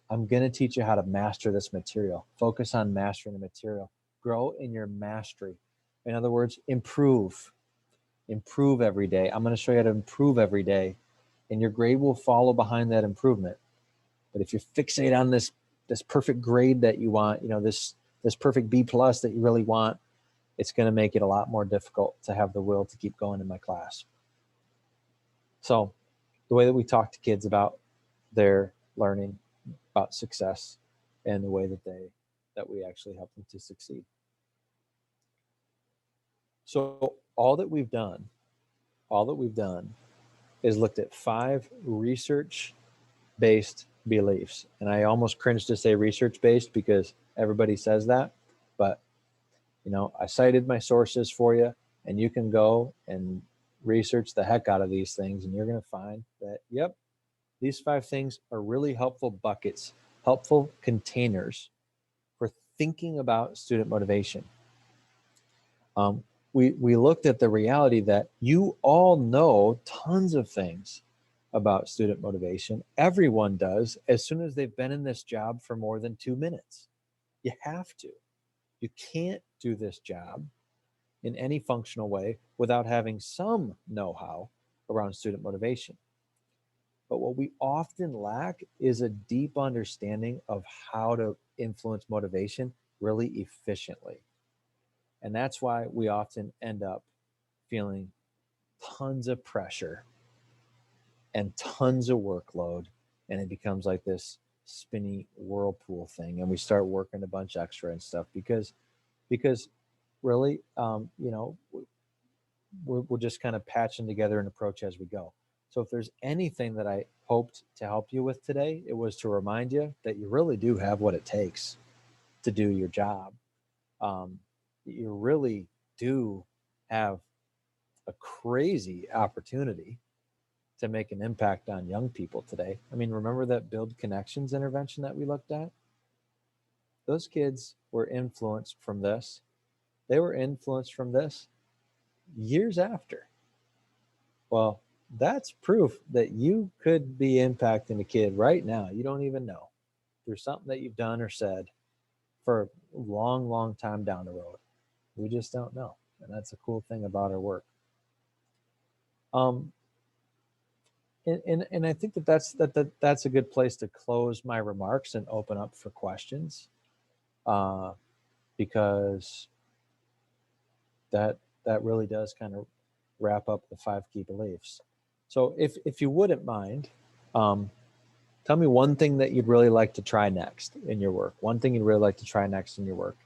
I'm going to teach you how to master this material. Focus on mastering the material. Grow in your mastery. In other words, improve every day. I'm going to show you how to improve every day, and your grade will follow behind that improvement. But if you fixate on this perfect grade that you want, this perfect B+ that you really want, it's going to make it a lot more difficult to have the will to keep going in my class. So the way that we talk to kids about their learning, about success, and the way that we actually help them to succeed. So all that we've done is looked at 5 research-based beliefs. And I almost cringe to say research-based because everybody says that, but I cited my sources for you, and you can go and research the heck out of these things, and you're going to find that, yep, these 5 things are really helpful buckets, helpful containers for thinking about student motivation. we looked at the reality that you all know tons of things about student motivation. Everyone does as soon as they've been in this job for more than 2 minutes. You have to. You can't do this job in any functional way without having some know-how around student motivation. But what we often lack is a deep understanding of how to influence motivation really efficiently. And that's why we often end up feeling tons of pressure and tons of workload. And it becomes like this spinny whirlpool thing. And we start working a bunch extra and stuff because really, we're just kind of patching together an approach as we go. So if there's anything that I hoped to help you with today, it was to remind you that you really do have what it takes to do your job. You really do have a crazy opportunity to make an impact on young people today. I mean, remember that Build Connections intervention that we looked at? Those kids were influenced from this. They were influenced from this years after. Well, that's proof that you could be impacting a kid right now. You don't even know through something that you've done or said for a long, long time down the road. We just don't know. And that's a cool thing about our work. And I think that's a good place to close my remarks and open up for questions, because that really does kind of wrap up the 5 key beliefs. So if you wouldn't mind, tell me one thing that you'd really like to try next in your work, one thing you'd really like to try next in your work,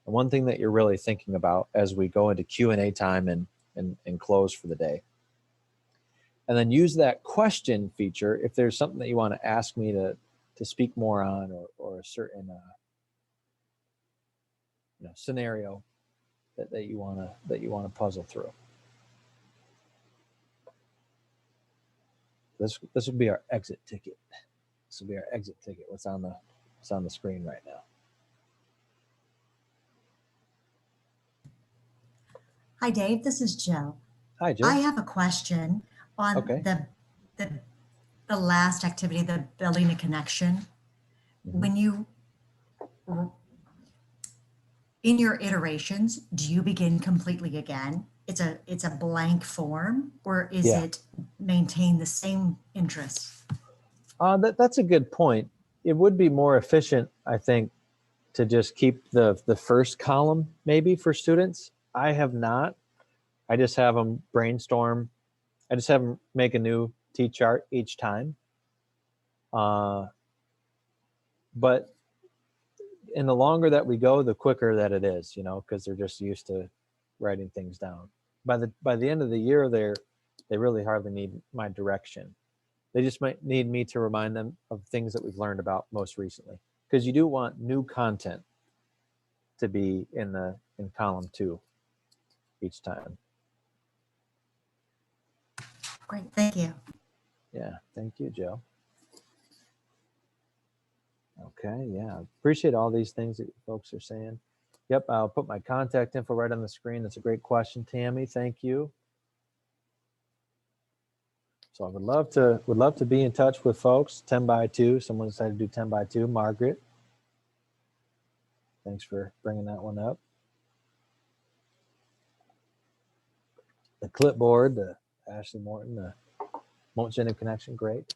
and one thing that you're really thinking about as we go into Q&A time and close for the day. And then use that question feature if there's something that you want to ask me to speak more on, or a certain scenario that you want to puzzle through. This would be our exit ticket. This will be our exit ticket. What's on the screen right now? Hi, Dave. This is Jill. Hi, Jill. I have a question on Okay. the last activity, the building a connection. Mm-hmm. When you, in your iterations, do you begin completely again? It's a blank form, or is it maintain the same interests? That's a good point. It would be more efficient, I think, to just keep the first column maybe for students. I have not. I just have them brainstorm. I just have them make a new T-chart each time. But and the longer that we go, the quicker that it is, because they're just used to writing things down. By the end of the year, they really hardly need my direction. They just might need me to remind them of things that we've learned about most recently, because you do want new content to be in column 2 each time. Great, thank you. Yeah, thank you, Joe. Okay, yeah, appreciate all these things that you folks are saying. Yep, I'll put my contact info right on the screen. That's a great question, Tammy. Thank you. So I would love to be in touch with folks. 10 by 2. Someone decided to do 10 by 2. Margaret, thanks for bringing that one up. The clipboard, the Ashley Morton, the Motion and Connection, great.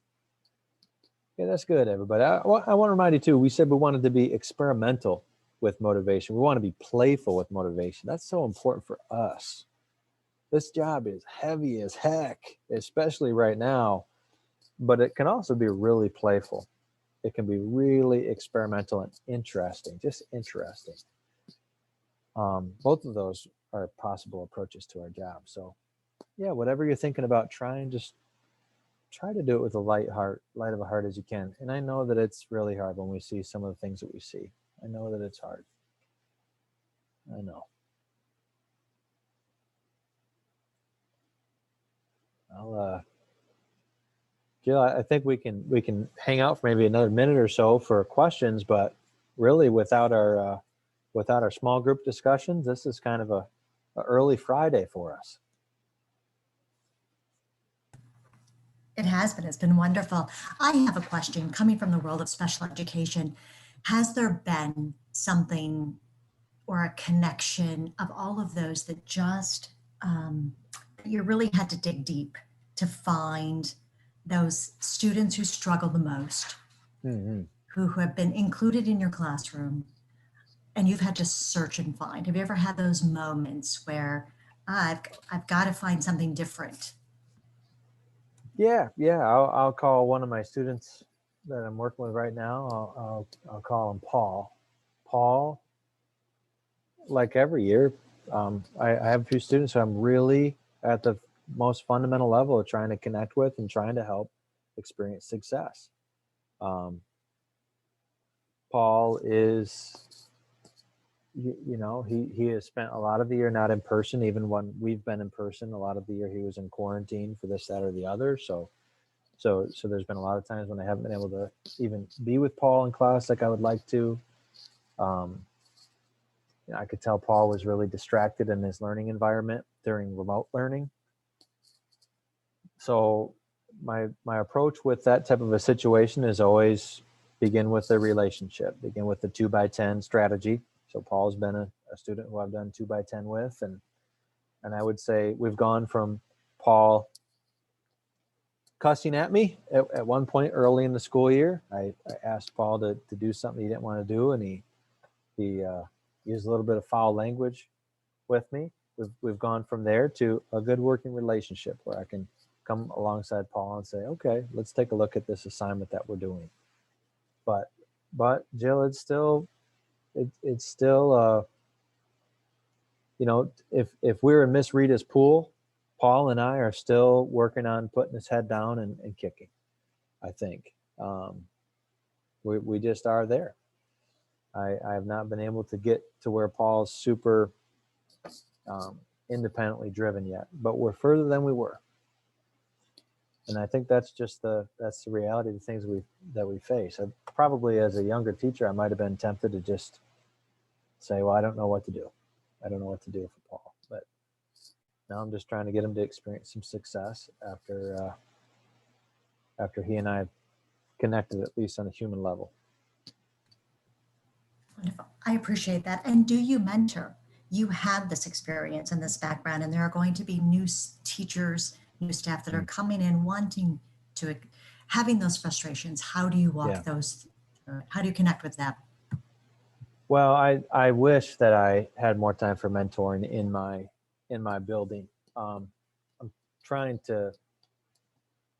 Yeah, that's good, everybody. I want to remind you too, we said we wanted to be experimental with motivation. We want to be playful with motivation. That's so important for us. This job is heavy as heck, especially right now, but it can also be really playful. It can be really experimental and interesting, just interesting. Both of those are possible approaches to our job. So yeah, whatever you're thinking about trying, just try to do it with a light of a heart as you can. And I know that it's really hard when we see some of the things that we see. I know that it's hard. I know. Jill, I think we can hang out for maybe another minute or so for questions, but really without our small group discussions, this is kind of a early Friday for us. It has been. It's been wonderful. I have a question coming from the world of special education. Has there been something or a connection of all of those that just you really had to dig deep to find those students who struggle the most, Mm-hmm. who have been included in your classroom, and you've had to search and find? Have you ever had those moments where I've got to find something different? Yeah. I'll call one of my students that I'm working with right now. I'll call him Paul. Paul, like every year, I have a few students who I'm really at the most fundamental level of trying to connect with and trying to help experience success. Paul is, he has spent a lot of the year not in person, even when we've been in person. A lot of the year he was in quarantine for this, that, or the other. So there's been a lot of times when I haven't been able to even be with Paul in class like I would like to. I could tell Paul was really distracted in his learning environment during remote learning. So my approach with that type of a situation is always begin with the relationship, begin with the 2x10 strategy. So Paul's been a student who I've done 2x10 with. And I would say we've gone from Paul cussing at me at one point early in the school year. I asked Paul to do something he didn't want to do, and he used a little bit of foul language with me. We've gone from there to a good working relationship where I can come alongside Paul and say, okay, let's take a look at this assignment that we're doing. But Jill, it's still if we're in Miss Rita's pool, Paul and I are still working on putting his head down and kicking. I think we just are there. I have not been able to get to where Paul's super independently driven yet, but we're further than we were. And I think that's just the reality of the things that we face. Probably as a younger teacher, I might have been tempted to just say, well, I don't know what to do. I don't know what to do for Paul. But now I'm just trying to get him to experience some success after he and I have connected, at least on a human level. Wonderful. I appreciate that. And do you mentor? You have this experience and this background, and there are going to be new teachers, new staff that are coming in wanting to, having those frustrations. How do you walk those through? How do you connect with them? Well, I wish that I had more time for mentoring in my building. I'm trying to,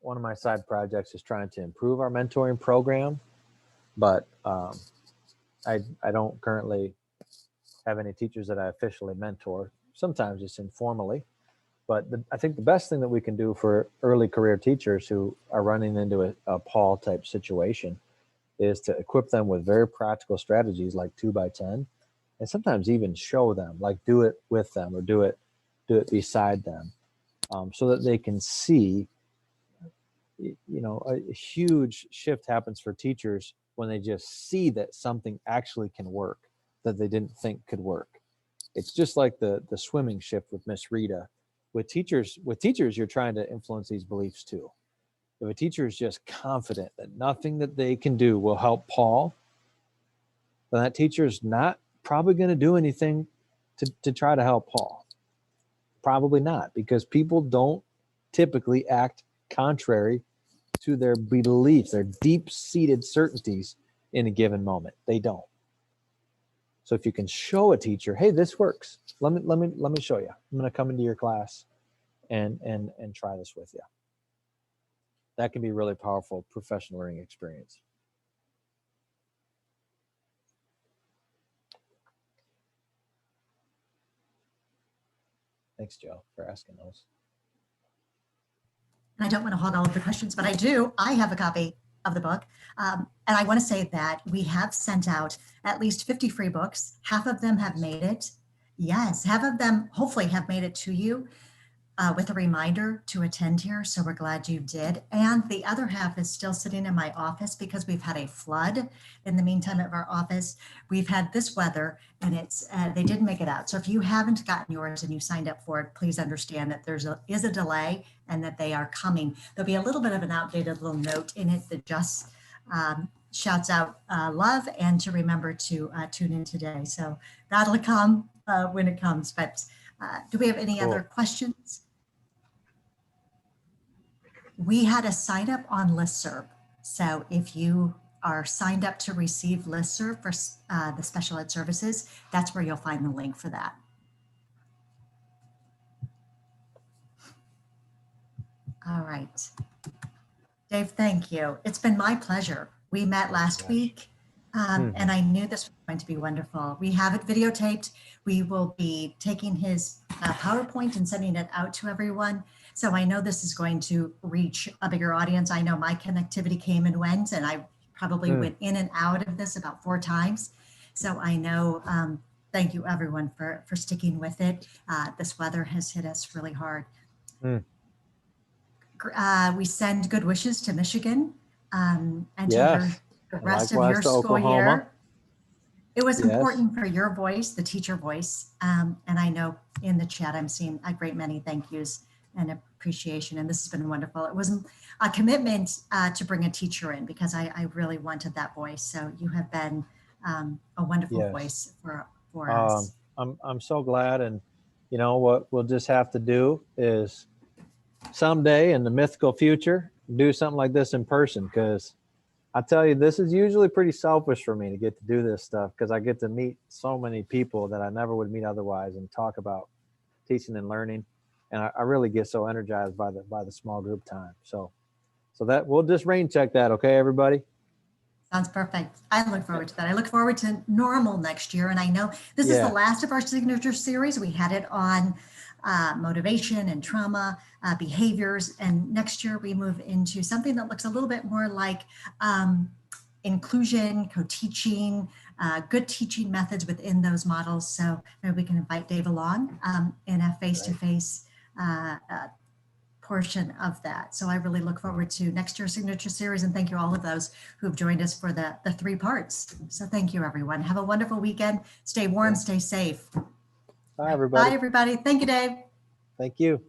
one of my side projects is trying to improve our mentoring program, but I don't currently have any teachers that I officially mentor, sometimes just informally. But I think the best thing that we can do for early career teachers who are running into a Paul type situation is to equip them with very practical strategies like 2x10, and sometimes even show them, like do it with them or do it beside them, so that they can see, a huge shift happens for teachers when they just see that something actually can work that they didn't think could work. It's just like the swimming shift with Miss Rita. With teachers, you're trying to influence these beliefs too. If a teacher is just confident that nothing that they can do will help Paul, then that teacher is not probably going to do anything to try to help Paul. Probably not, because people don't typically act contrary to their beliefs, their deep-seated certainties in a given moment. They don't. So if you can show a teacher, hey, this works. Let me show you. I'm going to come into your class and try this with you. That can be a really powerful professional learning experience. Thanks, Joe, for asking those. And I don't want to hog all of the questions, but I do. I have a copy of the book. And I want to say that we have sent out at least 50 free books. Half of them have made it. Yes, half of them hopefully have made it to you. with a reminder to attend here. So we're glad you did. And the other half is still sitting in my office because we've had a flood in the meantime at our office. We've had this weather and they didn't make it out. So if you haven't gotten yours and you signed up for it, please understand that is a delay and that they are coming. There'll be a little bit of an outdated little note in it that just shouts out love and to remember to tune in today. So that'll come when it comes. But do we have any other questions? We had a sign up on listserv. So if you are signed up to receive listserv for the special ed services, that's where you'll find the link for that. All right. Dave, thank you. It's been my pleasure. We met last week and I knew this was going to be wonderful. We have it videotaped. We will be taking his PowerPoint and sending it out to everyone. So I know this is going to reach a bigger audience. I know my connectivity came and went, and I probably went in and out of this about 4 times. So I know, thank you everyone for sticking with it. This weather has hit us really hard. We send good wishes to Michigan and to the rest of your school year. It was important for your voice, the teacher voice. And I know in the chat, I'm seeing a great many thank yous and appreciation. And this has been wonderful. It was a commitment to bring a teacher in because I really wanted that voice. So you have been a wonderful voice for us. I'm so glad. And you know what we'll just have to do is someday in the mythical future, do something like this in person. Because I tell you, this is usually pretty selfish for me to get to do this stuff because I get to meet so many people that I never would meet otherwise and talk about teaching and learning. And I really get so energized by the small group time. So that we'll just rain check that. Okay, everybody? Sounds perfect. I look forward to that. I look forward to normal next year. And I know this is the last of our signature series. We had it on motivation and trauma, behaviors. And next year we move into something that looks a little bit more like inclusion, co-teaching, good teaching methods within those models. So maybe we can invite Dave along in a face-to-face portion of that. So I really look forward to next year's signature series, and thank you all of those who've joined us for the 3 parts. So thank you, everyone. Have a wonderful weekend. Stay warm, stay safe. Bye, everybody. Bye, everybody. Thank you, Dave. Thank you.